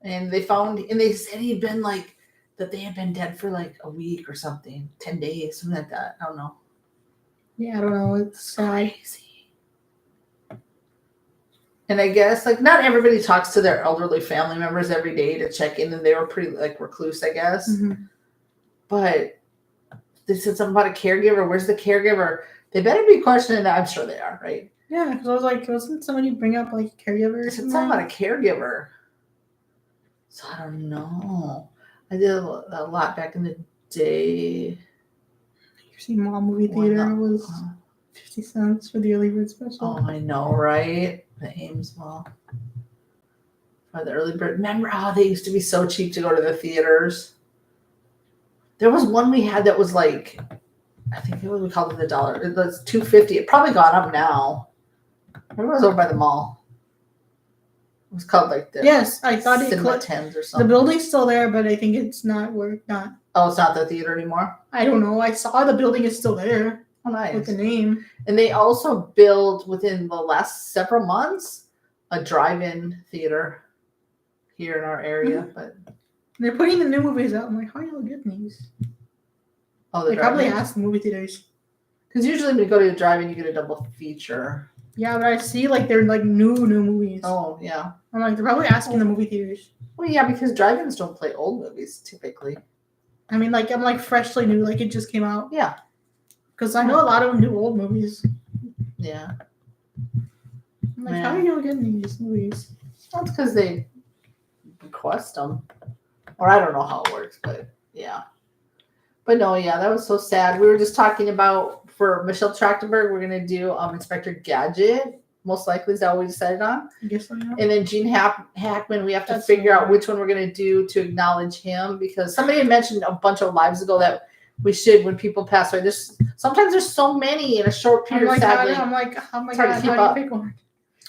And they said he'd been like, that they had been dead for like a week or something, 10 days, something like that. I don't know. Yeah, I don't know. It's crazy. And I guess like not everybody talks to their elderly family members every day to check in, and they were pretty like recluse, I guess. Mm-hmm. But they said something about a caregiver. Where's the caregiver? They better be questioning that. I'm sure they are, right? Yeah, because I was like, wasn't somebody bring up like caregiver? They said something about a caregiver. So I don't know. I did a lot back in the day. You see, Mall movie theater was 50 cents for the early bird special. Oh, I know, right? The Ames Mall. For the early bird. Remember how they used to be so cheap to go to the theaters? There was one we had that was like, I think we called it the $1. It was $2.50. It probably gone up now. Remember it was over by the mall. It was called like the Yes, I thought Cinema Tens or something. The building's still there, but I think it's not Oh, it's not the theater anymore? I don't know. I saw the building is still there. Oh, nice. With the name. And they also built within the last several months a drive-in theater here in our area. Mm-hmm. But they're putting the new movies out. I'm like, how are y'all getting these? Oh, they probably asked the movie theaters. Because usually when you go to a drive-in, you get a double feature. Yeah, but I see like they're like new movies. Oh, yeah. I'm like, they're probably asking the movie theaters. Well, yeah, because drive-ins don't play old movies typically. I mean, like, I'm like freshly new, like it just came out. Yeah. Because I know a lot of them do old movies. Yeah. I'm like, how are y'all getting these movies? That's because they request them. Or I don't know how it works, but yeah. But no, yeah, that was so sad. We were just talking about, for Michelle Trachtenberg, we're going to do Inspector Gadget. Most likely is that what we decided on. I guess so, yeah. And then Gene Hackman, we have to figure out which one we're going to do to acknowledge him, because somebody had mentioned a bunch of lives ago that we should when people pass away. Sometimes there's so many in a short period. I'm like, sadly, oh my God, how do you pick one?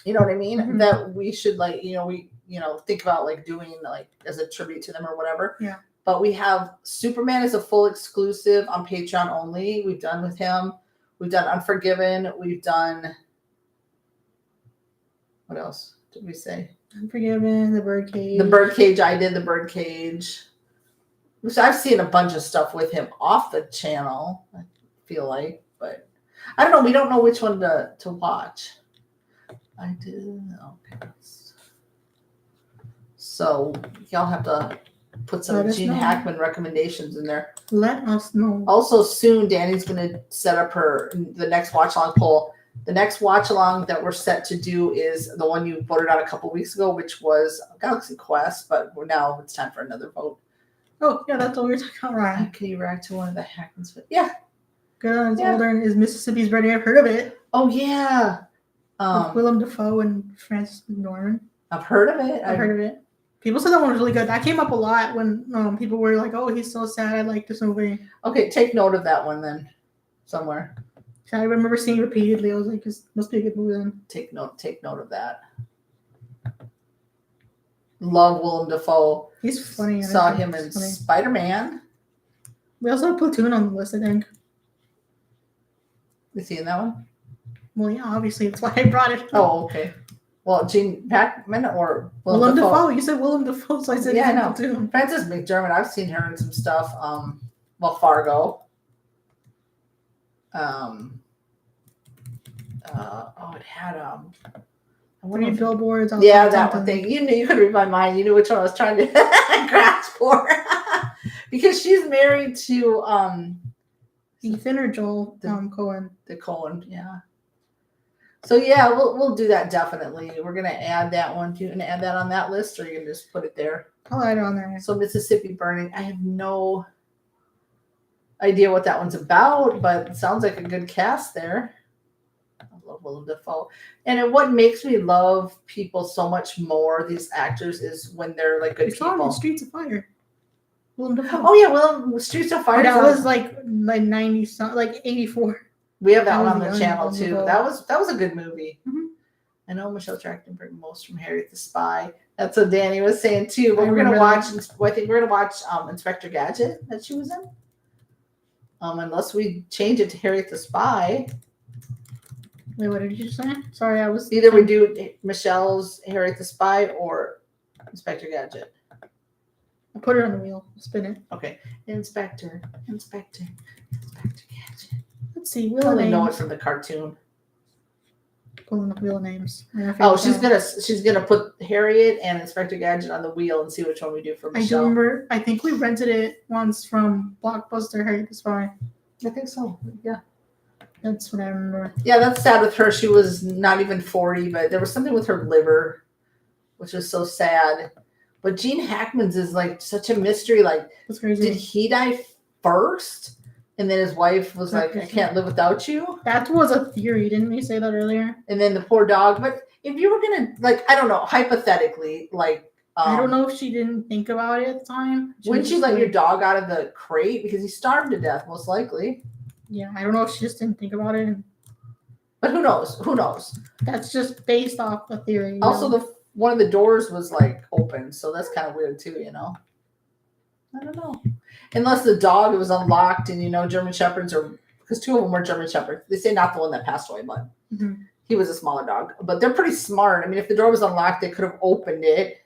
You know what I mean? Mm-hmm. That we should think about like doing like as a tribute to them or whatever. Yeah. But we have Superman is a full exclusive on Patreon only. We've done with him. We've done Unforgiven. We've done, what else did we say? Unforgiven, the Birdcage. The Birdcage, I did the Birdcage. Which I've seen a bunch of stuff with him off the channel, I feel like. But I don't know. We don't know which one to watch. I did. Okay. So y'all have to put some Gene Hackman recommendations in there. Let us know. Also, soon Danny's going to set up the next watch along poll. The next watch along that we're set to do is the one you voted on a couple weeks ago, which was Galaxy Quest. But now it's time for another vote. Oh yeah, that's what we were talking about, Ryan. Can you react to one of the Hackmans? Yeah. Good. It's older and is Mississippi's Burning. I've heard of it. Oh yeah. With Willem Dafoe and Frances McDormand. I've heard of it. I've heard of it. People said that one was really good. That came up a lot when people were like, "Oh, he's so sad. I like this movie." Okay, take note of that one then, somewhere. So I remember seeing it repeatedly. I was like, "This must be a good movie." Then take note of that. Love Willem Dafoe. He's funny. Saw him in Spider-Man. We also have Platoon on the list, I think. You seen that one? Well, yeah, obviously that's why I brought it. Oh, okay. Well, Gene Hackman or Willem Dafoe. You said Willem Dafoe, so I said yeah, I know. Platoon. Frances McDormand. I've seen her in some stuff. Fargo. It had 3 billboards. Yeah, that one thing. You knew you could read my mind. You knew which one I was trying to grasp for. Because she's married to Ethan or Joel Cohen. The Cohen, yeah. So yeah, we'll do that definitely. We're gonna add that one. You gonna add that on that list, or you can just put it there? I'll add it on there. So Mississippi Burning. I have no idea what that one's about, but it sounds like a good cast there. I love Willem Dafoe. And what makes me love people so much more, these actors, is when they're like good people. On Streets of Fire. Willem Dafoe. Oh yeah, Streets of Fire. That was like 90 something, like 84. We have that one on the channel too. That was a good movie. Mm-hmm. I know Michelle Trachtenberg most from Harriet the Spy. That's what Danny was saying too. But we're gonna watch. I think we're gonna watch Inspector Gadget that she was in. Unless we change it to Harriet the Spy. Wait, what did you say? Sorry, I was either we do Michelle's Harriet the Spy or Inspector Gadget. I'll put it on the wheel. Spin it. Okay. Inspector Gadget. Let's see. I only know it from the cartoon. Pulling up wheel names. Oh, she's gonna put Harriet and Inspector Gadget on the wheel and see which one we do for Michelle. I do remember. I think we rented it once from Blockbuster. Harriet the Spy. I think so. Yeah. That's what I remember. Yeah, that's sad with her. She was not even 40, but there was something with her liver, which was so sad. But Gene Hackman's is like such a mystery. Like, that's crazy. Did he die first? And then his wife was like, I can't live without you. That was a theory. Didn't we say that earlier? And then the poor dog. But if you were going to, like, I don't know, hypothetically, like. I don't know if she didn't think about it at the time. Wouldn't you let your dog out of the crate? Because he starved to death, most likely. Yeah, I don't know if she just didn't think about it. But who knows? Who knows? That's just based off a theory. Also, one of the doors was, like, open. So that's kind of weird, too, you know? I don't know. Unless the dog was unlocked and, German Shepherds are, because 2 of them were German Shepherds. They say not the one that passed away, but he was a smaller dog. But they're pretty smart. I mean, if the door was unlocked, they could have opened it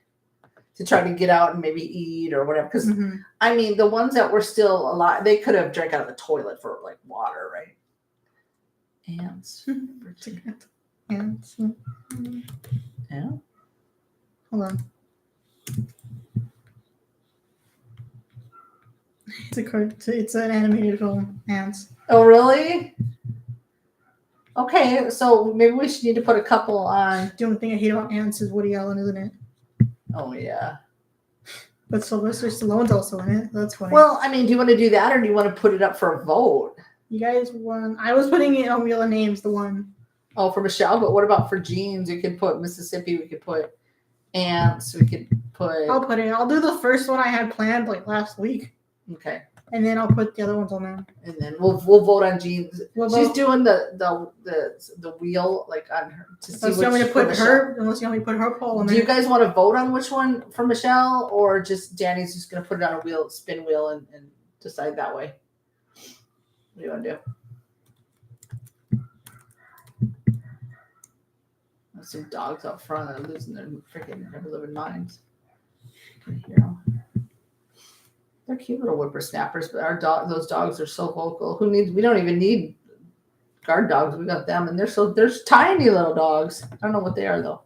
to try to get out and maybe eat or whatever. Because, I mean, the ones that were still alive, they could have drank out of the toilet for, like, water, right? Ants. Ants. Yeah. Hold on. It's an animated film, Ants. Oh, really? Okay, so maybe we should need to put a couple on. The only thing I hate about Ants is Woody Allen, isn't it? Oh, yeah. But Sylvester Stallone's also in it. That's funny. Well, I mean, do you want to do that or do you want to put it up for a vote? You guys won. I was putting it on Wheel of Names, the one. Oh, for Michelle, but what about for Jeans? You could put Mississippi, we could put Ants, we could put. I'll put it. I'll do the first one I had planned like last week. Okay. And then I'll put the other ones on there. And then we'll vote on Jeans. She's doing the wheel like on her to see unless you want me to put her poll on there. Do you guys want to vote on which one for Michelle, or just Danny's just gonna put it on a spin wheel and decide that way? What do you want to do? There's some dogs out front that are losing their freaking ever-living minds. You can hear them. They're cute little whippersnappers, but those dogs are so vocal. We don't even need guard dogs. We got them, and they're tiny little dogs. I don't know what they are though.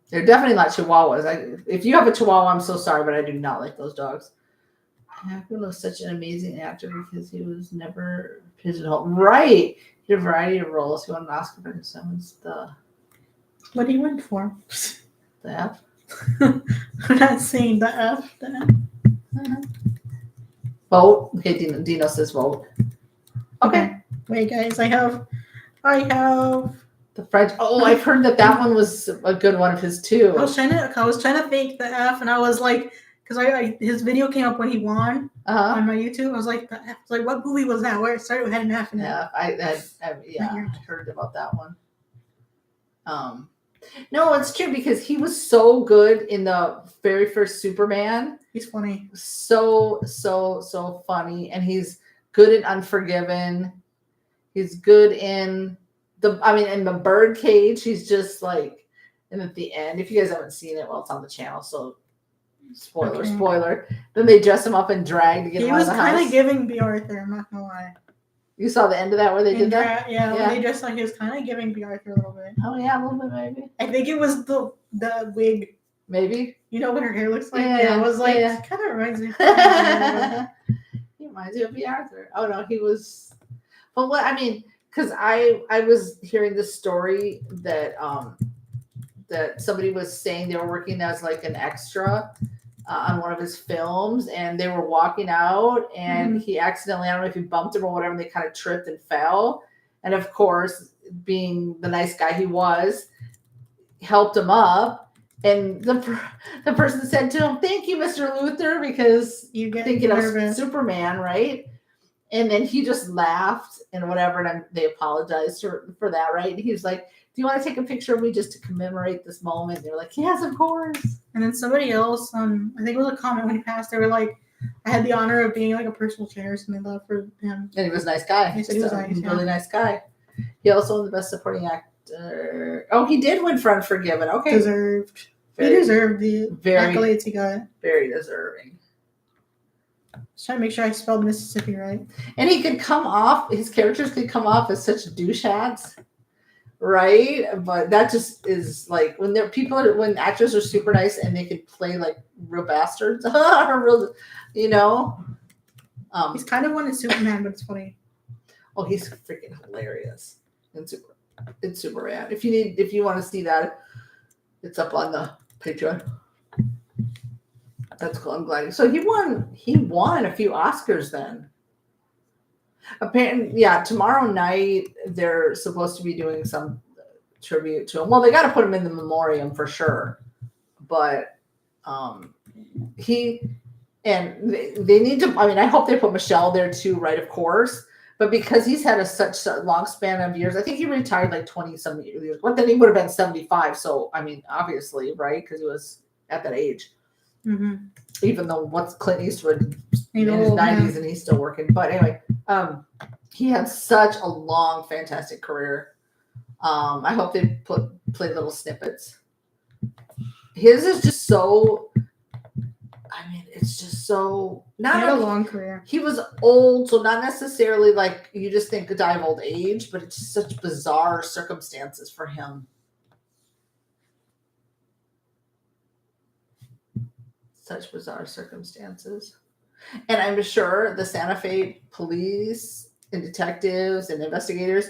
They're definitely not Chihuahuas. If you have a Chihuahua, I'm so sorry, but I do not like those dogs. Hackman was such an amazing actor because he was never pigeonholed. Right. He did a variety of roles. He won an Oscar for himself. What he went for? The F. I'm not saying the F. The F. Vote. Okay, Dino says vote. Okay. Wait, guys. I have the French. Oh, I've heard that one was a good one of his too. I was trying to think the F, and I was like, because his video came up when he won on my YouTube. I was like, the F. I was like, what movie was that? Where it started had an F in it. Yeah, I heard about that one. No, it's true because he was so good in the very first Superman. He's funny. So funny, and he's good in Unforgiven. He's good in the Birdcage. He's just like, and at the end, if you guys haven't seen it, well, it's on the channel, so spoiler. Then they dress him up and drag to get him out of the house. He was kind of giving B. Arthur. I'm not gonna lie. You saw the end of that where they did that? Yeah. When they dressed like he was kind of giving B. Arthur a little bit. Oh yeah, a little bit maybe. I think it was the wig. Maybe. You know what her hair looks like? Yeah, it was like kind of reminds me. He reminds you of B. Arthur. Oh no, he was. But what I mean, because I was hearing this story that that somebody was saying they were working as like an extra on one of his films, and they were walking out, and he accidentally, I don't know if he bumped him or whatever, and they kind of tripped and fell. And of course, being the nice guy he was, helped him up. And the person said to him, "Thank you, Mr. Luther, because you get thinking of Superman, right?" And then he just laughed and whatever, and they apologized for that, right? And he was like, "Do you want to take a picture of me just to commemorate this moment?" And they were like, "Yes, of course." And then somebody else, I think it was a comment when he passed, they were like, "I had the honor of being like a personal chair or something like that for him." And he was a nice guy. He said he was nice, really nice guy. He also won the Best Supporting Actor. Oh, he did win for Unforgiven. Okay. Deserved. He deserved the accolades he got. Very deserving. Just trying to make sure I spelled Mississippi right. And his characters could come off as such doucheheads. Right, but that just is like when actors are super nice and they could play like real bastards, real, He's kind of one in Superman, but it's funny. Oh, he's freaking hilarious in Superman. If you want to see that, it's up on the Patreon. That's cool. I'm glad. So he won a few Oscars then. Apparently, yeah. Tomorrow night they're supposed to be doing some tribute to him. Well, they got to put him in the memoriam for sure, but they need to. I mean, I hope they put Michelle there too, right? Of course, but because he's had such a long span of years, I think he retired like 20-some years. But then he would have been 75. So I mean, obviously, right? Because he was at that age. Mm-hmm. Even though Clint Eastwood in his 90s and he's still working. But anyway, he had such a long, fantastic career. I hope they play little snippets. His is just so. I mean, it's just so. He had a long career. He was old, so not necessarily like you just think a die of old age, but it's just such bizarre circumstances for him. Such bizarre circumstances. And I'm sure the Santa Fe police and detectives and investigators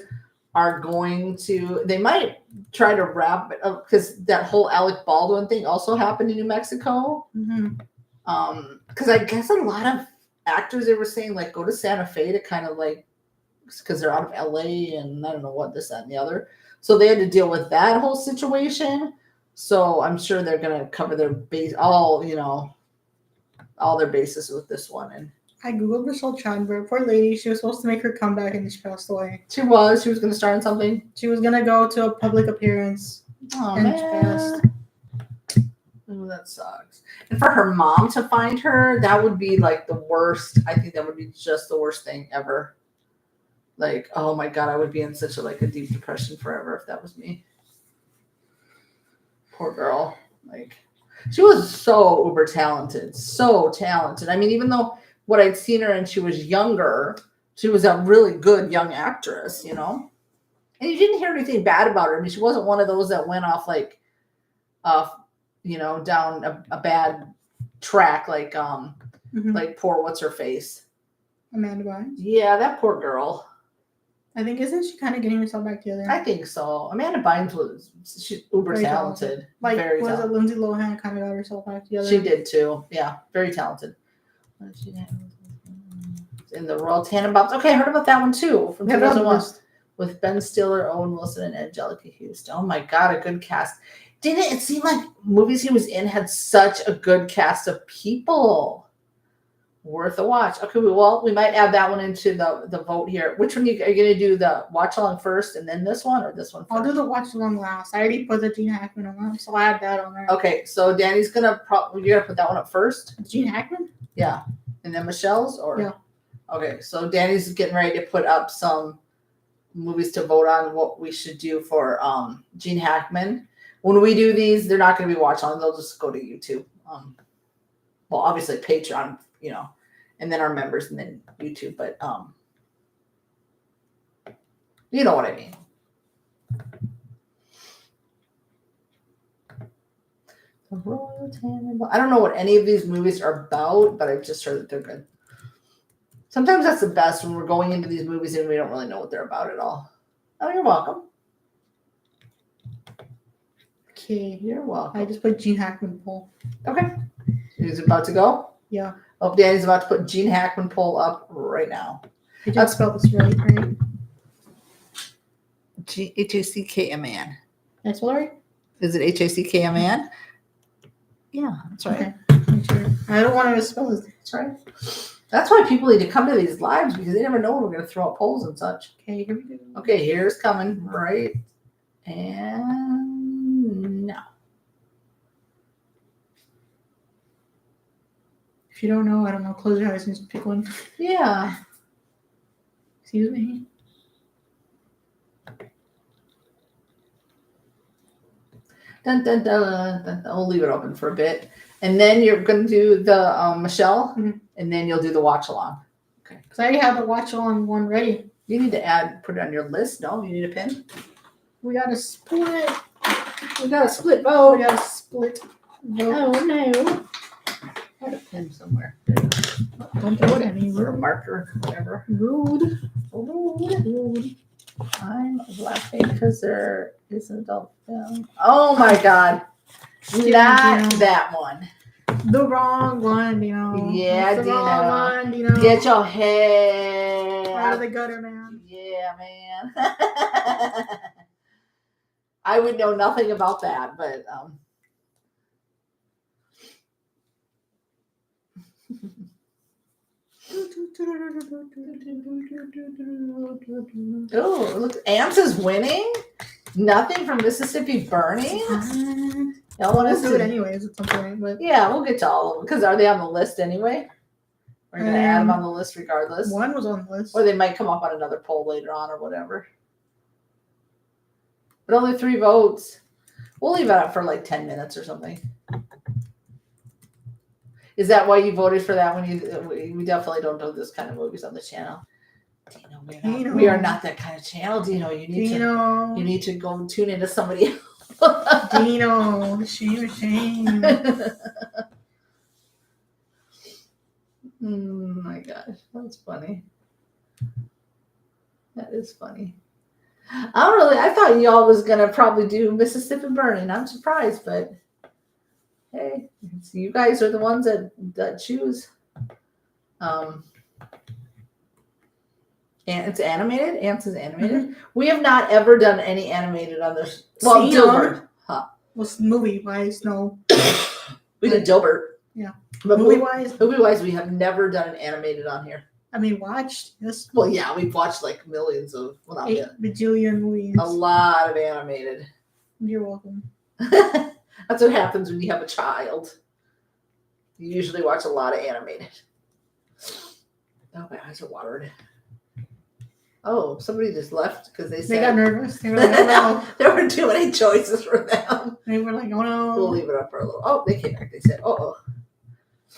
are going to, they might try to wrap it up because that whole Alec Baldwin thing also happened in New Mexico. Because I guess a lot of actors, they were saying like go to Santa Fe to kind of like, because they're out of LA and I don't know what, this, that, and the other. So they had to deal with that whole situation. So I'm sure they're going to cover their all their bases with this one. And I googled Michelle Chandler. Poor lady. She was supposed to make her comeback and she passed away. She was going to star in something. She was going to go to a public appearance. Oh, and she passed. Oh, that sucks. And for her mom to find her, that would be like the worst. I think that would be just the worst thing ever. Like, oh my God, I would be in such a deep depression forever if that was me. Poor girl. Like, she was so uber talented. So talented. I mean, even though what I'd seen her and she was younger, she was a really good young actress, you know? And you didn't hear anything bad about her. I mean, she wasn't one of those that went off like, you know, down a bad track like like poor what's her face. Amanda Bynes. Yeah, that poor girl. I think isn't she kind of getting herself back together? I think so. Amanda Bynes she's uber Very talented. Like very was talented. it Lindsay Lohan kind of got herself back together? She did too. Yeah, very talented. In the Royal Tannenbaums. Okay, I heard about that one too from 2001 with Ben Stiller, Owen Wilson, and Angelica Houston. Oh my God, a good cast. Didn't it seem like movies he was in had such a good cast of people? Worth a watch. Okay, well, we might add that one into the vote here. Which one are you going to do, the watch along first and then this one, or this one first? I'll do the watch along last. I already put the Gene Hackman on, so I'll add that on there. Okay, so Danny's going to you're going to put that one up first? Gene Hackman? Yeah. And then Michelle's? Or yeah. Okay, so Danny's getting ready to put up some movies to vote on what we should do for Gene Hackman. When we do these, they're not going to be watch on. They'll just go to YouTube. Well, obviously Patreon, you know, and then our members and then YouTube. But you know what I mean. The Royal Tannenbaums. I don't know what any of these movies are about, but I've just heard that they're good. Sometimes that's the best when we're going into these movies and we don't really know what they're about at all. Oh, you're welcome. Okay. You're welcome. I just put Gene Hackman poll. Okay. He's about to go? Yeah. Oh, Danny's about to put Gene Hackman poll up right now. I just spelled this right? H-A-C-K-M-A-N. Did I spell it right? Is it H-A-C-K-M-A-N? Yeah, that's right. Okay. Sure. I don't want to spell this. That's right. That's why people need to come to these lives because they never know when we're going to throw up polls and such. Okay, here we go. Okay, here's coming right. And now. If you don't know, I don't know. Close your eyes and just pick one. Yeah. Excuse me. Dun, dun, dun, dun. We'll leave it open for a bit. And then you're going to do the Michelle, and then you'll do the watch along. Okay. Because I already have the watch along one ready. You need to put it on your list. No, you need a pin. We got to split. We got a split vote. We got to split vote. Oh, no. I had a pen somewhere. Don't throw it anywhere. Or a marker, whatever. Rude. Rude. I'm laughing because there is an adult film. Oh my God. Not that one. The wrong one, Dino. Yeah, That's the Dino. wrong one, Dino. Get your head out of the gutter, man. Yeah, man. I would know nothing about that, but oh, look, Amps is winning. Nothing from Mississippi Burning. Y'all want We'll us do to it anyways at some point, but yeah, we'll get to all of them because are they on the list anyway? We're gonna add them on the list regardless. One was on the list, or they might come up on another poll later on or whatever. But only 3 votes. We'll leave it up for like 10 minutes or something. Is that why you voted for that when we definitely don't do this kind of movies on the channel? Dino, we are not that kind of channel, Dino. You need to go tune into somebody else. Dino, shame. Oh my gosh, that's funny. That is funny. I thought y'all was gonna probably do Mississippi Burning. I'm surprised, but hey, you guys are the ones that choose. And it's animated. Ants is animated. Mm-hmm. We have not ever done any animated on this. Well, Dilbert. Huh. Well, movie wise, no. We did Dilbert. Yeah. But movie wise, we have never done an animated on here. I mean, watched. Yes. Well, yeah, we've watched like millions of. Well, not 8 bajillion movies. A lot of animated. You're welcome. That's what happens when you have a child. You usually watch a lot of animated. Oh, my eyes are watered. Oh, somebody just left because they They said got nervous. They were like, oh no. there were too many choices for them. They were like, oh no. We'll leave it up for a little. Oh, they came back. They said, oh,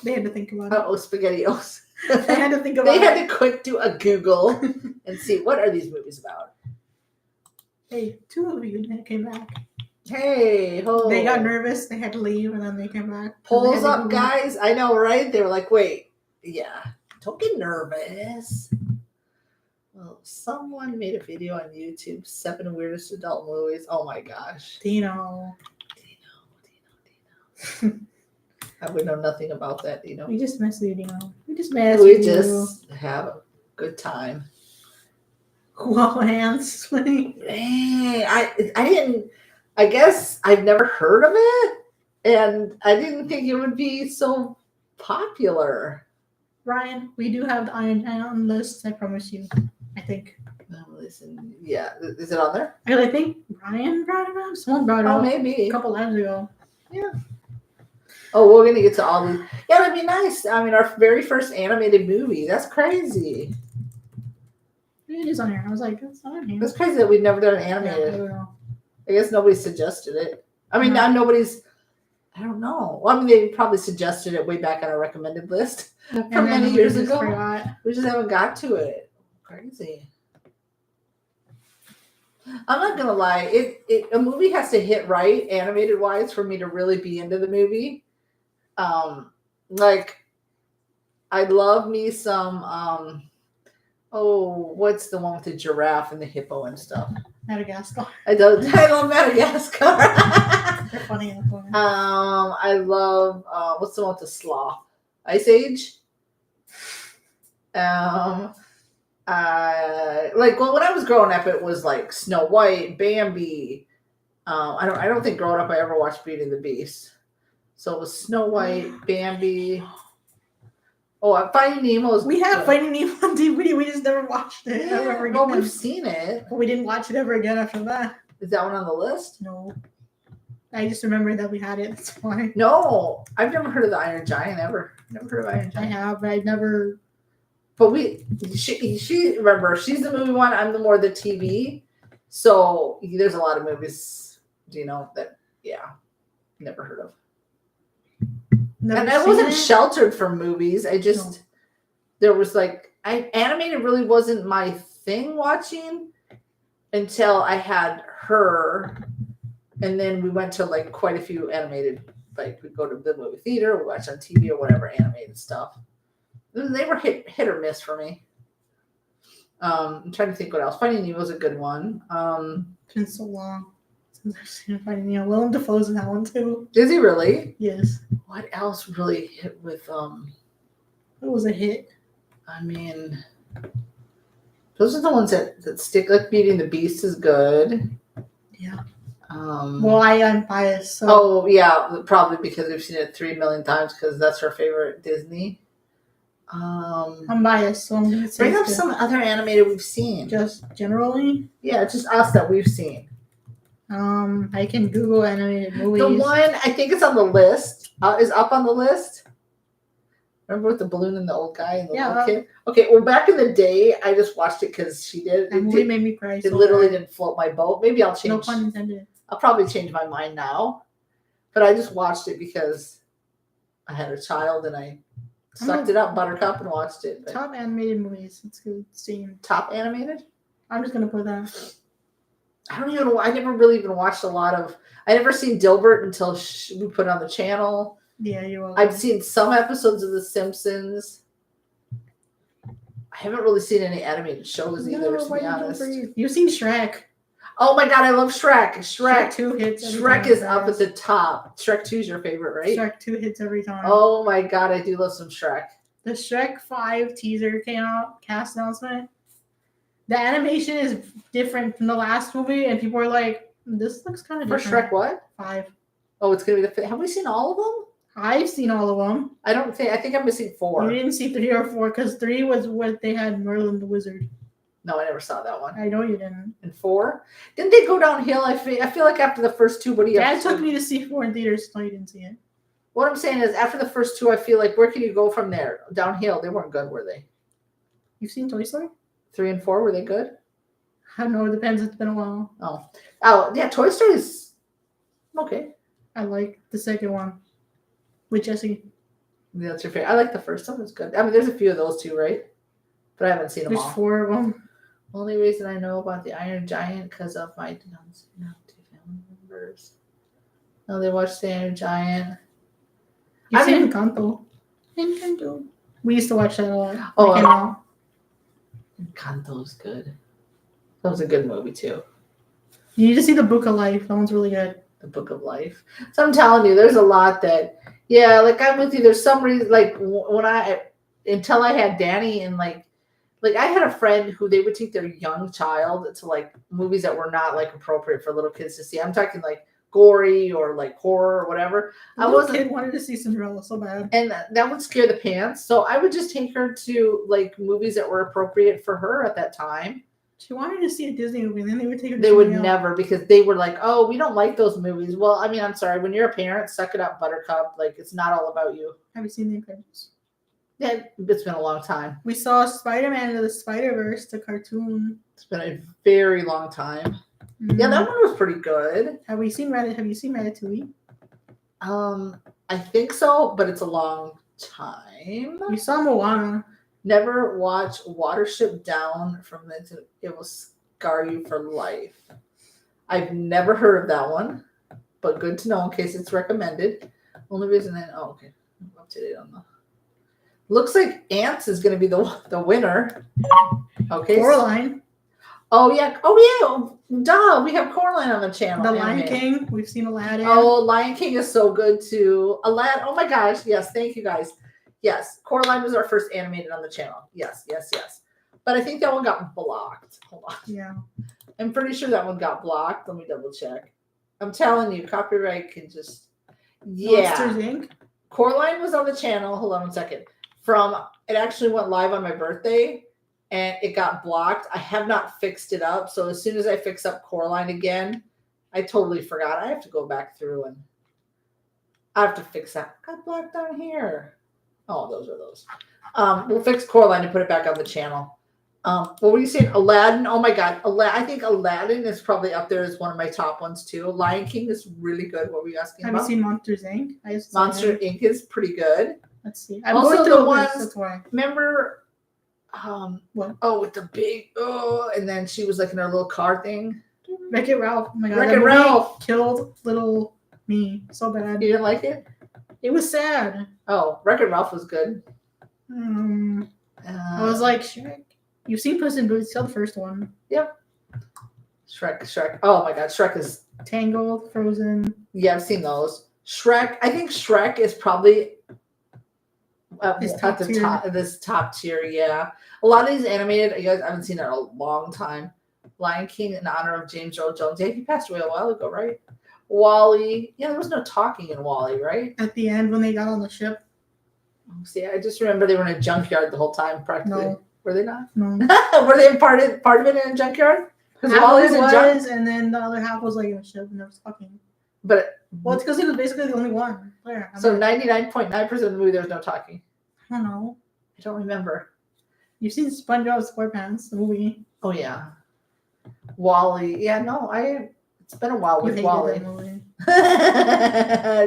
They had to think about it. oh, SpaghettiOs. They had to think about They it. had to quick do a Google and see what are these movies about. Hey, 2 of you came back. Hey, ho. They got nervous. They had to leave, and then they came back. Polls up, guys. I know, right? They were like, wait, yeah, don't get nervous. Well, someone made a video on YouTube, 7 weirdest adult movies. Oh my gosh. Dino. I would know nothing about that, Dino. We just miss you, Dino. We just miss We you. just have a good time. Whoa, hands. Hey, I guess I've never heard of it, and I didn't think it would be so popular. Ryan, we do have the Iron Giant on the list, I promise you. I think. Listen, yeah, is it on there? And I think Ryan brought it up. Someone brought it Oh, up maybe. a couple times ago. Yeah. Oh, we're gonna get to all these. Yeah, that'd be nice. I mean, our very first animated movie. That's crazy. It is on here. I was like, it's on here. That's crazy that we've never done an Yeah, I animated. don't know. I guess nobody suggested it. I mean, No. now nobody's. I don't know. Well, I mean, they probably suggested it way back on our recommended list from And then many we years just ago. forgot. We just haven't got to it. Crazy. I'm not gonna lie. A movie has to hit right, animated wise, for me to really be into the movie. Like, I love me some. What's the one with the giraffe and the hippo and stuff? Madagascar. I love Madagascar. They're funny in the corner. I love what's the one with the sloth? Ice Age. When I was growing up, it was like Snow White, Bambi. I don't think growing up I ever watched Beauty and the Beast. So it was Snow White, Bambi. Oh, Finding Nemo. We have Finding Nemo on DVD. We just never watched it ever again. Well, we've seen it. But we didn't watch it ever again after that. Is that one on the list? No. I just remember that we had it. That's why. No, I've never heard of the Iron Giant ever. Never heard of Iron I Giant. have, but I've never. But she remember, she's the movie one. I'm the more the TV. So there's a lot of movies, that never heard of. Never And I seen wasn't it. sheltered from movies. I just there was animated really wasn't my thing watching until I had her, and then we went to quite a few animated. We go to the movie theater, we watch on TV or whatever animated stuff. They were hit or miss for me. I'm trying to think what else. Finding Nemo was a good one. It's been so long since I've seen Finding Nemo. Willem Dafoe's in that one too. Is he really? Yes. What else really hit with It was a hit. I mean, those are the ones that stick. Like Beauty and the Beast is good. Yeah. Well, I'm biased. So. Oh yeah, probably because we've seen it 3 million times because that's our favorite Disney. I'm biased, so I'm gonna say Bring up some other animated we've seen. just generally. Yeah, just us that we've seen. I can Google animated movies. The one I think it's on the list is up on the list. Remember with the balloon and the old guy and the little kid? Okay, well back in the day, I just watched it because she did. That movie made me cry. It literally didn't float my boat. Maybe I'll change. No pun intended. I'll probably change my mind now, but I just watched it because I had a child and I sucked it up, Buttercup, and watched it. But Top animated movies. It's good seeing. top animated? I'm just gonna put that. I never really even watched a lot of. I never seen Dilbert until we put it on the channel. Yeah, you're welcome. I've seen some episodes of The Simpsons. I haven't really seen any animated shows either, to be honest. You've seen Shrek. Oh my god, I love Shrek. Shrek 2 hits. Every Shrek time is up at the top. Shrek 2 is your favorite, right? Shrek 2 hits every time. Oh my god, I do love some Shrek. The Shrek 5 teaser came out, cast announcement. The animation is different from the last movie, and people are like, this looks kind of For different. Shrek what? 5. Oh, it's going to be have we seen all of them? I've seen all of them. I think I'm missing 4. You didn't see 3 or 4, because 3 was what they had Merlin the Wizard. No, I never saw that one. I know you didn't. And 4? Didn't they go downhill? I feel like after the first 2, what do you Dad took me to see 4 in theaters, so you didn't see it. What I'm saying is after the first 2, I feel like where can you go from there? Downhill. They weren't good, were they? You've seen Toy Story? 3 and 4, were they good? I don't know. It depends. It's been a while. Oh, yeah, Toy Story's okay. I like the second one with Jesse. Yeah, that's your favorite. I like the first one. It's good. I mean, there's a few of those too, right? But I haven't seen them There's all. 4 of them. Only reason I know about the Iron Giant because of my two family members. No, they watched the Iron Giant. You've seen Encanto. Encanto. We used to watch that a lot. Oh, Encanto's good. That was a good movie too. You need to see The Book of Life. That one's really good. The Book of Life. So I'm telling you, there's a lot that, yeah, like I'm with you. There's some reason, like until I had Danny and like I had a friend who they would take their young child to like movies that were not like appropriate for little kids to see. I'm talking like gory or like horror or whatever. Kid wanted to see Cinderella so bad, and that would scare the pants. So I would just take her to like movies that were appropriate for her at that time. She wanted to see a Disney movie, and then they would take her to They would never, because they were like, oh, we don't like those movies. Well, I mean, I'm sorry. When you're a parent, suck it up, Buttercup. Like, it's not all about you. Have you seen The Incredibles? Yeah, it's been a long time. We saw Spider-Man into the Spider-Verse, the cartoon. It's been a very long time. Mm-hmm. Yeah, that one was pretty good. Have you seen Ratatouille? I think so, but it's a long time. We saw Moana. Never watch Watership Down from it will scar you for life. I've never heard of that one, but good to know in case it's recommended. Only reason okay, I'm up to date on the. Looks like Ants is going to be the winner. Okay. Coraline. Oh yeah. Duh. We have Coraline on the channel. The Lion King. We've seen Aladdin. Oh, Lion King is so good too. Aladdin. Oh my gosh. Yes. Thank you guys. Yes. Coraline was our first animated on the channel. Yes. But I think that one got blocked. Hold on. Yeah. I'm pretty sure that one got blocked. Let me double check. I'm telling you, copyright can just. Yeah. Monsters Inc. Coraline was on the channel. Hold on 1 second. It actually went live on my birthday and it got blocked. I have not fixed it up. So as soon as I fix up Coraline again, I totally forgot. I have to go back through and I have to fix that. Got blocked down here. Oh, those are those. We'll fix Coraline and put it back on the channel. What were you saying? Aladdin. Oh my God. I think Aladdin is probably up there as one of my top ones too. Lion King is really good. What were you asking about? Have you seen Monsters Inc? Monster Inc. is pretty good. Let's see. I'm also the ones. That's why. Remember? What? Oh, with the big and then she was like in her little car thing. Wreck-It Ralph. Oh my God. Wreck-It Ralph killed little me so bad. You didn't like it? It was sad. Oh, Wreck-It Ralph was good. I was like, Shrek. You've seen Puss in Boots. Tell the first one. Yep. Shrek. Oh my God, Shrek is Tangled, Frozen. Yeah, I've seen those. Shrek. I think Shrek is probably at this top tier. Yeah, a lot of these animated. You guys, I haven't seen that in a long time. Lion King in honor of James Earl Jones. Yeah, he passed away a while ago, right? Wall-E. Yeah, there was no talking in Wall-E, right? At the end when they got on the ship. See, I just remember they were in a junkyard the whole time, practically. No. Were they not? No. Were they part of it in a junkyard? Because Wall-E's was, and then the other half was like in a ship and they was talking. But it's because he was basically the only one there. So 99.9% of the movie there was no talking. I don't know. I don't remember. You've seen SpongeBob SquarePants, the movie. Oh yeah. Wall-E. Yeah, no, it's been a while with Wall-E.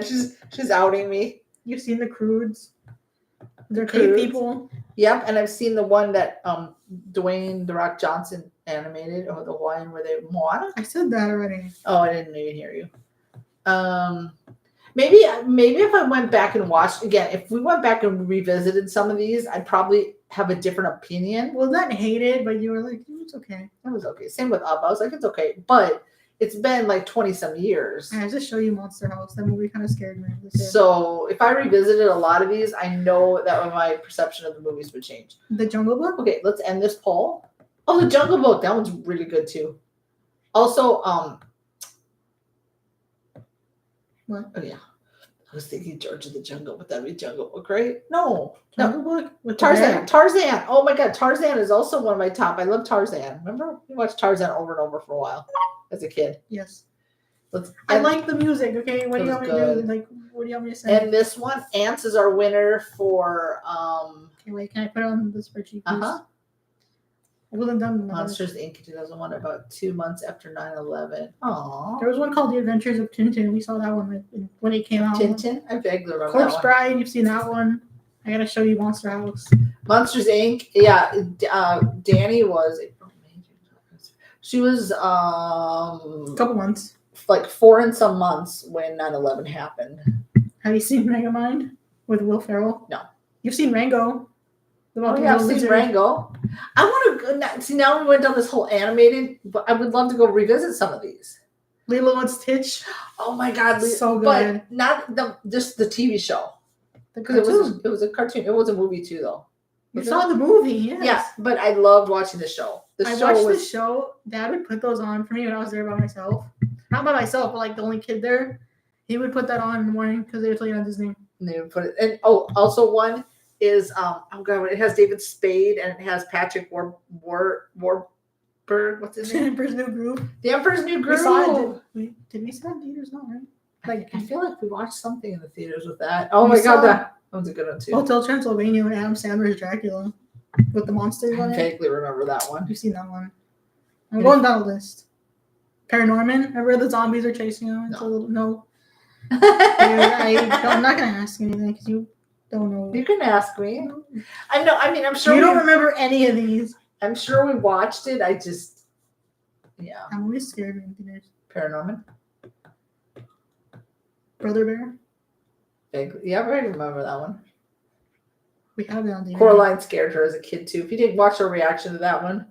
she's outing me. You've seen the Croods. They're cave people. Yep, and I've seen the one that Dwayne The Rock Johnson animated, or the Hawaiian where they Moana. I said that already. Oh, I didn't even hear you. Maybe if I went back and watched again, if we went back and revisited some of these, I'd probably have a different opinion. Well, not hated, but you were like, it's okay. It was okay. Same with Up. I was like, it's okay, but it's been like 20 some years. I just show you Monster House. That movie kind of scared me. So if I revisited a lot of these, I know that my perception of the movies would change. The Jungle Book? Okay, let's end this poll. Oh, the Jungle Book. That one's really good too. Also, what? Oh yeah. I was thinking George of the Jungle. Would that be Jungle Book, right? No. Jungle Book? With Tarzan. Tarzan. Oh my God. Tarzan is also one of my top. I love Tarzan. Remember? We watched Tarzan over and over for a while as a kid. Yes. I like the music, okay? What do you want me to do? Like, what do you want me to say? And this one, Ants is our winner for Okay, wait, can I put it on the spreadsheet, please? It wasn't done. Monsters Inc. 2001, about 2 months after 9/11. Aww. There was one called The Adventures of Tintin. We saw that one when it came out. Tintin? I vaguely remember Corpse that one. Bride, you've seen that one. I gotta show you Monster House. Monsters Inc. Yeah, Danny was. She was A couple months. like 4 and some months when 9/11 happened. Have you seen Megamind with Will Ferrell? No. You've seen Rango. Oh yeah, I've seen Rango. I want to go. See, now we went down this whole animated, but I would love to go revisit some of these. Lilo and Stitch. Oh my God, So good. But not just the TV show. Because it was a cartoon. It was a movie too, though. You saw the movie, yes. Yeah, but I loved watching the show. I watched the show. Dad would put those on for me when I was there by myself. Not by myself, but like the only kid there. He would put that on in the morning because they were playing on Disney. And they would put it. And also one is oh God, it has David Spade and it has Patrick Warburton. What's his name? Emperor's New Groove. The Emperor's New Groove. We saw it. Did we see that in theaters? No, right? Like I feel like we watched something in the theaters with that. Oh my God, that was a good one too. Hotel Transylvania with Adam Sandler's Dracula with the monsters on I it. vaguely remember that one. You've seen that one. I'm going down the list. Paranorman. Remember the zombies are chasing him? It's a little no. I'm not gonna ask anything because you don't know. You can ask me. I know. I mean, I'm sure you don't remember any of these. I'm sure we watched it. I just, yeah. I'm always scared of theaters. Paranorman. Brother Bear. Yeah, I remember that one. We have it on DVD. Coraline scared her as a kid too. If you didn't watch her reaction to that one,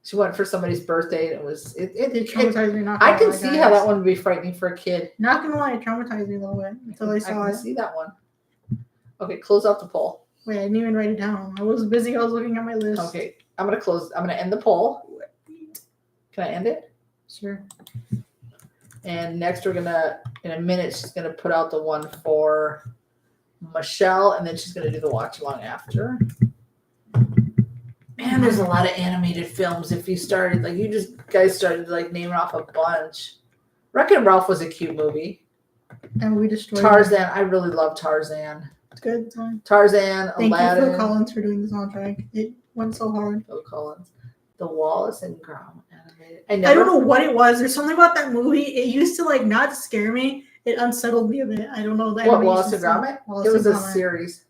she went for somebody's birthday and it traumatized me. I can see how that one would be frightening for a kid. Not gonna lie, it traumatized me a little bit until I saw it. I can see that one. Okay, close out the poll. Wait, I didn't even write it down. I was busy. I was looking at my list. Okay, I'm gonna end the poll. Can I end it? Sure. And next we're gonna, in a minute, she's gonna put out the one for Michelle, and then she's gonna do the watch along after. Man, there's a lot of animated films. If you started, like, guys started like naming off a bunch. Wreck-It Ralph was a cute movie. And we destroyed Tarzan. I really love Tarzan. It's good. It's fine. Tarzan, Thank Aladdin. you, Phil Collins, for doing the soundtrack. It went so hard. Phil Collins. The Wallace and Gromit animated. I don't know what it was. There's something about that movie. It used to like not scare me. It unsettled me a bit. I don't know that. What, Wallace and Gromit? It was a series.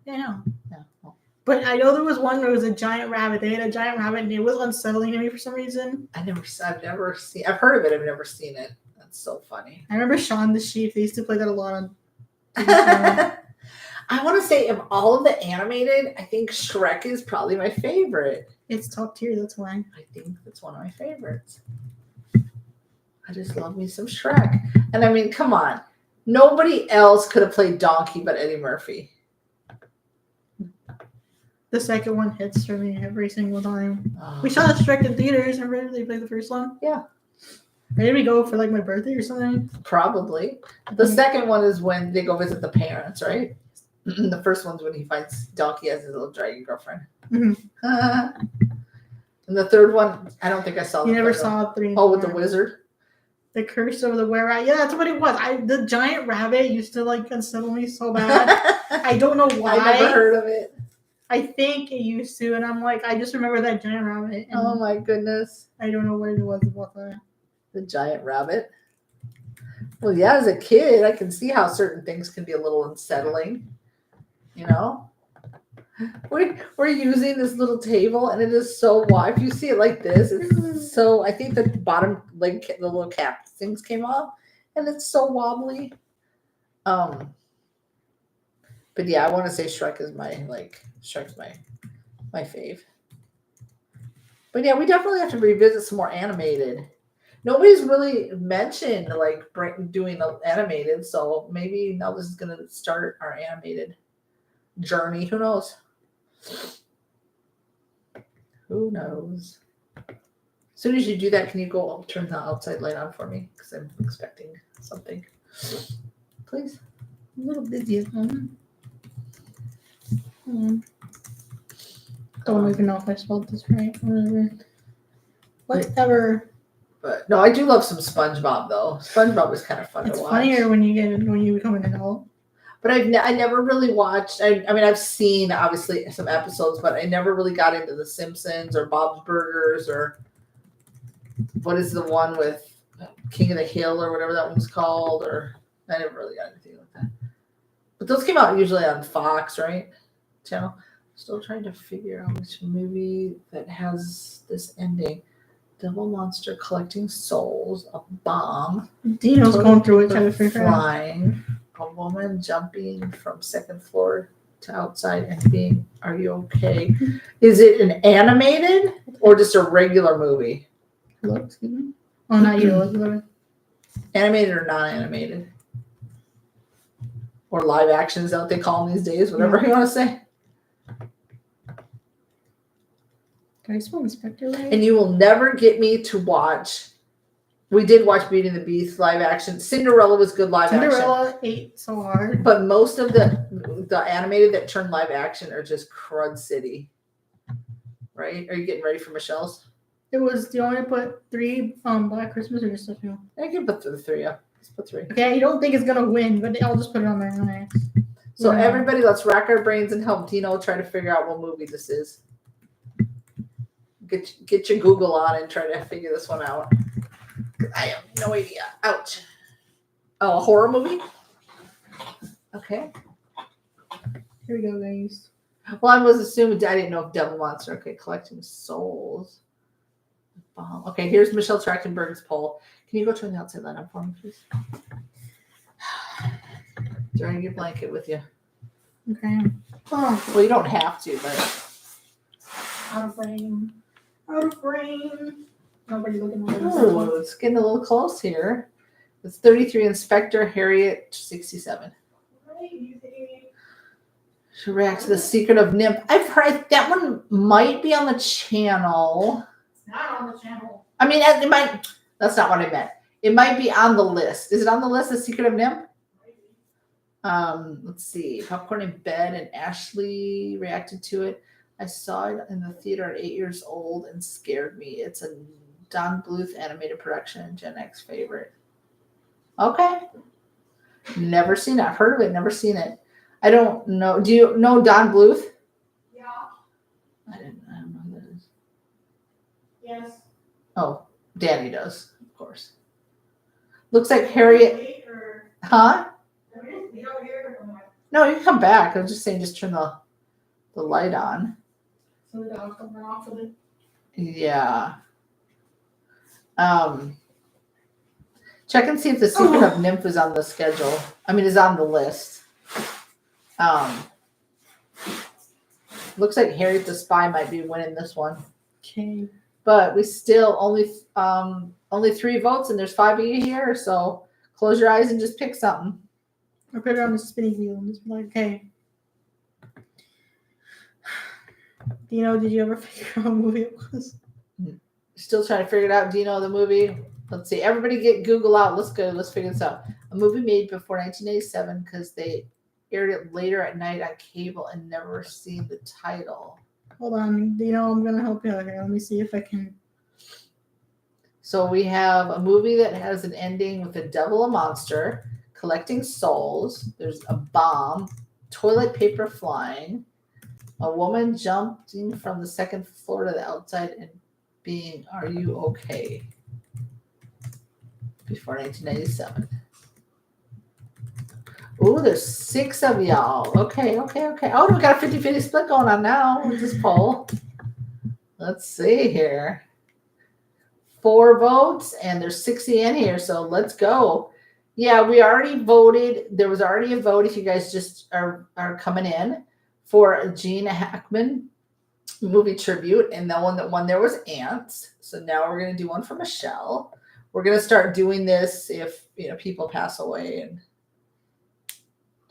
Yeah, I know. Yeah. Well, but I know there was one where it was a giant rabbit. They had a giant rabbit, and it was unsettling to me for some reason. I've never seen. I've heard of it. I've never seen it. That's so funny. I remember Shaun the Sheep. They used to play that a lot on. I want to say of all of the animated, I think Shrek is probably my favorite. It's top tier. That's why. I think that's one of my favorites. I just love me some Shrek. And I mean, come on. Nobody else could have played Donkey but Eddie Murphy. The second one hits for me every single time. Oh. We saw Shrek in theaters. Remember they played the first one? Yeah. Or did we go for like my birthday or something? Probably. The second one is when they go visit the parents, right? The first one's when he finds Donkey as his little dragon girlfriend. Mm-hmm. And the third one, I don't think I saw. You never saw 3 and 4. Oh, with the wizard? The Curse of the Were-Rat. Yeah, that's what it was. The giant rabbit used to like unsettle me so bad. I don't know why. I never heard of it. I think it used to, and I'm like, I just remember that giant rabbit. And Oh my goodness. I don't know what it was about that. The giant rabbit. Well, yeah, as a kid, I can see how certain things can be a little unsettling. You know? We're using this little table, and it is so wide. If you see it like this, it's so, I think the bottom, like, the little cap things came off, and it's so wobbly. But yeah, I want to say Shrek is Shrek's my fave. But yeah, we definitely have to revisit some more animated. Nobody's really mentioned like doing animated, so maybe now this is gonna start our animated journey. Who knows? Who knows? As soon as you do that, can you go turn the outside light on for me? Because I'm expecting something. Please. I'm a little busy at home. Don't even know if I spelled this right. Whatever. But no, I do love some SpongeBob though. SpongeBob is kind of fun It's to watch. funnier when you become an adult. But I never really watched. I mean, I've seen obviously some episodes, but I never really got into The Simpsons or Bob's Burgers or what is the one with King of the Hill or whatever that one's called. Or I never really got anything like that. But those came out usually on Fox, right? Channel. Still trying to figure out which movie that has this ending. Devil monster collecting souls, a bomb. Dino's going through it trying to figure out. Flying, a woman jumping from second floor to outside and being, are you okay? Is it an animated or just a regular movie? Hello, excuse me. Oh, not you. Animated or non-animated? Or live action is that what they call them these days? Whatever you want to say. Can I spell Inspector right? And you will never get me to watch. We did watch Beauty and the Beast live action. Cinderella was good live action. Cinderella ate so hard. But most of the animated that turned live action are just crud city. Right? Are you getting ready for Michelle's? It was, do you want to put 3 Black Christmas or just a few? I can put the 3 up. Let's put 3. Okay, you don't think it's going to win, but I'll just put it on there. Nice. So everybody, let's rack our brains and help Dino try to figure out what movie this is. Get your Google on and try to figure this one out. I have no idea. Ouch. Oh, a horror movie? Okay. Here we go, guys. Well, I was assuming, I didn't know if Devil Monster. Okay, collecting souls. Okay, here's Michelle Trachtenberg's poll. Can you go turn the outside light on for me, please? Drawing your blanket with you. Okay. Oh. Well, you don't have to, but. Out of frame. Out of frame. Nobody looking at this. Oh, it's getting a little close here. It's 33 Inspector Harriet 67. Should react to The Secret of Nymph. I've heard that one might be on the channel. It's not on the channel. I mean, it might. That's not what I meant. It might be on the list. Is it on the list? The Secret of Nymph. Let's see. Popcorn in Bed and Ashley reacted to it. I saw it in the theater at 8 years old and scared me. It's a Don Bluth animated production, Gen X favorite. Okay. Never seen it. I've heard of it, never seen it. I don't know. Do you know Don Bluth? Yeah. I don't know who that is. Yes. Oh, Danny does, of course. Looks like Harriet. Huh? No, you can come back. I was just saying, just turn the light on. So the dog's gonna run off with it. Yeah. Check and see if The Secret of Nymph is on the schedule. I mean, is on the list. Looks like Harriet the Spy might be winning this one. Okay. But we still only 3 votes, and there's 5 of you here. So close your eyes and just pick something. I put it on the spinning wheel and just be like, okay. Dino, did you ever figure out what movie it was? Still trying to figure it out. Do you know the movie? Let's see. Everybody get Google out. Let's go. Let's figure this out. A movie made before 1987 because they aired it later at night on cable and never seen the title. Hold on. Dino, I'm going to help you out here. Let me see if I can. So we have a movie that has an ending with a devil, a monster, collecting souls. There's a bomb, toilet paper flying, a woman jumping from the second floor to the outside and being, are you okay? Before 1997. Ooh, there's 6 of y'all. Okay. Oh, we got a 50-50 split going on now with this poll. Let's see here. 4 votes, and there's 60 in here, so let's go. Yeah, we already voted. There was already a vote, if you guys just are coming in, for Gene Hackman movie tribute, and the one that won there was Ants. So now we're going to do one for Michelle. We're going to start doing this if people pass away. And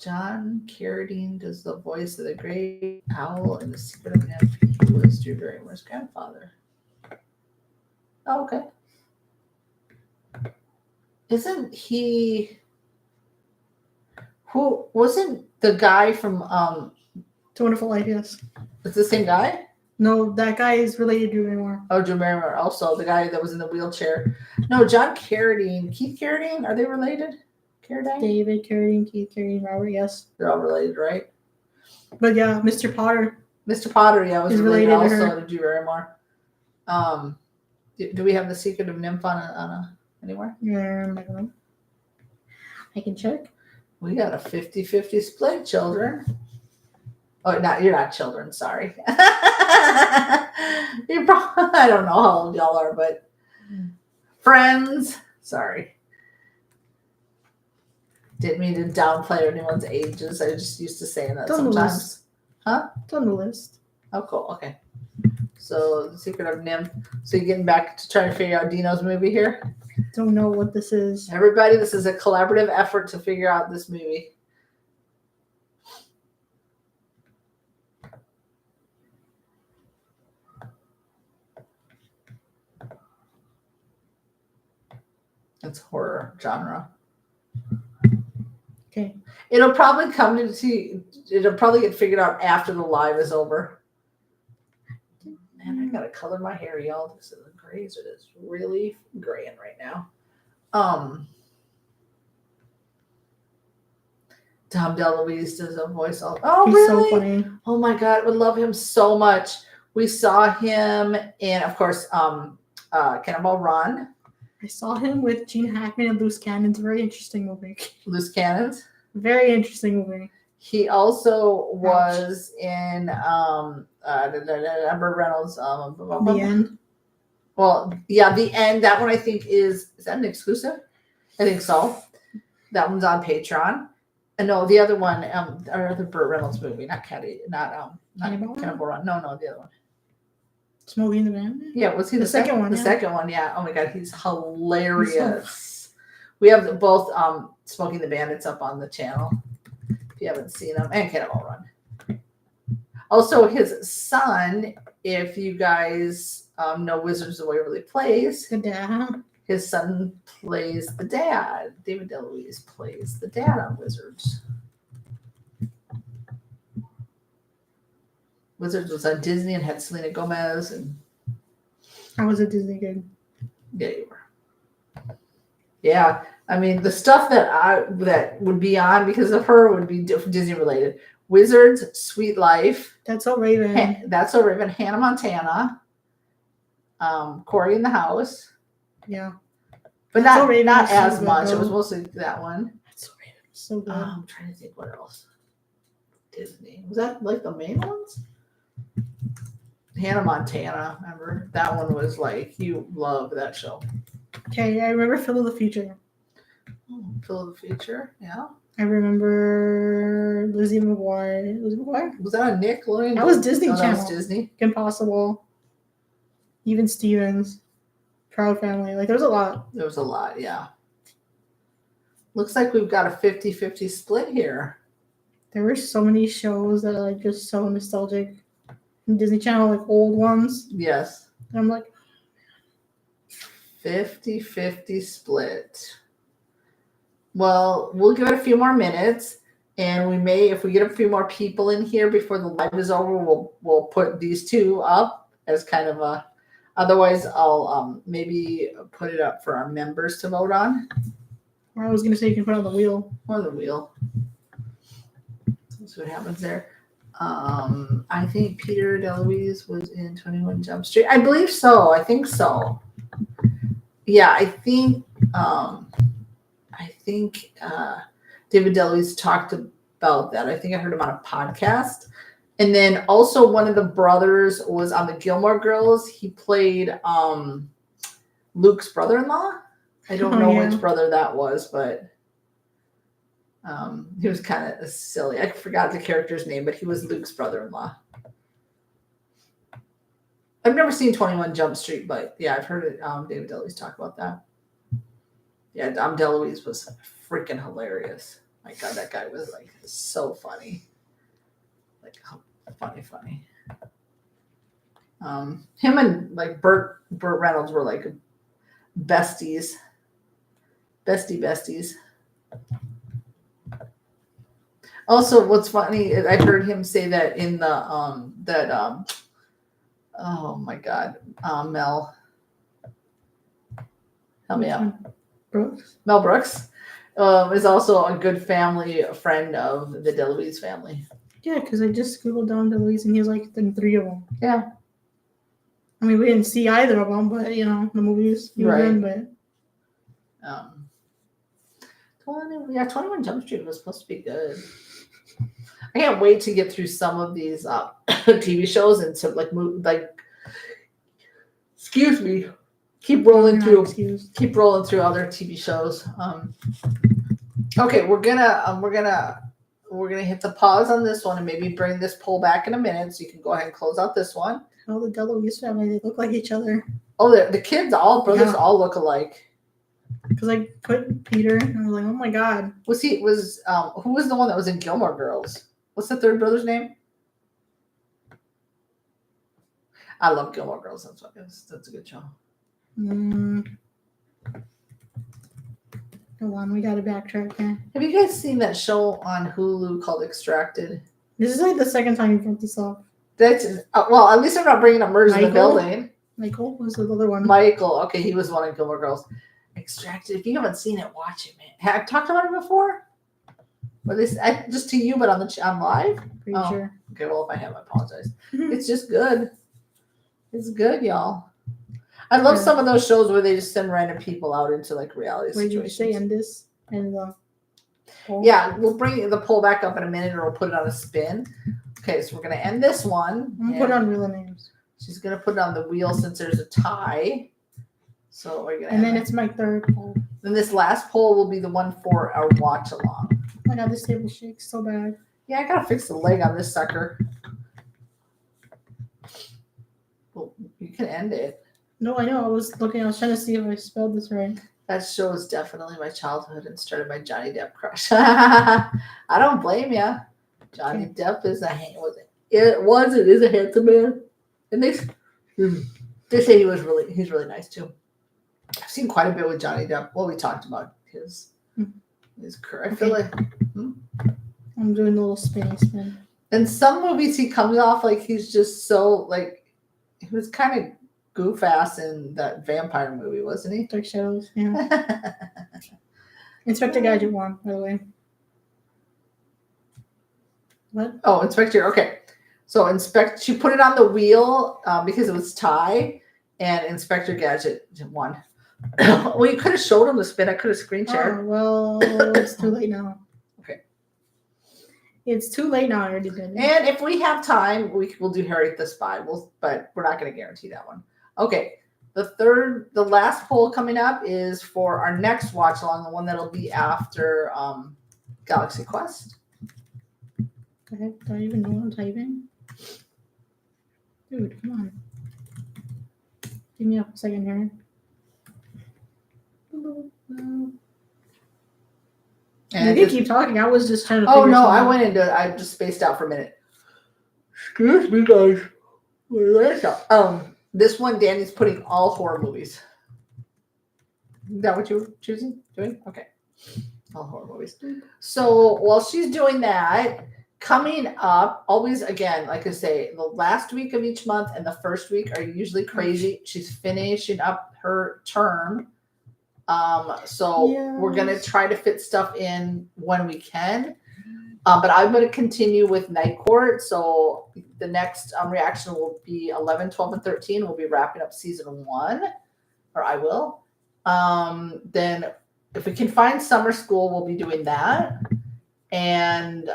John Carradine does the voice of the great owl in The Secret of Nymph. He was Drew Barrymore's grandfather. Oh, okay. Isn't he? Who wasn't the guy from? It's a Wonderful Life. Yes. It's the same guy. No, that guy is related to Drew Barrymore. Oh, Drew Barrymore, also the guy that was in the wheelchair. No, John Carradine, Keith Carradine. Are they related? Carradine? David Carradine, Keith Carradine, Robert. Yes, They're all related, right? but yeah, Mr. Potter. Mr. Potter, yeah, was Is related related to also her. to Drew Barrymore. Do we have the Secret of Nymph on anywhere? I don't know. I can check. We got a 50-50 split, children. Oh, you're not children, sorry. I don't know how old y'all are, but friends, sorry. Didn't mean to downplay anyone's ages. I just used to say that It's on the sometimes. list. Huh? It's on the list. Oh, cool. Okay. So, The Secret of Nymph. So, you're getting back to trying to figure out Dino's movie here? Don't know what this is. Everybody, this is a collaborative effort to figure out this movie. It's horror genre. Okay. It'll probably come to see. It'll probably get figured out after the live is over. Man, I gotta color my hair, y'all. This is grays. It is really graying right now. Tom DeLuise does a voice. Oh, He's really? so funny. Oh my God, I would love him so much. We saw him in, of course, Cannonball Run. I saw him with Gene Hackman and Loose Cannons. Very interesting movie. Loose Cannons. Very interesting movie. He also was in Burt Reynolds. The End. Well, yeah, The End. That one I think is that an exclusive? I think so. That one's on Patreon. And no, the other one, our other Burt Reynolds movie, not Cannonball Run. No, the other one. Smokey and the Bandit? Yeah, was he the second one? The yeah. second one, yeah. Oh my God, he's hilarious. We have both Smoking the Bandits up on the channel. If you haven't seen them, and Cannonball Run. Also, his son, if you guys know Wizards of Waverly Place, The dad. his son plays the dad. David DeLuise plays the dad on Wizards. Wizards was on Disney and had Selena Gomez and. I was a Disney kid. Yeah, you were. Yeah, I mean the stuff that would be on because of her would be Disney related. Wizards, Sweet Life. That's So Raven. That's So Raven. Hannah Montana. Corey in the House. Yeah. But That's So Raven not was so as good, much. though. It was mostly that one. That's So Raven. So good. I'm trying to think what else. Disney. Was that like the main ones? Hannah Montana, remember? That one was like, you love that show. Okay, I remember Phil of the Future. Oh, Phil of the Future, yeah. I remember Lizzie McGuire. Lizzie McGuire? Was that on Nickelodeon? That was Disney That Channel. was Disney. Impossible. Even Stevens. Proud Family. Like, there was a lot. There was a lot, yeah. Looks like we've got a 50-50 split here. There were so many shows that are like just so nostalgic. Disney Channel, like old ones. Yes. And I'm like, 50-50 split. Well, we'll give it a few more minutes, and we may, if we get a few more people in here before the live is over, we'll put these two up as kind of a. Otherwise, I'll maybe put it up for our members to vote on. or I was gonna say you can put it on the wheel. On the wheel. That's what happens there. I think Peter DeLuise was in 21 Jump Street. I believe so. I think so. Yeah, I think David DeLuise talked about that. I think I heard him on a podcast. And then also one of the brothers was on the Gilmore Girls. He played Luke's brother-in-law. I don't know which brother that was, but he was kind of silly. I forgot the character's name, but he was Luke's brother-in-law. I've never seen 21 Jump Street, but yeah, I've heard it, David DeLuise talk about that. Yeah, DeLuise was freaking hilarious. My God, that guy was like so funny. Like funny. Him and like Burt Reynolds were like besties. Besties. Also, what's funny is I heard him say that in the oh my God, Mel, help me out. Brooks. Mel Brooks. is also a good family friend of the DeLuise family. Yeah, because I just googled down DeLuise and he was like in 3 of them. Yeah. I mean, we didn't see either of them, but you know, the movies he was in, but 21 Jump Street was supposed to be good. I can't wait to get through some of these TV shows and to excuse me, keep rolling through other TV shows. Okay, we're gonna hit the pause on this one and maybe bring this poll back in a minute, so you can go ahead and close out this one. Oh, the DeLuise family, they look like each other. Oh, the kids, all brothers, all look alike. Because I put Peter and I was like, oh my god. Who was the one that was in Gilmore Girls? What's the third brother's name? I love Gilmore Girls. That's a good show. Hold on, we gotta backtrack here. Have you guys seen that show on Hulu called Extracted? This is like the second time you brought this up. That's well, at least I'm not bringing up Murders in the Building. Michael was the other one. Michael, okay, he was one of Gilmore Girls. Extracted. If you haven't seen it, watch it, man. Have I talked about it before? Or this just to you, but on live? Pretty sure. Okay, well, if I have, I apologize. It's just good. It's good, y'all. I love some of those shows where they just send random people out into like reality situations. Wait, did you say end this? And the poll? Yeah, we'll bring the poll back up in a minute, or we'll put it on a spin. Okay, so we're gonna end this one. I'm gonna put on real names. She's gonna put it on the wheel since there's a tie. So we're gonna. And then it's my third poll. Then this last poll will be the one for our watch along. Oh my god, this table shakes so bad. Yeah, I gotta fix the leg on this sucker. Well, you can end it. No, I know. I was trying to see if I spelled this right. That show is definitely my childhood and started my Johnny Depp crush. I don't blame you. Johnny Depp is is a handsome man. And they say he's really nice too. I've seen quite a bit with Johnny Depp. Well, we talked about his career. I feel like I'm doing a little spin. In some movies, he comes off like he's just so like he was kind of goof ass in that vampire movie, wasn't he? Dark Shadows. Yeah. Inspector Gadget 1, by the way. What? Oh, Inspector. Okay. So she put it on the wheel because it was tie, and Inspector Gadget won. Well, you could have showed him the spin. I could have screen shared. Oh, well, it's too late now. Okay. It's too late now. I already did it. And if we have time, we'll do Harriet the Spy. But we're not going to guarantee that one. Okay. The last poll coming up is for our next watch along, the one that'll be after Galaxy Quest. Go ahead. Do I even know what I'm typing? Dude, come on. Give me a second here. And you keep talking. I was just trying to. Oh no, I just spaced out for a minute. Excuse me, guys. This one, Danny's putting all horror movies. Is that what you're doing? Okay. All horror movies. So while she's doing that, coming up, always again, like I say, the last week of each month and the first week are usually crazy. She's finishing up her term. We're going to try to fit stuff in when we can. But I'm going to continue with Night Court. So the next reaction will be 11, 12, and 13. We'll be wrapping up season 1, or I will. Then if we can find Summer School, we'll be doing that. And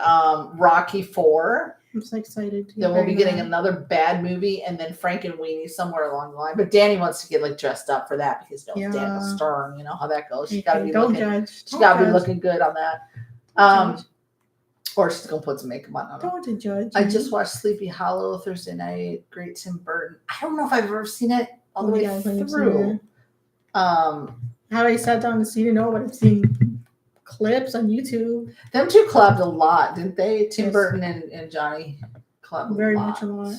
Rocky 4. I'm so excited. Then we'll be getting another bad movie, and then Frank and Weenie somewhere along the line. But Danny wants to get like dressed up for that because Daniel Stern, you know how that goes. She's got to be looking good on that. Or she's gonna put some makeup on. Don't judge. I just watched Sleepy Hollow Thursday night. Great Tim Burton. I don't know if I've ever seen it all the way through. How I sat down to see to know, but I've seen clips on YouTube. Them two collabed a lot, didn't they? Tim Burton and Johnny collabed very much a lot.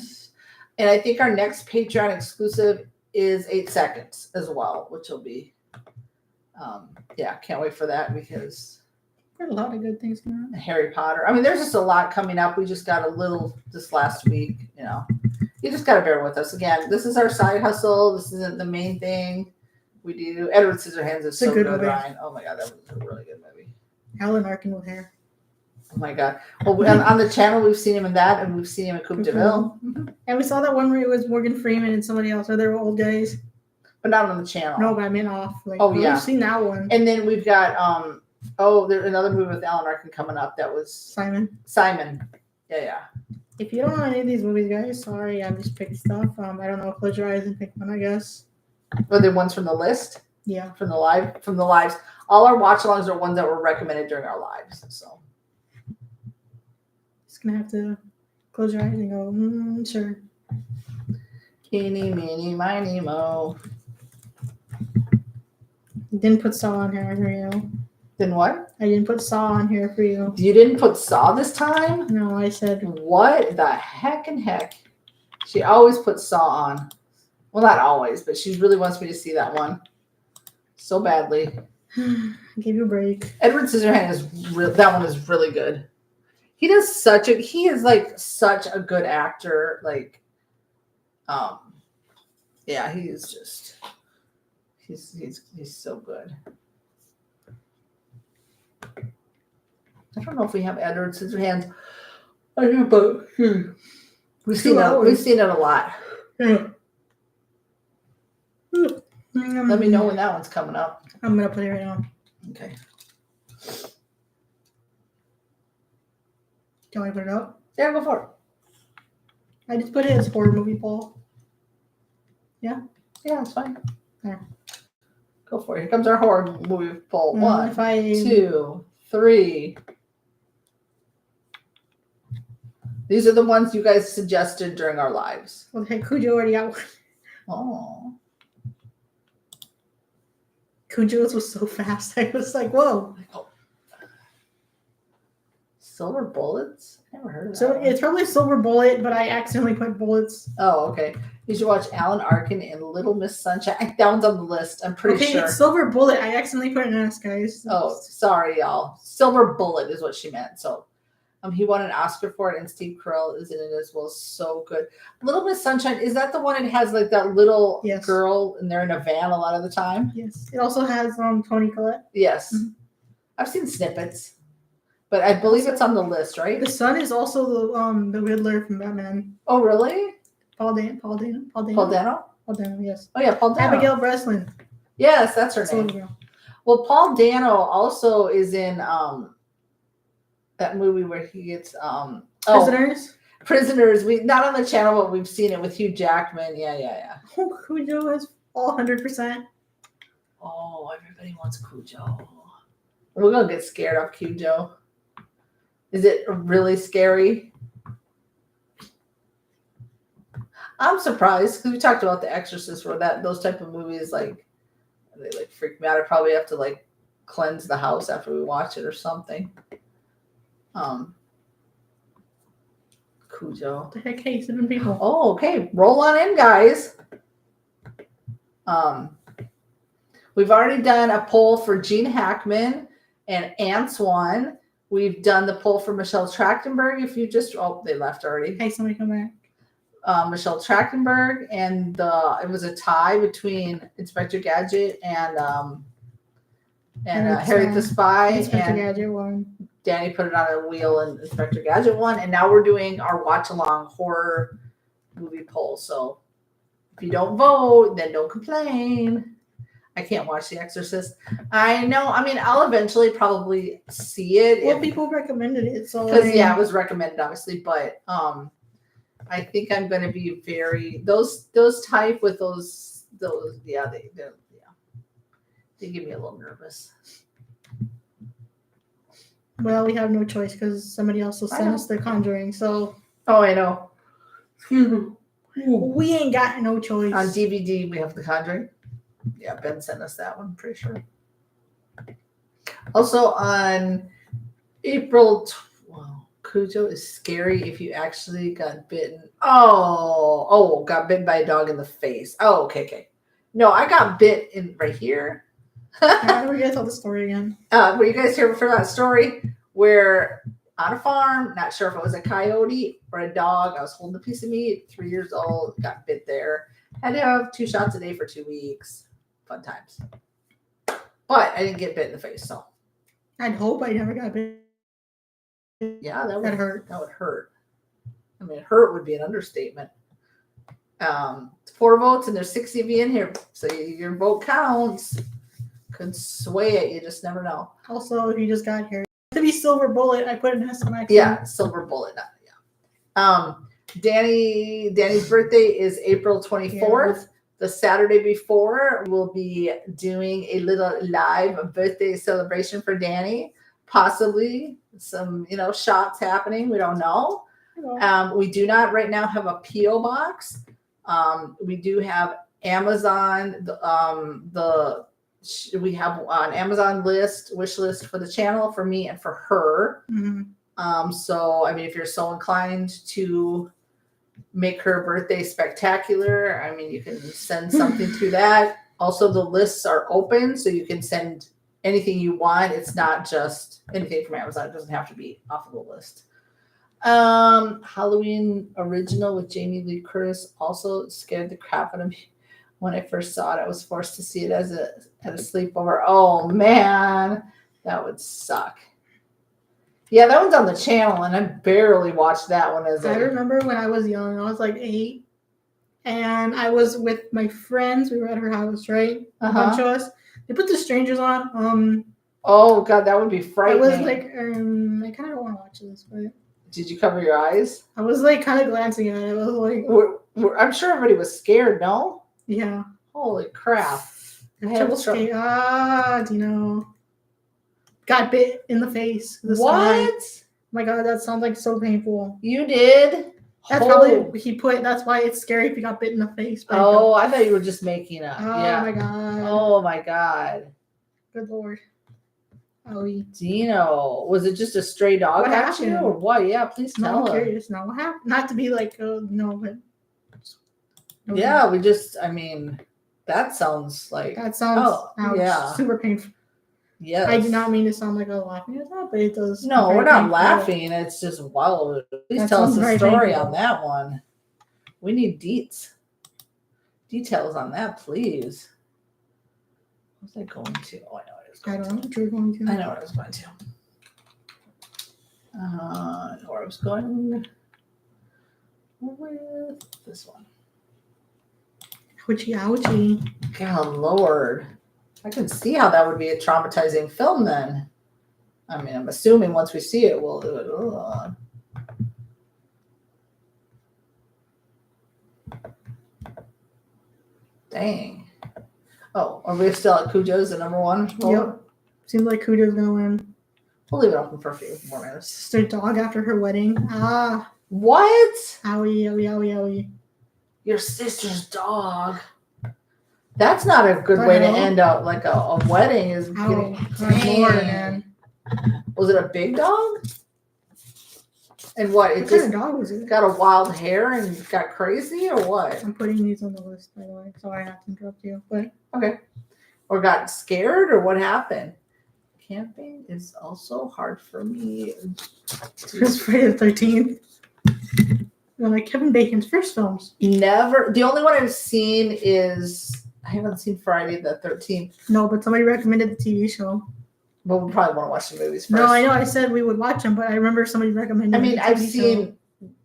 And I think our next Patreon exclusive is 8 Seconds as well, which will be can't wait for that because there's a lot of good things going on. Harry Potter. I mean, there's just a lot coming up. We just got a little this last week, you know. You just got to bear with us. Again, this is our side hustle. This isn't the main thing we do. Edward Scissorhands is so good, Ryan. Oh my God, that was a really good movie. Alan Arkin with hair. Oh my god. Well, on the channel we've seen him in that, and we've seen him in Coupe de Ville. And we saw that one where it was Morgan Freeman and somebody else, or they were old guys. But not on the channel. No, but I mean off. Like, oh yeah, we've seen that one. And then we've got there's another movie with Alan Arkin coming up that was Simon. Yeah. If you don't know any of these movies, guys, sorry, I just picked stuff. I don't know. Close your eyes and pick one, I guess. Were there ones from the list? Yeah. From the lives. All our watch-alongs are ones that were recommended during our lives. So Just gonna have to close your eyes and go, sure. Eeny, meeny, miny, mo. Didn't put Saw on here for you. Then what? I didn't put Saw on here for you. You didn't put Saw this time? No, I said. What the heck? She always puts Saw on. Well, not always, but she really wants me to see that one so badly. Give you a break. Edward Scissorhands that one is really good. He is like such a good actor. Like, yeah, he's so good. I don't know if we have Edward Scissorhands. I do, but we've seen it a lot. Yeah. Let me know when that one's coming up. I'm gonna put it right now. Okay. Can I put it up? Yeah, go for it. I just put it as horror movie poll. Yeah? Yeah, it's fine. Yeah. Go for it. Here comes our horror movie poll. 1, 2, 3. These are the ones you guys suggested during our lives. Okay, Cujo already got one. Oh. Cujo's was so fast. I was like, whoa. Silver Bullets? Never heard of that. So it's probably Silver Bullet, but I accidentally put bullets. Oh, okay. You should watch Alan Arkin in Little Miss Sunshine. That one's on the list. I'm pretty sure. Okay, it's Silver Bullet. I accidentally put an S, guys. Oh, sorry, y'all. Silver Bullet is what she meant. So he won an Oscar for it, and Steve Carell is in it as well. So good. Little Miss Sunshine, is that the one that has like that little girl and they're in a van a lot of the time? Yes. It also has Toni Collette. Yes. Mm-hmm. I've seen snippets, but I believe it's on the list, right? The son is also the Riddler from Batman. Oh, really? Paul Dano, yes. Oh, yeah, Paul Dano. Abigail Breslin. Yes, that's her name. Well, Paul Dano also is in that movie where he gets Prisoners. We not on the channel, but we've seen it with Hugh Jackman. Yeah. Oh, Cujo is all 100%. Oh, everybody wants Cujo. We're gonna get scared of Cujo. Is it really scary? I'm surprised because we talked about The Exorcist, where those type of movies they freak me out. I probably have to cleanse the house after we watch it or something. Cujo. What the heck? Hey, 7 people. Oh, okay. Roll on in, guys. We've already done a poll for Gene Hackman and Antoine. We've done the poll for Michelle Trachtenberg. If you just they left already. Hey, somebody come back. Michelle Trachtenberg, and it was a tie between Inspector Gadget and Harriet the Spy. Inspector Gadget won. Danny put it on a wheel, and Inspector Gadget won. And now we're doing our watch-along horror movie poll. So if you don't vote, then don't complain. I can't watch The Exorcist. I know. I mean, I'll eventually probably see it. Well, people recommended it, so because it was recommended, obviously. But I think I'm going to be very those type with those they give me a little nervous. Well, we have no choice because somebody else will send us The Conjuring. So. Oh, I know. We ain't got no choice. On DVD, we have The Conjuring. Yeah, Ben sent us that one, I'm pretty sure. Also on April 12th, Cujo is scary if you actually got bitten. Oh, got bitten by a dog in the face. Oh, okay. No, I got bit in right here. We're gonna tell the story again. Were you guys here for that story where on a farm, not sure if it was a coyote or a dog, I was holding a piece of meat, 3 years old, got bit there. Had to have 2 shots a day for 2 weeks. Fun times. But I didn't get bit in the face, so. I'd hope I never got bit. Yeah, that That hurt. That would hurt. I mean, hurt would be an understatement. 4 votes, and there's 60 of you in here, so your vote counts. Could sway it. You just never know. Also, if you just got here, to be silver bullet, I put an S on my Yeah, silver bullet. Yeah. Danny's birthday is April 24th. Yeah. The Saturday before, we'll be doing a little live birthday celebration for Danny. Possibly some, shots happening. We don't know. We do not right now have a P.O. box. We do have Amazon. We have an Amazon wish list for the channel for me and for her. Mm-hmm. So, I mean, if you're so inclined to make her birthday spectacular, I mean, you can send something to that. Also, the lists are open, so you can send anything you want. It's not just anything from Amazon. It doesn't have to be off of the list. Halloween original with Jamie Lee Curtis also scared the crap out of me when I first saw it. I was forced to see it at a sleepover. Oh man, that would suck. Yeah, that one's on the channel, and I barely watched that one. I remember when I was young, I was like 8, and I was with my friends. We were at her house, right? A bunch of us. They put The Strangers on. Oh God, that would be frightening. I was like, I kind of don't want to watch this, but. Did you cover your eyes? I was like kind of glancing at it. I was like, I'm sure everybody was scared. No. Yeah. Holy crap. Dino. Got bit in the face. What? Oh my God, that sounds like so painful. You did? That's probably that's why it's scary if you got bit in the face. I thought you were just making up. Oh my God. Oh my God. Good Lord. Dino, was it just a stray dog at you or what? Yeah, please tell us. I'm curious now. What happened? Not to be like, no, but. Yeah, that sounds like. Super painful. Yes. I do not mean to sound like I'm laughing at that, but it does. No, we're not laughing. It's just, wow. Please tell us the story on that one. We need details on that, please. What was I going to? Oh, I know what I was going to. I don't know what you were going to. I know what I was going to. I know where I was going with this one. Ouchie. God, Lord. I can see how that would be a traumatizing film then. I mean, I'm assuming once we see it, we'll do it. Dang. Oh, are we still at Cujo's the number one? Yep. Seems like Cujo's gonna win. We'll leave it open for a few more minutes. Sister dog after her wedding. What? Owie. Your sister's dog. That's not a good way to end up like a wedding. Is getting man. Was it a big dog? And what kind of dog was it? Got a wild hair and got crazy or what? I'm putting these on the list, by the way, so I have to interrupt you. But okay. Or got scared or what happened? Camping is also hard for me. It's Friday the 13th. Like Kevin Bacon's first films. Never. The only one I've seen is I haven't seen Friday the 13th. No, but somebody recommended the TV show. Well, we probably want to watch the movies first. No, I know. I said we would watch them, but I remember somebody recommended. I mean, I've seen.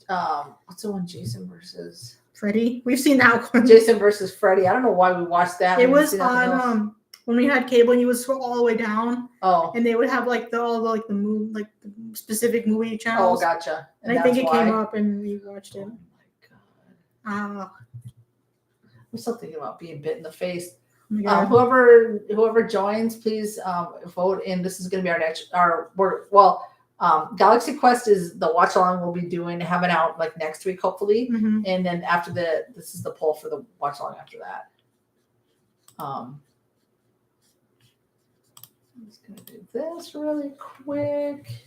What's the one? Jason versus Freddy. We've seen that one. Jason versus Freddy. I don't know why we watched that. It was on when we had cable, and you would scroll all the way down. Oh. And they would have the specific movie channels. Oh, gotcha. And I think it came up, and we watched it. Oh my God. I'm still thinking about being bit in the face. Oh Whoever joins, please vote in. This is going to be Galaxy Quest is the watch along we'll be doing, having out like next week, hopefully. Mm-hmm. And then after this is the poll for the watch along after that. I'm just going to do this really quick.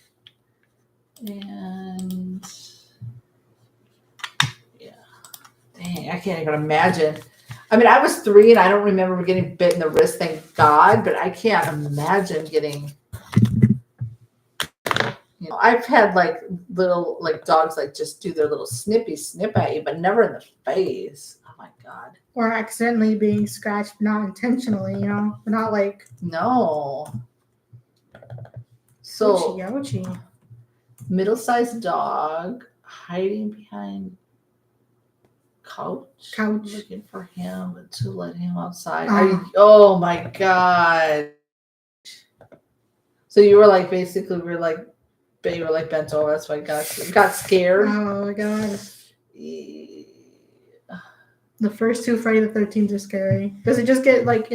And yeah, dang, I can't even imagine. I mean, I was 3 and I don't remember getting bit in the wrist, thank God, but I can't imagine getting, I've had like little like dogs like just do their little snippy snip at you, but never in the face. Oh my God. Or accidentally being scratched, not intentionally, but not like. No. So Ouchie. middle-sized dog hiding behind couch looking for him to let him outside. Oh my god. So you were like basically we were like bent over, that's why I got scared. Oh my god. The first two Friday the 13th are scary. Does it just get like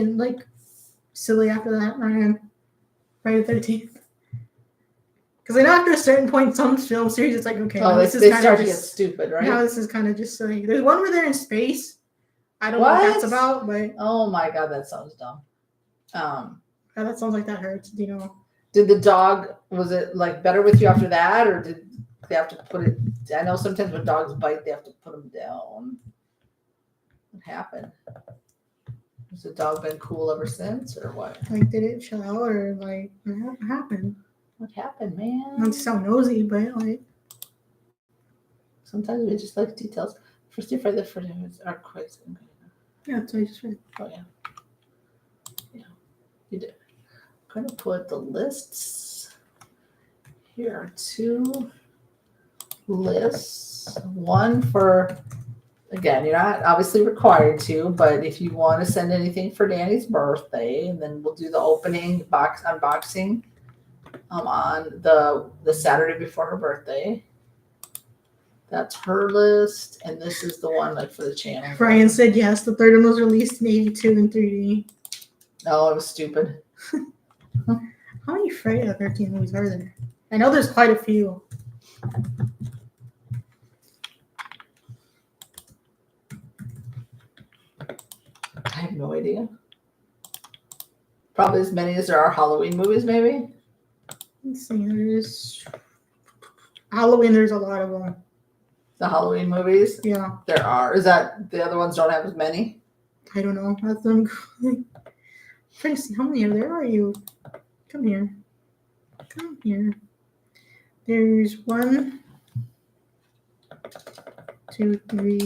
silly after that, Ryan? Friday the 13th. Because I know after a certain point, some film series, it's like, okay, they start to get stupid, right? Now this is kind of just silly. There's one where they're in space. I don't know what that's about, but oh my god, that sounds dumb. that sounds like that hurts. Did the dog, was it like better with you after that, or did they have to put it? I know sometimes when dogs bite, they have to put them down. What happened? Has the dog been cool ever since, or what? Like, did it chill out, or like, what happened? What happened, man? Not to sound nosy, but like, sometimes we just like details. First year for the first are quiz. Yeah, that's what I just read. Oh yeah, yeah, you did. I'm gonna put the lists. Here are two lists. One for, again, you're not obviously required to, but if you want to send anything for Danny's birthday, and then we'll do the opening unboxing on the Saturday before her birthday. That's her list, and this is the one like for the channel. Brian said yes. The third one was released in 82 in 3D. Oh, it was stupid. How many Friday the 13th movies are there? I know there's quite a few. I have no idea. Probably as many as there are Halloween movies, maybe. Let's see. There's Halloween. There's a lot of them. The Halloween movies? Yeah. There are. Is that the other ones don't have as many? I don't know. That's them. I'm trying to see how many are you. Come here. Come here. There's 1, 2, 3.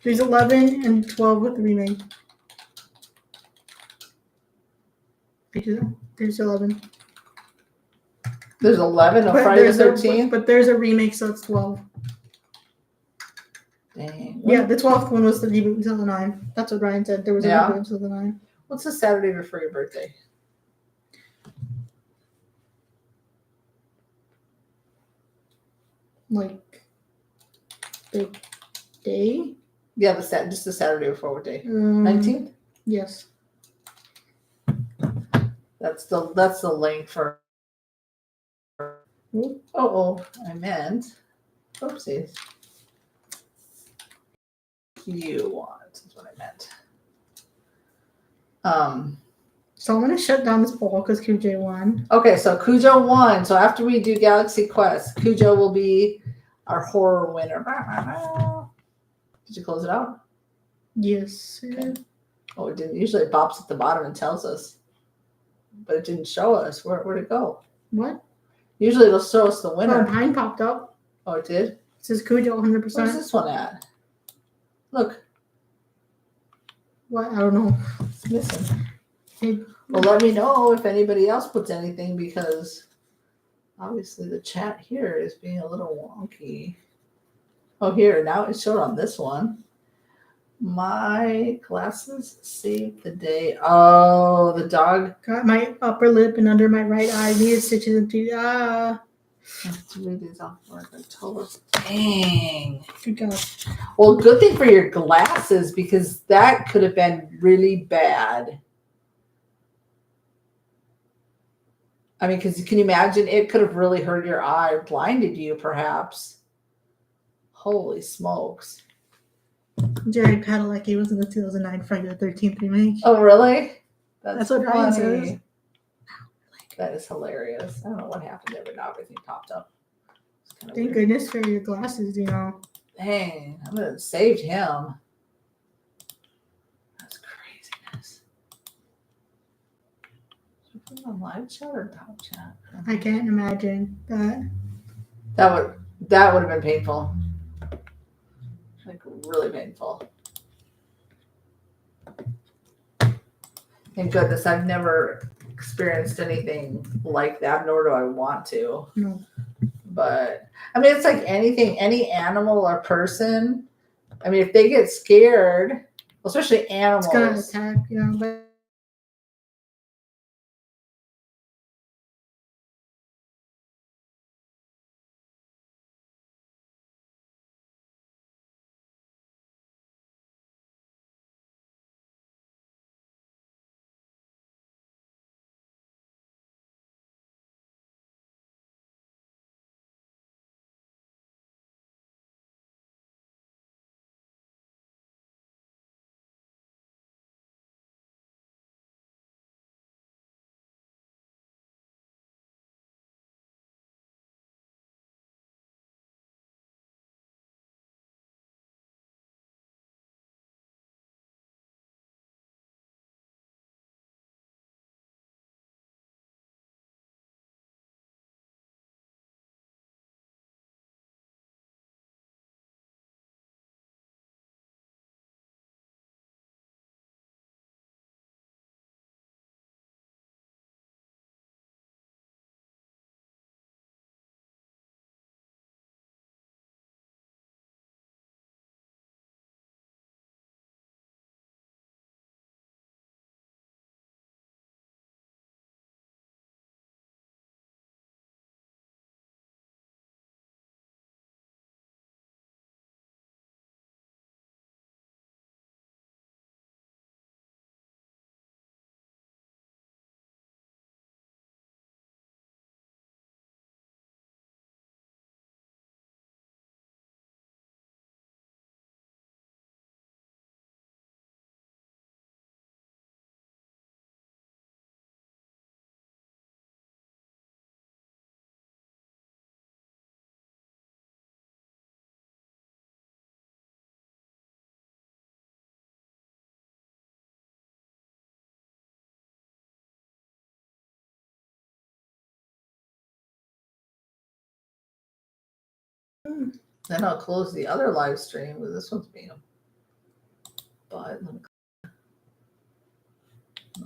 There's 11 and 12 with the remake. There's 11. There's 11 of Friday the 13th? But there's a remake, so it's 12. Dang. Yeah, the 12th one was the reboot until the 9. That's what Brian said. There was a reboot until the 9. What's the Saturday before your birthday? Like, big day? Yeah, just the Saturday before what day? 19th? Yes. That's the link for. Oh, I meant. Oopsies. You want is what I meant. So I'm gonna shut down this poll because Cujo won. Okay, so Cujo won. So after we do Galaxy Quest, Cujo will be our horror winner. Did you close it out? Yes. Okay. Oh, it didn't. Usually it pops at the bottom and tells us, but it didn't show us. Where'd it go? What? Usually it'll show us the winner. Oh, mine popped up. Oh, it did? It says Cujo 100%. Where's this one at? Look. What? I don't know. It's missing. Well, let me know if anybody else puts anything, because obviously the chat here is being a little wonky. Oh, here. Now it showed on this one. My glasses saved the day. Oh, the dog. Got my upper lip and under my right eye. Needed stitches and 3D. I have to read these off work. I told us. Dang. Good God. Well, good thing for your glasses, because that could have been really bad. I mean, because can you imagine? It could have really hurt your eye, blinded you, perhaps. Holy smokes. Jared Padalecki was in the 2009 Friday the 13th remake. Oh, really? That's what Ryan says. That is hilarious. I don't know what happened there, but now everything popped up. Thank goodness for your glasses, Dang, I'm going to save him. That's craziness. Should we put on live chat or top chat? I can't imagine that. That would have been painful. Like, really painful. Thank goodness I've never experienced anything like that, nor do I want to. No. But I mean, it's like anything, any animal or person. I mean, if they get scared, especially animals, It's gonna attack, you know. But then I'll close the other live stream because this one's being. But let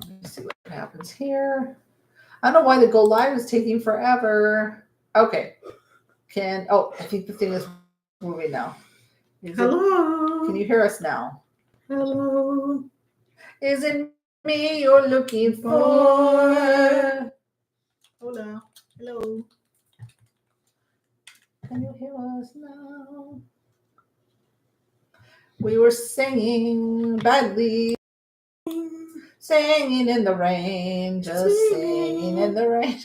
me see what happens here. I don't know why the go live is taking forever. Okay. I think the thing is moving now. hello. Can you hear us now? Hello. Is it me you're looking for? Hola. Hello. Can you hear us now? We were singing badly. Singing in the rain, just singing in the rain.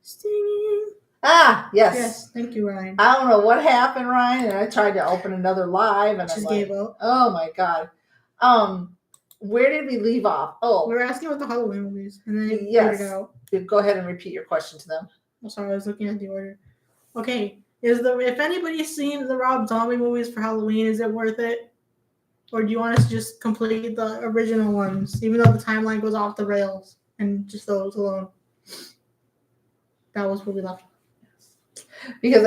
Singing. Ah, yes. Yes, thank you, Ryan. I don't know what happened, Ryan, and I tried to open another live and I Just gave up. Oh my god. Where did we leave off? Oh, We were asking about the Halloween movies, and then it yes. out. Go ahead and repeat your question to them. Oh, sorry, I was looking at the order. Okay, if anybody's seen the Rob Zombie movies for Halloween, is it worth it? Or do you want us to just complete the original ones, even though the timeline goes off the rails, and just those alone? That was what we left. Because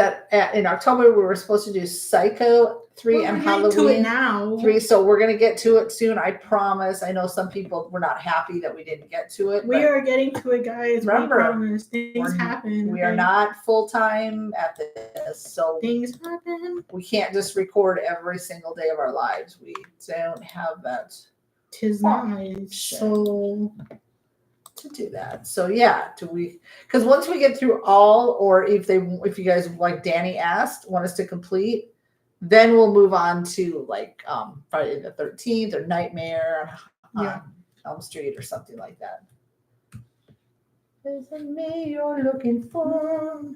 in October we were supposed to do Psycho 3 and Halloween to it now. 3, so we're gonna get to it soon. I promise. I know some people were not happy that we didn't get to it. We are getting to it, guys. Remember, we promise. Things happen. We are not full time at this, so things happen. We can't just record every single day of our lives. We don't have that. 'Tis nice. So. To do that. So yeah, because once we get through all, or if you guys, like Danny asked, want us to complete, then we'll move on to like Friday the 13th or Nightmare on Elm Street or something like that. Is it me you're looking for?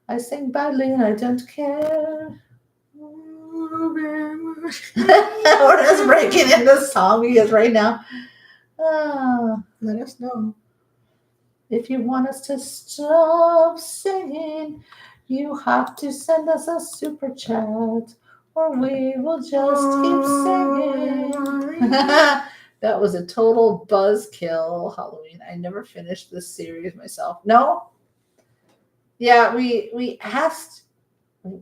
I sing badly and I don't care. We're just breaking into song because right now. Let us know. If you want us to stop singing, you have to send us a super chat, or we will just keep singing. That was a total buzzkill, Halloween. I never finished this series myself. No? Yeah, we asked,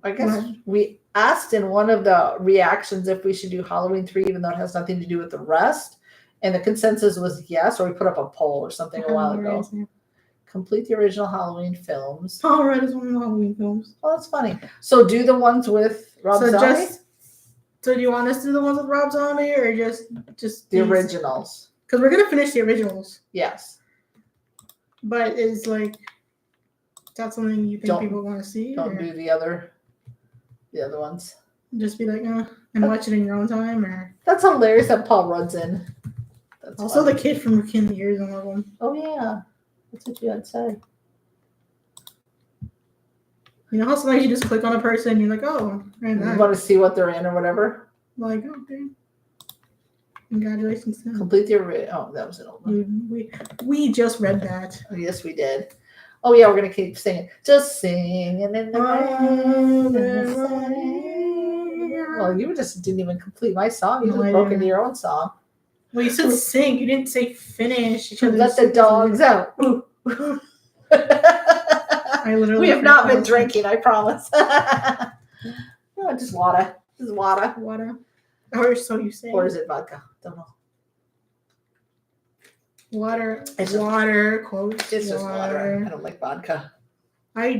I guess we asked in one of the reactions if we should do Halloween 3, even though it has nothing to do with the rest. And the consensus was yes, or we put up a poll or something a while ago. Complete the original Halloween films. Paul Rudd is one of the Halloween films. Oh, that's funny. So do the ones with Rob Zombie? So do you want us to do the ones with Rob Zombie or just the originals? Because we're gonna finish the originals. Yes. But is that something you think people want to see? Don't do the other ones. Just be like, and watch it in your own time, or that's hilarious that Paul Rudd's in. That's also funny. the kid from Rick and the Years and one of them. Oh yeah, that's what you had said. You know how sometimes you just click on a person and you're like, oh, right. You want to see what they're in or whatever. Like, okay. Congratulations. Complete the original. Oh, that was an old one. We just read that. Oh, yes, we did. Oh yeah, we're gonna keep singing. Just singing in the rain. Well, you just didn't even complete my song. You just broke into your own song. Well, you said sing. You didn't say finish. Let the dogs out. We have not been drinking, I promise. No, just water. Just water. Water. Or so you say. Or is it vodka? Don't know. Water. It's water. Quotes. It's just water. I don't like vodka. I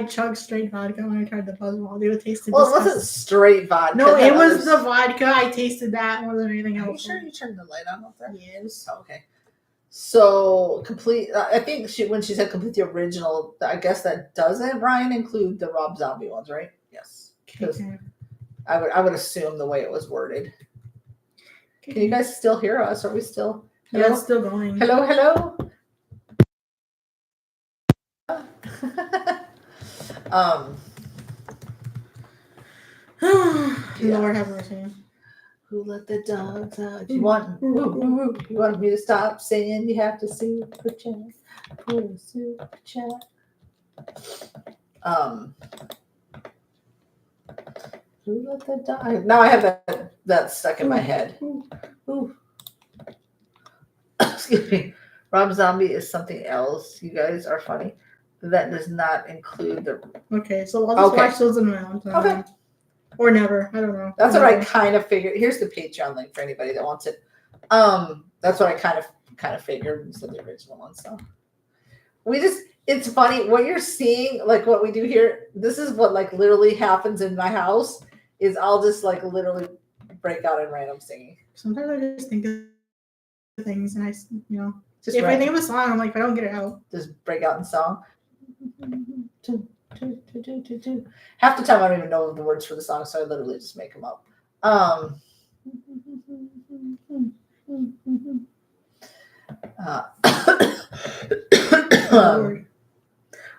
chugged straight vodka when I tried the Buzzball. It tasted well, it wasn't straight vodka. No, it was the vodka. I tasted that more than anything else. Are you sure you turned the light on up there? Yes. Oh, okay. So complete. I think when she said complete the original, I guess that doesn't, Ryan, include the Rob Zombie ones, right? Yes. Because I would assume the way it was worded. Okay. Can you guys still hear us? Are we still? Hello? Yeah, it's still going. Hello, hello. Lord have mercy. Who let the dogs out? You want me to stop saying you have to super chat? Put a super chat. Who let the dog? Now I have that stuck in my head. Ooh. Excuse me. Rob Zombie is something else. You guys are funny. That does not include the. Okay, so I'll just watch those in my own time. Okay. Or never. I don't know. That's what I kind of figured. Here's the Patreon link for anybody that wants it. That's what I kind of figured instead of the original one. So it's funny what you're seeing, like what we do here. This is what like literally happens in my house. Is I'll just like literally break out in random singing. Sometimes I just think of things and I just if I think of a song, I'm like, if I don't get it out, just break out in song. Half the time I don't even know the words for the song, so I literally just make them up.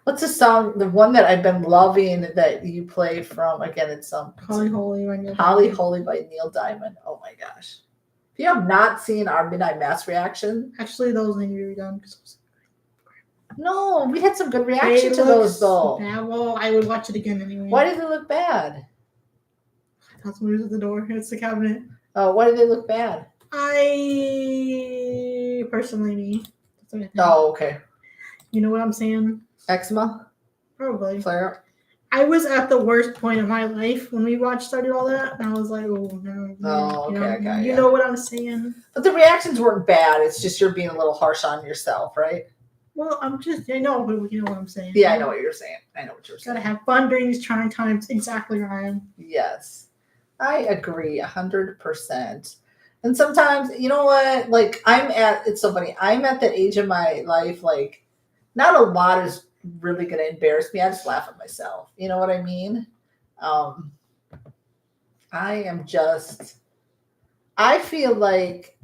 What's the song? The one that I've been loving that you play from? Again, it's Holly Holy by Neil Holly Holy by Neil Diamond. Oh my gosh! If you have not seen our Midnight Mass reaction, actually, those need to be done. No, we had some good reaction to those though. Yeah, well, I would watch it again anyway. Why did they look bad? I thought somebody was at the door. It's the cabinet. Oh, why did they look bad? I personally me. That's what I think. Oh, okay. You know what I'm saying? Eczema? Probably. Flare up? I was at the worst point of my life when we started all that, and I was like, oh, no. Oh, okay. You know what I'm saying? But the reactions weren't bad. It's just you're being a little harsh on yourself, right? Well, I know what I'm saying. Yeah, I know what you're saying. Gotta have fun during these trying times. Exactly, Ryan. Yes. I agree 100%. And sometimes, you know what? Like, it's so funny. I'm at the age of my life, like, not a lot is really going to embarrass me. I just laugh at myself. You know what I mean? I feel like,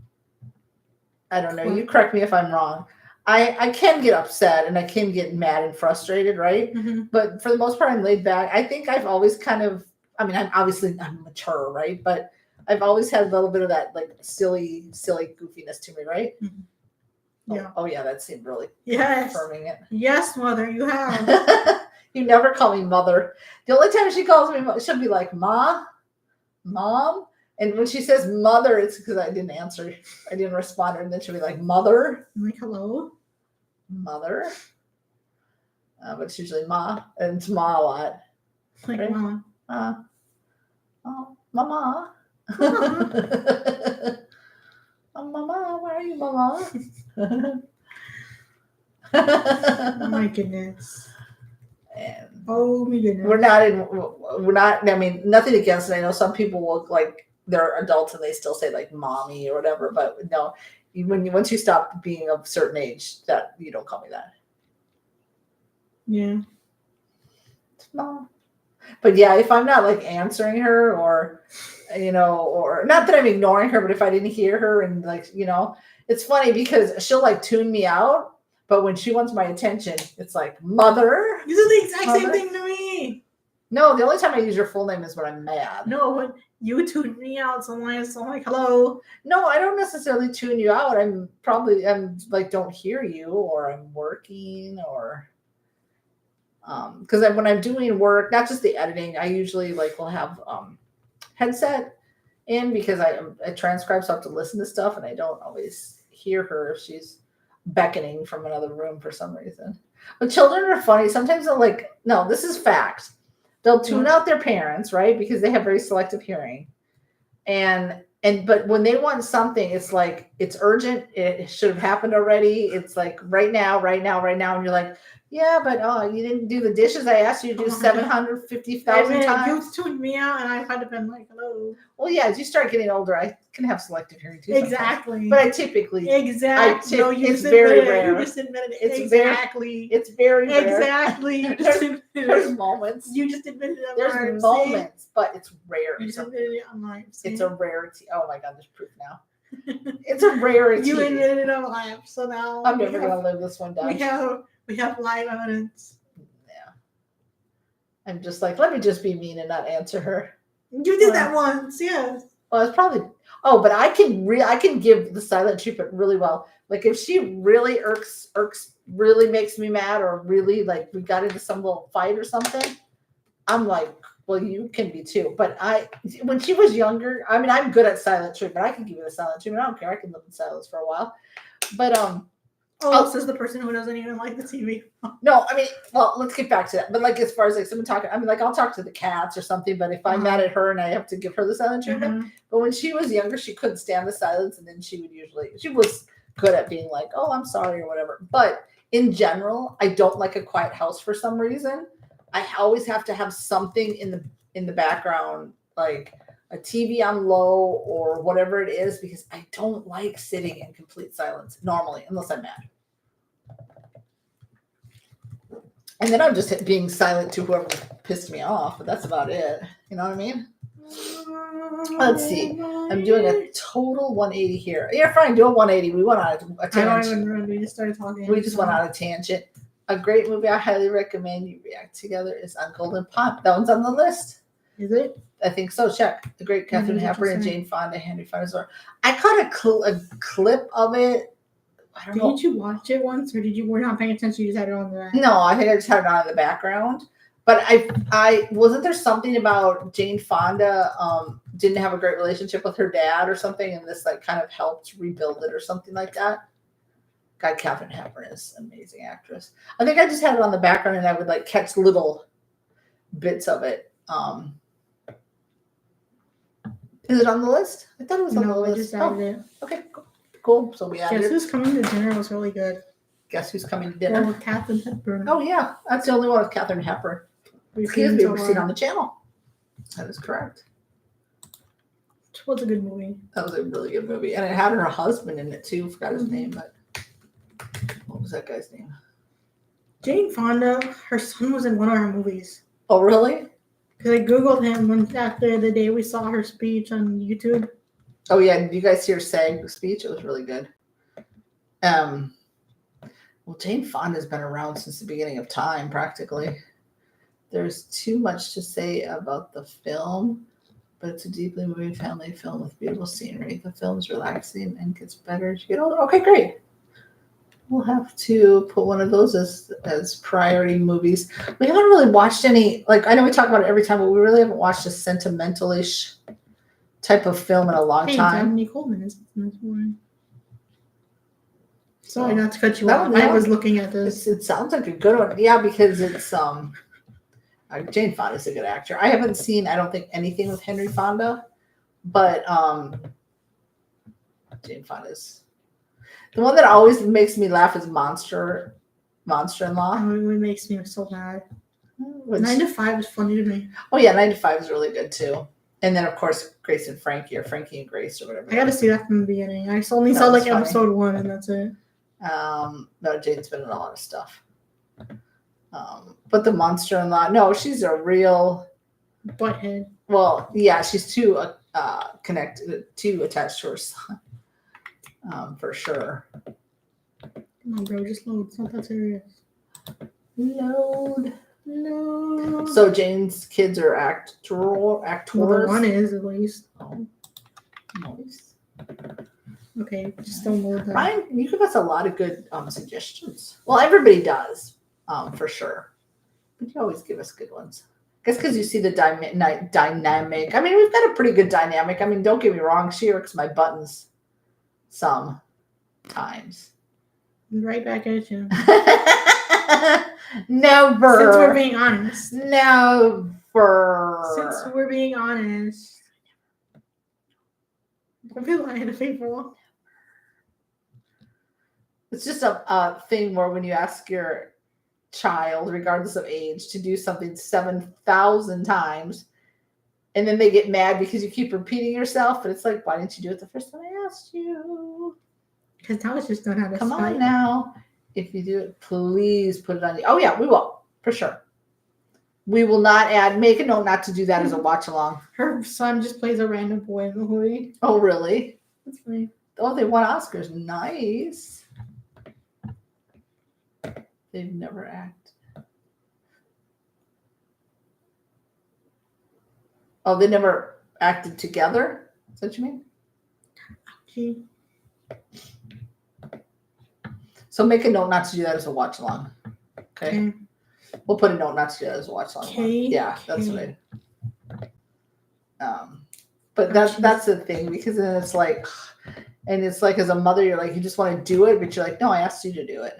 I don't know. You correct me if I'm wrong. I can get upset and I can get mad and frustrated, right? Mm-hmm. But for the most part, I'm laid back. I think I've always I'm mature, right? But I've always had a little bit of that like silly goofiness to me, right? Mm-hmm. Yeah. Oh yeah, that seemed really confirming it. Yes, mother, you have. You never call me mother. The only time she calls me, she'll be like, Mom. And when she says mother, it's because I didn't answer. I didn't respond. And then she'll be like, Mother. I'm like, hello? Mother. But it's usually Ma. And it's Ma a lot. Like, right? Oh, Mama. Oh, Mama, where are you, Mama? Oh my goodness. And Oh my goodness. we're not, I mean, nothing against it. I know some people look like they're adults and they still say like mommy or whatever, but no, once you stop being of a certain age, that you don't call me that. Yeah. Mom. But yeah, if I'm not like answering her or, or not that I'm ignoring her, but if I didn't hear her and like, it's funny because she'll like tune me out. But when she wants my attention, it's like, mother. You do the exact Mother. same thing to me. No, the only time I use your full name is when I'm mad. No, when you tune me out, sometimes I'm like, hello. No, I don't necessarily tune you out. I'm like, don't hear you, or I'm working, or because when I'm doing work, not just the editing, I usually like will have headset in because I transcribe, so I have to listen to stuff, and I don't always hear her if she's beckoning from another room for some reason. But children are funny. Sometimes they'll like, no, this is fact. They'll tune out their parents, right? Because they have very selective hearing. But when they want something, it's like, it's urgent. It should have happened already. It's like right now. And you're like, yeah, but you didn't do the dishes I asked you to do 750,000 times. You tuned me out, and I've had to been like, hello. Well, yeah, as you start getting older, I can have selective hearing too. Exactly. Sometimes. But I typically. Exactly. It's very rare. You just admitted it. It's exactly. It's very rare. Exactly. You just admitted it. There's moments. You just admitted it. There's moments, but it's rare. You just admitted it online. It's a rarity. Oh my God, there's proof now. It's a rarity. You admitted it on live, so now I'm never gonna live this one down. We have live evidence. Yeah. I'm just like, let me just be mean and not answer her. You did that once, yes. Well, it's probably. Oh, but I can give the silent treatment really well. Like if she really irks, really makes me mad, or really like we got into some little fight or something, I'm like, well, you can be too. But when she was younger, I mean, I'm good at silent treatment. I can give you the silent treatment. I don't care. I can live in silence for a while. But this is the person who doesn't even like the TV. No, I mean, well, let's get back to that. But like, as far as like someone talking, I mean, like I'll talk to the cats or something. But if I'm mad at her and I have to give her the silent treatment, but when she was younger, she couldn't stand the silence, and then she was good at being like, "Oh, I'm sorry" or whatever. But in general, I don't like a quiet house for some reason. I always have to have something in the background, like a TV on low or whatever it is, because I don't like sitting in complete silence normally, unless I'm mad. And then I'm just being silent to whoever pissed me off, but that's about it. You know what I mean? Let's see. I'm doing a total 180 here. Yeah, fine. Do a 180. We went on a tangent. I don't even remember. We just started talking. We just went on a tangent. A great movie I highly recommend you react together is On Golden Pond. That one's on the list. Is it? I think so. Check. The great Katharine Hepburn and Jane Fonda, Henry Fonda. I caught a clip of it. I don't know. Did you watch it once, or were you not paying attention? You just had it on the. No, I think I just had it on in the background. But I wasn't there something about Jane Fonda didn't have a great relationship with her dad or something, and this like kind of helped rebuild it or something like that. God, Katharine Hepburn is an amazing actress. I think I just had it on the background, and I would like catch little bits of it. Is it on the list? I thought it was on the list. Just added it. Okay, cool. So we added. Guess Who's Coming to Dinner was really good. Guess Who's Coming to Dinner? With Katharine Hepburn. Oh yeah, that's the only one with Katharine Hepburn. We've seen on the channel. That is correct. It was a good movie. That was a really good movie, and it had her husband in it too. Forgot his name, but what was that guy's name? Jane Fonda. Her son was in one of her movies. Oh really? Because I googled him after the day we saw her speech on YouTube. Oh yeah, did you guys hear SAG speech? It was really good. Well, Jane Fonda's been around since the beginning of time, practically. There's too much to say about the film, but it's a deeply moving family film with beautiful scenery. The film's relaxing and gets better as you get older. Okay, great. We'll have to put one of those as priority movies. We haven't really watched any, like I know we talk about it every time, but we really haven't watched a sentimental-ish type of film in a long time. Dominique Coleman is in this one. Sorry not to cut you off. I was looking at this. It sounds like a good one. Yeah, because it's Jane Fonda's a good actor. I haven't seen, I don't think, anything with Henry Fonda, but Jane Fonda's. The one that always makes me laugh is Monster-in-Law. Oh, it makes me so mad. Which, 9 to 5 is funny to me. oh yeah, 9 to 5 is really good too. And then of course Grace and Frankie, or Frankie and Grace, or whatever. I gotta see that from the beginning. I only saw like episode 1, and that's it. No, Jane's been in a lot of stuff. But the Monster-in-Law, no, she's a real butthead. Well, yeah, she's too too attached to her son, for sure. Come on, bro, just load. It's not that serious. Load. No. So Jane's kids are actors. Well, the one is at least. Oh, nice. Okay, just don't load that. Ryan, you give us a lot of good suggestions. Well, everybody does, for sure. But you always give us good ones. I guess because you see the dynamic. I mean, we've got a pretty good dynamic. I mean, don't get me wrong. She irks my buttons sometimes. Right back at you. Never. Since we're being honest. Never. Since we're being honest. Don't be lying to people. It's just a thing where when you ask your child, regardless of age, to do something 7,000 times, and then they get mad because you keep repeating yourself, but it's like, why didn't you do it the first time I asked you? Because now it's just don't have a Come spite. on now. If you do it, please put it on. Oh yeah, we will, for sure. We will not make a note not to do that as a watch along. Her son just plays a random boy in the movie. Oh really? That's funny. Oh, they won Oscars. Nice. They've never acted. Oh, they never acted together? Is that what you mean? Gee. So make a note not to do that as a watch along. Okay. We'll put a note not to do that as a watch along. Okay. Yeah, that's what but that's the thing, because then it's like, and it's like as a mother, you're like, you just want to do it, but you're like, no, I asked you to do it.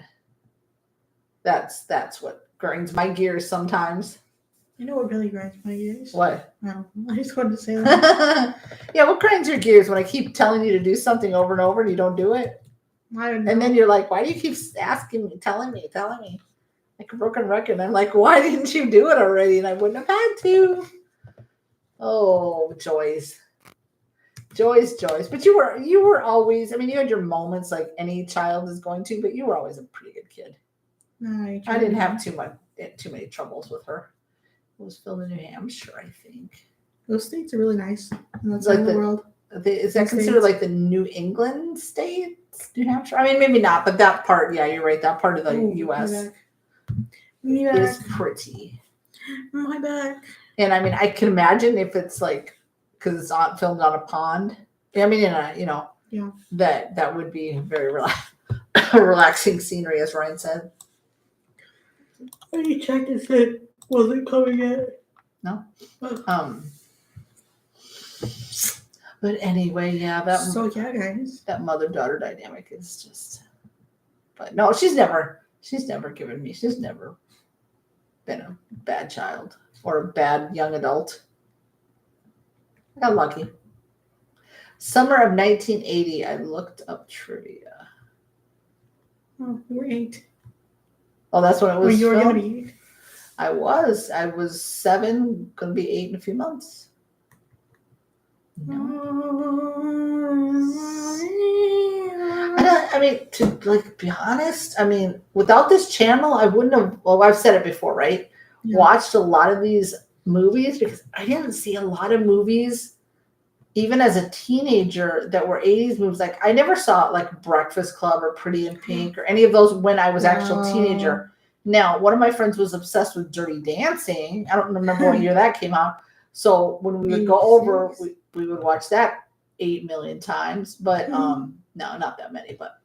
That's what grinds my gears sometimes. You know what really grinds my gears? What? No, I just wanted to say that. Yeah, what grinds your gears when I keep telling you to do something over and over and you don't do it? I don't know. And then you're like, why do you keep asking me, telling me? Like a broken record. I'm like, why didn't you do it already? And I wouldn't have had to. Oh, joys. But you were always, I mean, you had your moments like any child is going to, but you were always a pretty good kid. No, I didn't have too many troubles with her. It was filmed in New Hampshire, I think. Those states are really nice. And that's Like like the world. Is that considered like the New England states, New Hampshire? I mean, maybe not, but that part, yeah, you're right. That part of the U.S. is pretty. My back. And I mean, I can imagine if it's like, because it's filmed on a pond. I mean, in a, yeah, that would be very relaxing scenery, as Ryan said. You checked if it wasn't coming yet. No. But anyway, yeah, guys, that mother-daughter dynamic is just. But no, she's never given me. She's never been a bad child or a bad young adult. I got lucky. Summer of 1980. I looked up trivia. Oh, you were 8. Oh, that's when it was. Well, you were gonna be 8. I was 7. Gonna be 8 in a few months. I mean, to like be honest, I mean, without this channel, I wouldn't have. Well, I've said it before, right? Yeah. Watched a lot of these movies because I didn't see a lot of movies, even as a teenager, that were 80s movies. Like I never saw like Breakfast Club or Pretty in Pink or any of those when I was actual teenager. Now, one of my friends was obsessed with Dirty Dancing. I don't remember what year that came out. So when we would go over, we would watch that 8 million times, but no, not that many, but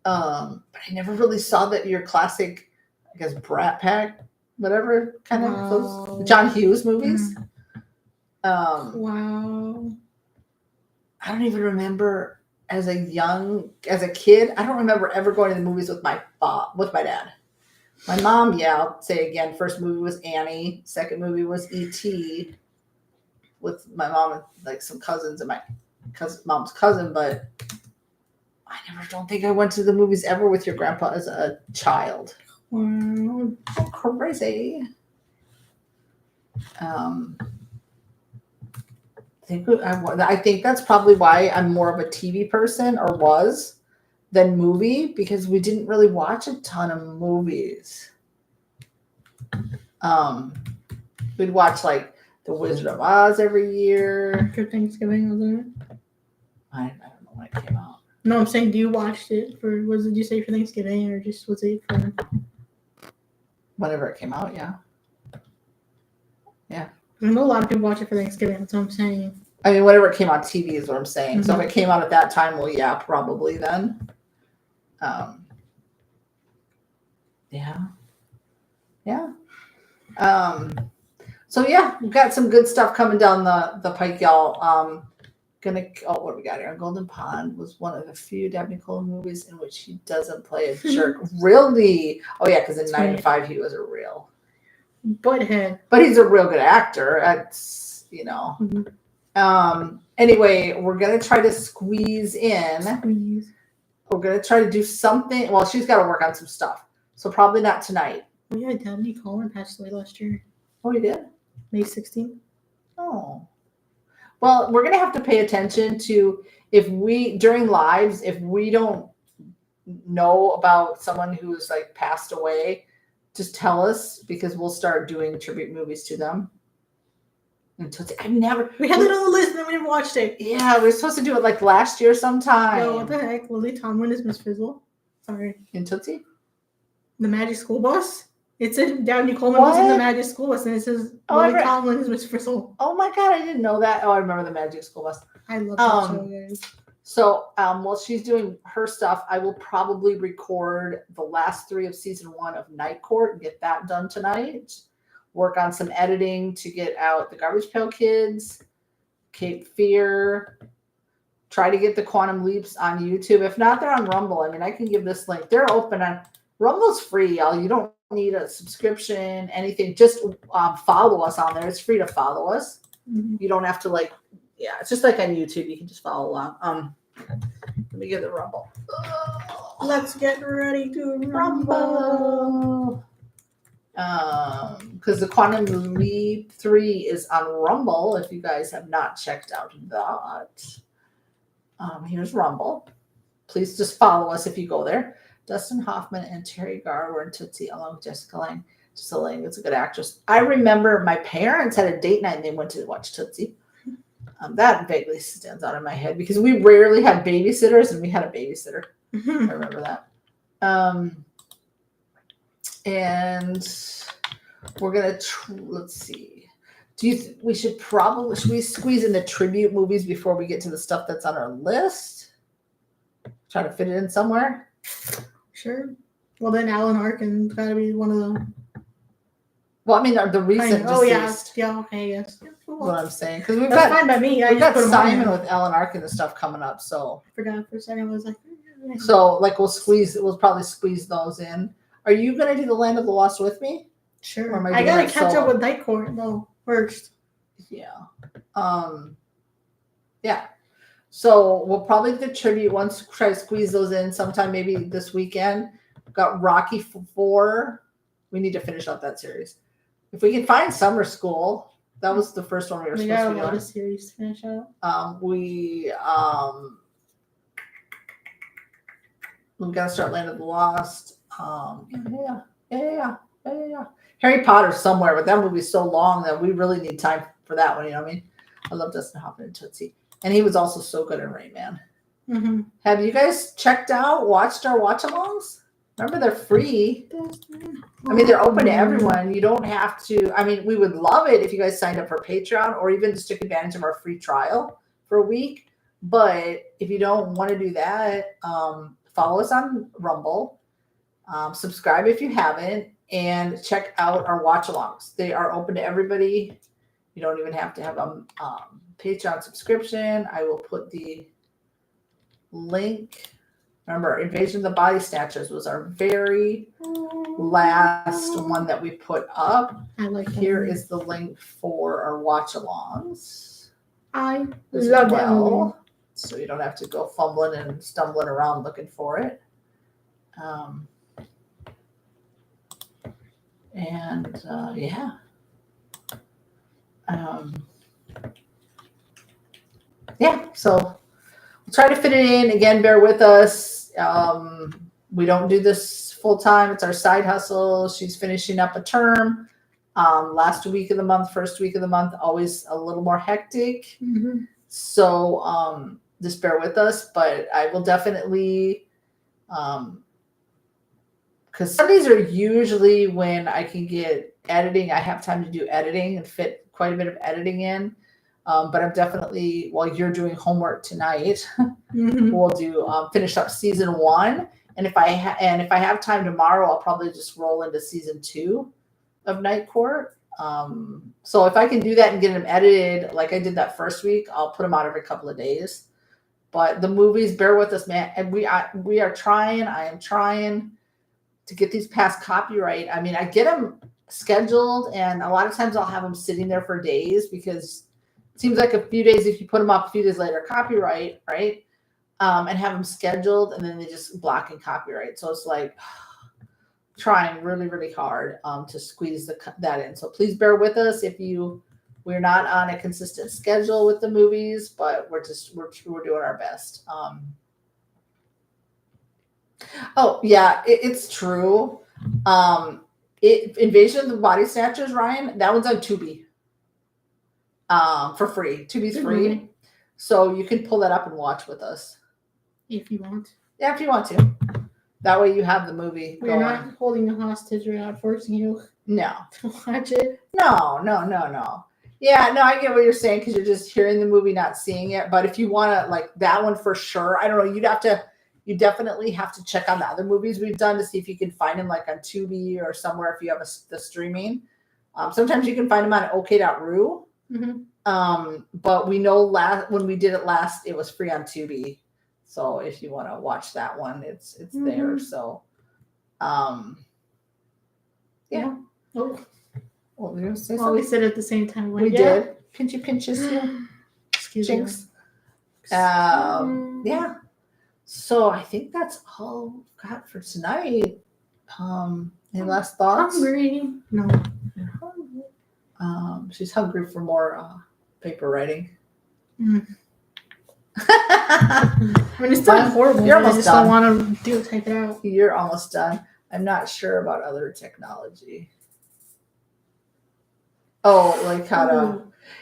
I never really saw that your classic, I guess, Brat Pack, whatever kind of those John Hughes movies. Wow. I don't even remember as a kid. I don't remember ever going to the movies with my dad. My mom, yeah, I'll say again, first movie was Annie. Second movie was E.T. with my mom and like some cousins and my mom's cousin, but don't think I went to the movies ever with your grandpa as a child. Wow. Oh, crazy. I think that's probably why I'm more of a TV person, or was, than movie, because we didn't really watch a ton of movies. We'd watch like The Wizard of Oz every year. After Thanksgiving, wasn't it? I don't know when it came out. No, I'm saying, do you watch it for? Did you say for Thanksgiving, or just was it for? Whenever it came out, yeah. I know a lot of people watch it for Thanksgiving. That's what I'm saying. I mean, whenever it came on TV is what I'm saying. Mm-hmm. So if it came out at that time, well, yeah, probably then. Yeah. So yeah, we've got some good stuff coming down the pike, y'all. What do we got here? Golden Pond was one of the few Dabney Coleman movies in which he doesn't play a jerk. Really? Oh yeah, because in '95 he was a real butthead. But he's a real good actor. That's Anyway, we're gonna try to squeeze in. We're gonna try to do something. Well, she's got to work on some stuff, so probably not tonight. Oh yeah, Dabney Coleman passed away last year. Oh, he did? May 16th. Oh. Well, we're gonna have to pay attention to during lives, if we don't know about someone who's like passed away, just tell us, because we'll start doing tribute movies to them. We had that on the list and then we never watched it. Yeah, we were supposed to do it like last year sometime. Yo, what the heck? Lily Tomlin is Miss Frizzle. Sorry. In Tootsie? The Magic School Bus? It said Dabney Coleman was in the Magic School Bus, and it says Lily Tomlin is Miss Frizzle. Oh my god, I didn't know that. Oh, I remember the Magic School Bus. I love that show, guys. So while she's doing her stuff, I will probably record the last 3 of season 1 of Night Court and get that done tonight. Work on some editing to get out the Garbage Pail Kids, Cape Fear. Try to get the Quantum Leaps on YouTube. If not, they're on Rumble. I mean, I can give this link. They're open on Rumble's free, y'all. You don't need a subscription, anything. Just follow us on there. It's free to follow us. Mm-hmm. You don't have to it's just like on YouTube. You can just follow along. Let me get the Rumble. Let's get ready to Rumble. Because the Quantum Leap 3 is on Rumble. If you guys have not checked out that, here's Rumble. Please just follow us if you go there. Dustin Hoffman and Terry Garr were in Tootsie along with Jessica Lange. Jessica Lange is a good actress. I remember my parents had a date night and they went to watch Tootsie. That vaguely stands out in my head because we rarely had babysitters, and we had a babysitter. I remember that. And we're gonna let's see. Should we squeeze in the tribute movies before we get to the stuff that's on our list? Try to fit it in somewhere. Sure. Well, then Alan Arkin's got to be one of the. Well, I mean, the recent deceased. Yeah, okay, yes. That's what I'm saying. Because we've got fine by me. We've got Simon with Alan Arkin and stuff coming up. So I forgot for a second. I was like. So we'll probably squeeze those in. Are you gonna do the Land of the Lost with me? Sure. I gotta catch up with Night Court though first. Yeah. Yeah. So we'll probably do the tribute once. Try to squeeze those in sometime, maybe this weekend. We've got Rocky 4. We need to finish up that series. If we can find Summer School, that was the first one we were supposed to do. We got a lot of series to finish out. We got to start Land of the Lost. Yeah. Harry Potter somewhere, but that movie's so long that we really need time for that one. You know what I mean? I love Dustin Hoffman and Tootsie. And he was also so good in Rain Man. Mm-hmm. Have you guys watched our watch-alongs? Remember, they're free. I mean, they're open to everyone. You don't have to. I mean, we would love it if you guys signed up for Patreon or even just took advantage of our free trial for a week. But if you don't want to do that, follow us on Rumble. Subscribe if you haven't. And check out our watch-alongs. They are open to everybody. You don't even have to have a Patreon subscription. I will put the link. Remember, Invasion of the Body Snatchers was our very last one that we put up. I like that. Here is the link for our watch-alongs. I love that movie. so you don't have to go fumbling and stumbling around looking for it. So we'll try to fit it in. Again, bear with us. We don't do this full time. It's our side hustle. She's finishing up a term. Last week of the month, first week of the month, always a little more hectic. Mm-hmm. So just bear with us. But I will definitely, because Sundays are usually when I can get editing. I have time to do editing and fit quite a bit of editing in. But I'm definitely, while you're doing homework tonight, we'll do finish up season 1. And if I have time tomorrow, I'll probably just roll into season 2 of Night Court. So if I can do that and get them edited like I did that first week, I'll put them out every couple of days. But the movies, bear with us, man. And we are trying. I am trying to get these past copyright. I mean, I get them scheduled, and a lot of times I'll have them sitting there for days because it seems like a few days, if you put them up a few days later, copyright, right? And have them scheduled, and then they just block in copyright. So it's like trying really, really hard to squeeze that in. So please bear with us if we're not on a consistent schedule with the movies, but we're doing our best. Oh yeah, it's true. Invasion of the Body Snatchers, Ryan, that one's on Tubi. For free. Tubi's free. So you can pull that up and watch with us. If you want. Yeah, if you want to. That way you have the movie. We're not holding a hostage. We're not forcing you to watch it. No. Yeah, no, I get what you're saying because you're just hearing the movie, not seeing it. But if you want to, like that one for sure, I don't know, you definitely have to check on the other movies we've done to see if you can find them like on Tubi or somewhere if you have the streaming. Sometimes you can find them on OK.ru. Mm-hmm. But we know when we did it last, it was free on Tubi. So if you want to watch that one, it's mm-hmm. there. So, yeah. Oh, well, we said it at the same time. We did. Pinches. Excuse Jinx. Yeah. So I think that's all we've got for tonight. Any last thoughts? Hungry. No. She's hungry for more paper writing. I mean, it's not horrible. You're almost done. I just don't want to type it out. You're almost done. I'm not sure about other technology. Oh, like how to...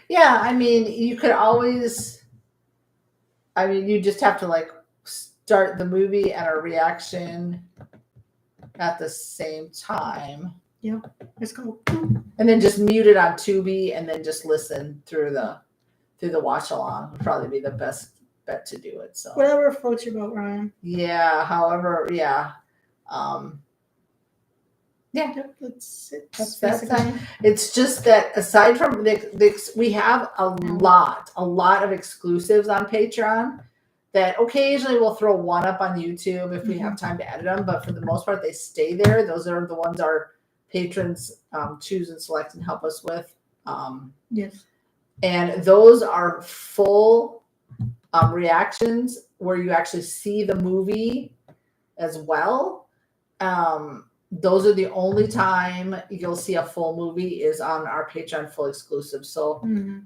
Yeah, I mean, you could always... I mean, you just have to like start the movie and a reaction at the same time. Yeah, let's go. And then just mute it on Tubi and then just listen through the watch along would probably be the best bet to do it. So whatever floats your boat, Ryan. Yeah. However, yeah. Yeah. That's it's just that aside from we have a lot of exclusives on Patreon that occasionally we'll throw one up on YouTube if we have time to edit them. But for the most part, they stay there. Those are the ones our patrons choose and select and help us with. Yes. And those are full reactions where you actually see the movie as well. Those are the only time you'll see a full movie is on our Patreon full exclusive. So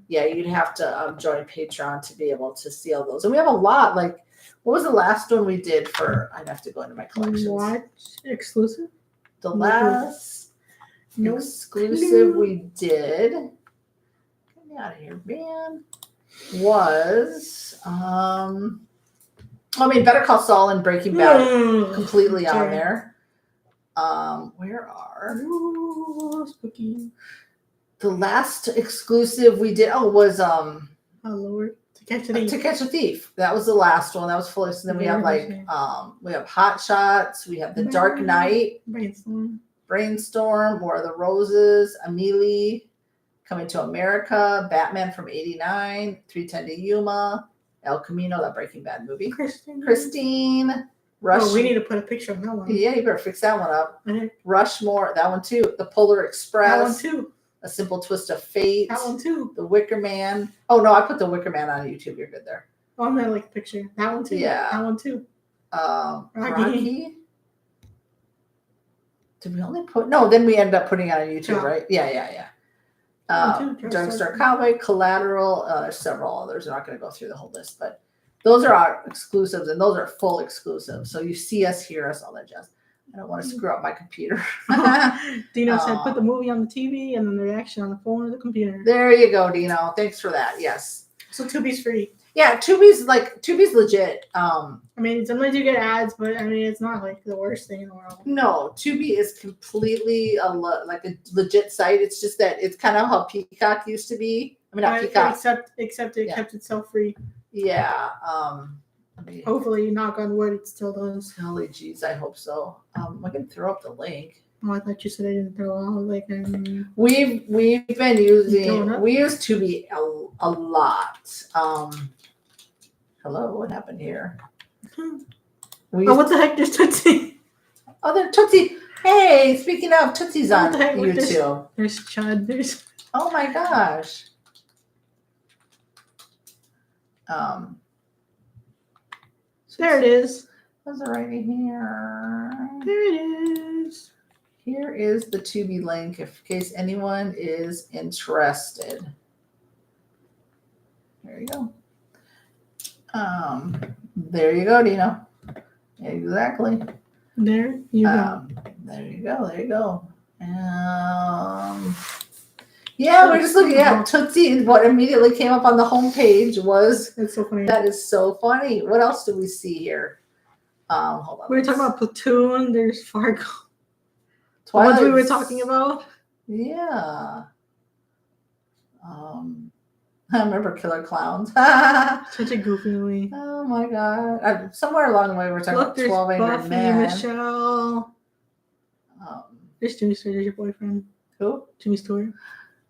yeah, you'd have to join Patreon to be able to see all those. And we have a lot. Like, what was the last one we did for? I'd have to go into my collections. What exclusive? The last exclusive we did. Get me out of here, man. Was Better Call Saul and Breaking Bad completely on there. Where are spooky. The last exclusive we did? Was oh Lord, To Catch a Thief. To Catch a Thief. That was the last one. That was fully. So then we have we have Hot Shots. We have The Dark Knight. Brainstorm. War of the Roses. Amelie. Coming to America. Batman from '89. 3:10 to Yuma. El Camino. That Breaking Bad movie. Christine. Rush. Oh, we need to put a picture of that one. Yeah, you better fix that one up. Okay. Rushmore, that one too. The Polar Express. That one too. A Simple Twist of Fate. That one too. The Wicker Man. Oh no, I put The Wicker Man on YouTube. You're good there. On that like picture. That one too. Yeah. That one too. Rocky. Did we only put? No, then we ended up putting it on YouTube, right? Yeah. Drugstore Cowboy, Collateral. There's several others. I'm not going to go through the whole list, but those are our exclusives, and those are full exclusives. So you see us, hear us, all that jazz. I don't want to screw up my computer. Dino said, "Put the movie on the TV and then the reaction on the phone or the computer." There you go, Dino. Thanks for that. Yes. So Tubi's free. Yeah, Tubi's legit. I mean, sometimes you get ads, but I mean, it's not like the worst thing in the world. No, Tubi is completely like a legit site. It's just that it's kind of how Peacock used to be. I mean, not Peacock. Except it kept itself free. Yeah. Hopefully, knock on wood, it still does. Holy jeez, I hope so. I can throw up the link. Oh, I thought you said I didn't throw out. Like, we've been using. We use Tubi a lot. Hello, what happened here? What the heck? There's Tootsie. Oh, there's Tootsie. Hey, speaking of, Tootsie's on YouTube. There's Chud. There's. Oh my gosh. There it is. Those are right here. There it is. Here is the Tubi link in case anyone is interested. There you go. There you go, Dino. Exactly. There you go. There you go. There you go. Yeah, we're just looking at Tootsie, and what immediately came up on the homepage was. That's so funny. That is so funny. What else do we see here? Hold on. We were talking about Platoon. There's Fargo. Twilight. What we were talking about? Yeah. I remember Killer Clowns. Such a goofy movie. Oh my god! Somewhere along the way, we're talking about 12 Angry Men. Michelle. There's Jimmy Stewart. There's your boyfriend. Who? Jimmy Stewart.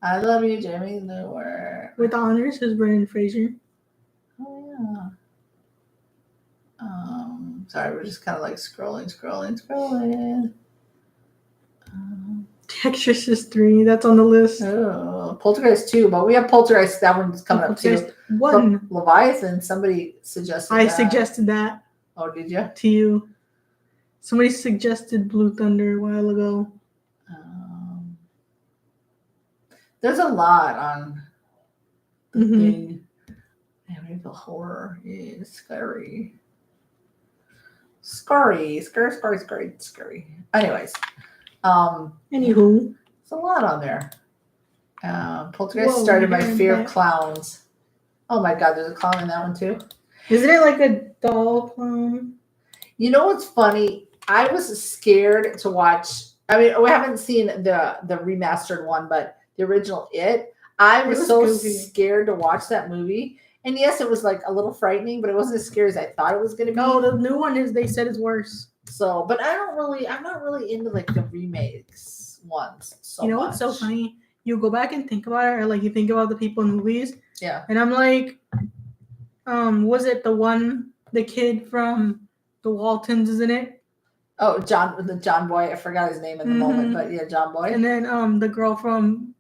I love you, Jimmy Stewart. With honors, is Brendan Fraser. Oh yeah. Sorry, we're just kind of like scrolling. The Exorcist 3, that's on the list. Oh, Poltergeist 2, but we have Poltergeist. That one's coming up too. 1. Leviathan. Somebody suggested. I suggested that. Oh, did you? To you. Somebody suggested Blue Thunder a while ago. There's a lot on the thing. Man, the horror is scary. Scary. Anyways. Anywho. It's a lot on there. Poltergeist started by fear of clowns. Oh my god, there's a clown in that one too. Isn't it like a doll clown? You know what's funny? I was scared to watch. I mean, we haven't seen the remastered one, but the original It. I was so scared to watch that movie. And yes, it was like a little frightening, but it wasn't as scary as I thought it was going to be. No, the new one is. They said it's worse. So, but I'm not really into like the remakes ones. So you know what's so funny? You go back and think about it, or like you think about the people in movies. Yeah. And I'm like, was it the kid from the Waltons is in it? Oh, John Boy. I forgot his name in the moment, but yeah, John Boy. And then the girl from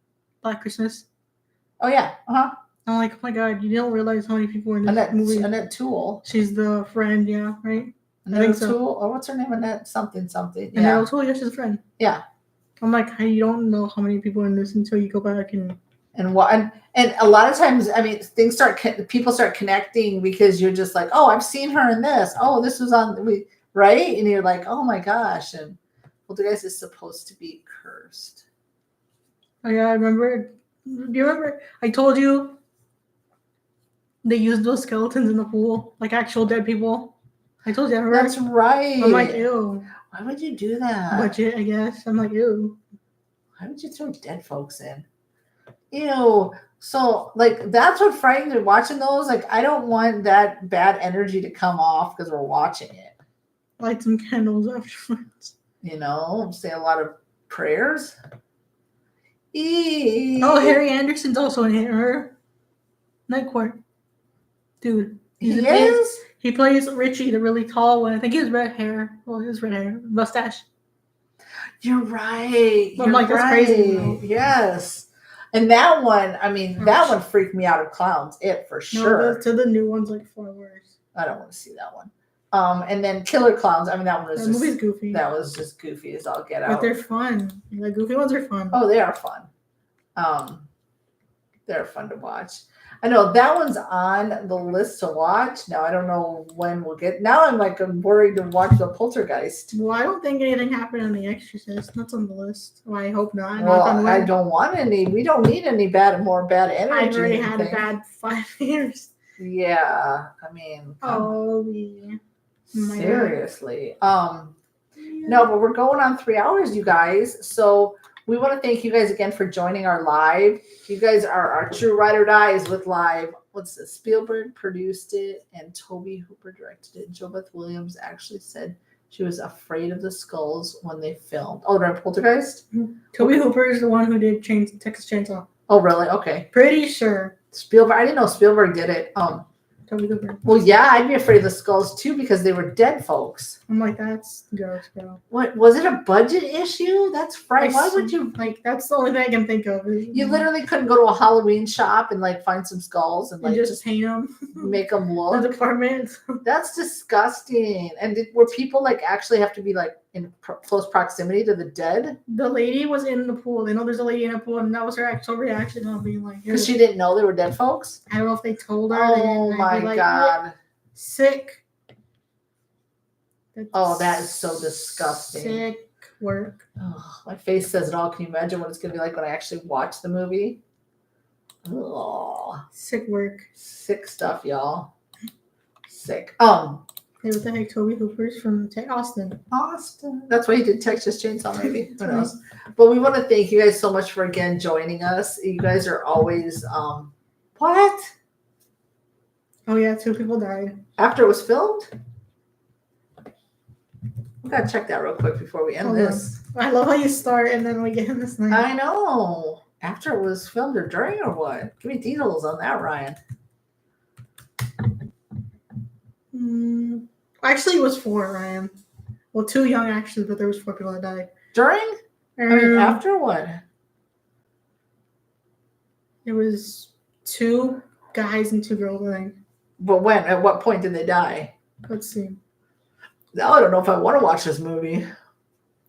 Black Christmas. Oh yeah. I'm like, oh my god, you don't realize how many people were in this movie. Annette Toole. She's the friend, yeah, right? Annette Toole, or what's her name? Annette something. Yeah. Annette Toole, yeah, she's a friend. Yeah. I'm like, you don't know how many people are in this until you go back and a lot of times, I mean, people start connecting because you're just like, oh, I've seen her in this. Oh, this was right? And you're like, oh my gosh. And Poltergeist is supposed to be cursed. Oh yeah, I remember. Do you remember? I told you they used those skeletons in the pool, like actual dead people. I told you. Remember? That's right. I'm like, ew. Why would you do that? Budget, I guess. I'm like, ew. Why would you throw dead folks in? Ew. So, like, that's what frightens me watching those. Like, I don't want that bad energy to come off because we're watching it. Light some candles afterwards. You know, say a lot of prayers. Oh, Harry Anderson's also in it. Remember? Night Court. Dude. He is? He plays Richie, the really tall one. I think he has red hair. Well, he has red hair. Mustache. You're right. I'm like, that's crazy. Yes. And that one, I mean, that Ouch. one freaked me out of clowns. It for sure. No, the new one's like far worse. I don't want to see that one. And then Killer Clowns. I mean, that one was That movie's just goofy. that was just goofy as all get But out. they're fun. The goofy ones are fun. Oh, they are fun. They're fun to watch. I know that one's on the list to watch. Now I don't know when we'll get. Now I'm worried to watch the Poltergeist. Well, I don't think anything happened on The Exorcist. That's on the list. Well, I hope not. Well, I don't want any. We don't need any more bad energy. I've already had a bad 5 years. Yeah, I mean. Oh, yeah. Seriously. No, but we're going on 3 hours, you guys. So we want to thank you guys again for joining our live. You guys are our true ride or dies with live. What's this? Spielberg produced it and Toby Hooper directed it. Jo Beth Williams actually said she was afraid of the skulls when they filmed. Oh, right, Poltergeist? Toby Hooper is the one who did Texas Chainsaw. Oh, really? Okay. Pretty sure. Spielberg. I didn't know Spielberg did it. Toby Hooper. Well, yeah, I'd be afraid of the skulls too because they were dead folks. I'm like, that's gross, bro. What was it? A budget issue? That's right. Why would you like? That's the only thing I can think of. You literally couldn't go to a Halloween shop and find some skulls and just paint them, make them look. The department. That's disgusting. And were people actually have to be in close proximity to the dead? The lady was in the pool. They know there's a lady in a pool, and that was her actual reaction on being like, because she didn't know they were dead folks. I don't know if they told her. Oh my god! Sick. That is so disgusting. Sick work. Oh, my face says it all. Can you imagine what it's gonna be like when I actually watch the movie? Oh, sick work. Sick stuff, y'all. Sick. Hey, what the heck? Toby Hooper's from Austin. Austin. That's why he did Texas Chainsaw, maybe. Who knows? But we want to thank you guys so much for again joining us. You guys are always what? Oh yeah, 2 people died. After it was filmed? We gotta check that real quick before we end this. I love how you start and then we get in this night. I know. After it was filmed or during or what? Give me details on that, Ryan. Actually, it was 4, Ryan. Well, 2 young actually, but there was 4 people that died. During? I mean, after what? It was 2 guys and 2 girls, I think. But when? At what point did they die? Let's see. Now I don't know if I want to watch this movie.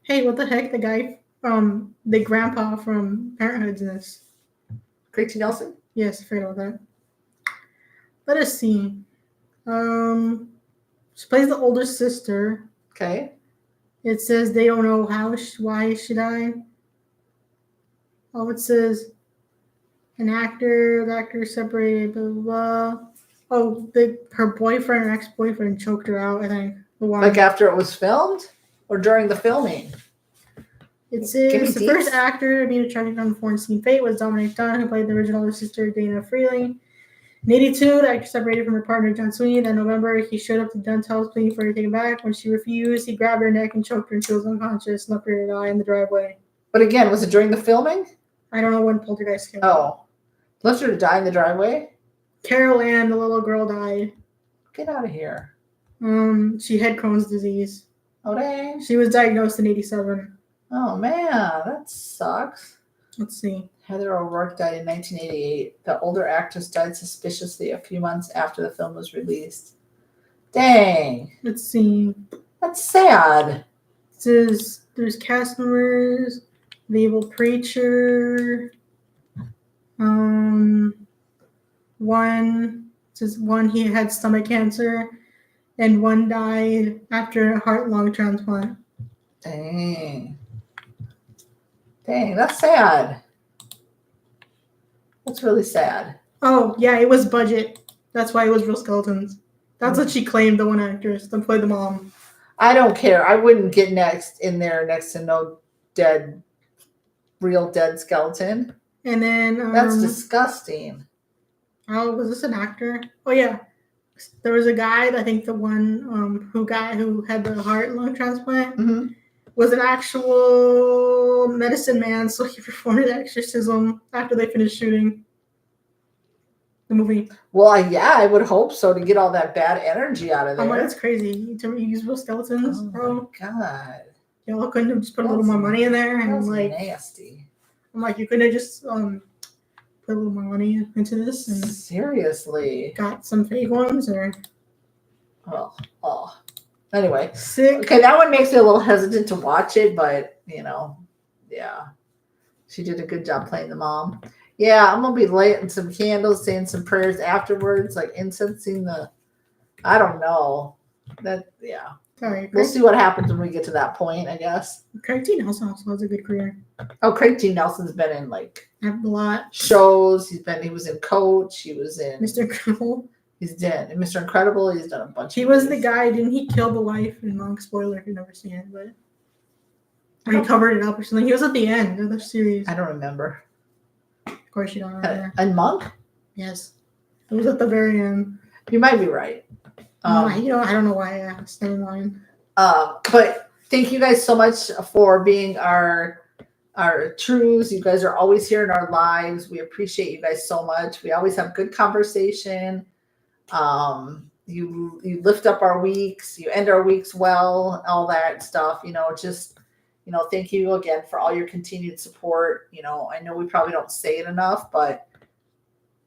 Hey, what the heck? The guy from the grandpa from Parenthood's in this. Craig T. Nelson? Yes, I forgot about that. Let us see. She plays the older sister. Okay. It says they don't know why she died. Oh, it says the actor separated, blah, blah, blah. Oh, her boyfriend or ex-boyfriend choked her out, I think. After it was filmed? Or during the filming? It says the first actor to be attracted on foreign scene fate was Dominic Dunn, who played the original sister, Dana Freeling. In 1982, the actor separated from her partner, John Sweeney. That November, he showed up to Dunn's house pleading for her to take him back. When she refused, he grabbed her neck and choked her until she was unconscious and left her to die in the driveway. But again, was it during the filming? I don't know when Poltergeist came out. Left her to die in the driveway? Carol Ann, the little girl, died. Get out of here. She had Crohn's disease. Oh, dang. She was diagnosed in 1987. Oh, man. That sucks. Let's see. Heather O'Rourke died in 1988. The older actress died suspiciously a few months after the film was released. Dang. Let's see. That's sad. It says there's cast members, the evil preacher. One he had stomach cancer, and one died after a heart-lung transplant. Dang. Dang, that's sad. That's really sad. Oh, yeah, it was budget. That's why it was real skeletons. That's what she claimed, the one actress that played the mom. I don't care. I wouldn't get next to no real dead skeleton. And then... that's disgusting. Oh, was this an actor? Oh, yeah. There was a guy, I think the one who had the heart-lung transplant, was an actual medicine man, so he performed an exorcism after they finished shooting the movie. Well, yeah, I would hope so, to get all that bad energy out of there. Oh, that's crazy. To use real skeletons, bro. Oh, my God. Y'all couldn't have just put a little more money in there? And nasty. I'm like, you couldn't have just put a little more money into this and Seriously. got some fake ones or Anyway, sick. okay, that one makes me a little hesitant to watch it, but yeah, she did a good job playing the mom. Yeah, I'm gonna be lighting some candles, saying some prayers afterwards, like incensing the. I don't know. Sorry, We'll see what happens when we get to that point, I guess. Craig T. Nelson also has a good career. Oh, Craig T. Nelson's been in like A lot. shows. He was in Coach. He was in Mr. Incredible. He's dead. And Mr. Incredible, he's done a bunch. He was the guy. Didn't he kill the wife? And long spoiler if you've never seen it, but or he covered it up or something. He was at the end of the series. I don't remember. Of course you don't remember. And Monk? Yes, it was at the very end. You might be right. I don't know why I asked. Never mind. But thank you guys so much for being our trues. You guys are always here in our lives. We appreciate you guys so much. We always have good conversation. You lift up our weeks. You end our weeks well. All that stuff. Thank you again for all your continued support. I know we probably don't say it enough, but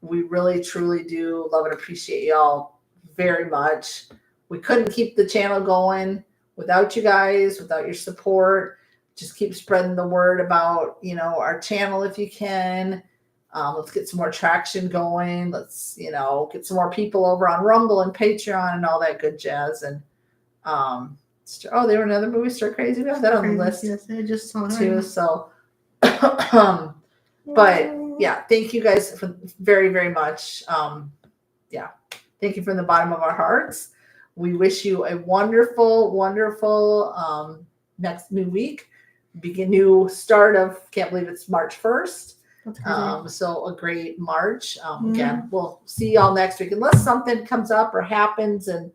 we really truly do love and appreciate y'all very much. We couldn't keep the channel going without you guys, without your support. Just keep spreading the word about, our channel if you can. Let's get some more traction going. Let's, get some more people over on Rumble and Patreon and all that good jazz. And, they were another movie, Stir Crazy. We have that on the list. Yes, I just saw that too. So, but yeah, thank you guys very, very much. Thank you from the bottom of our hearts. We wish you a wonderful, wonderful next new week. New start of, can't believe it's March 1st. So a great March. Again, we'll see y'all next week. Unless something comes up or happens and,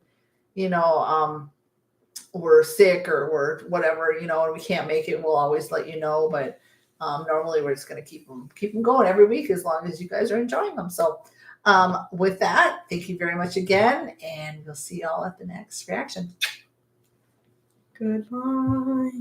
we're sick or we're whatever, and we can't make it, we'll always let you know. But normally we're just going to keep them going every week as long as you guys are enjoying them. So with that, thank you very much again, and we'll see y'all at the next reaction. Goodbye.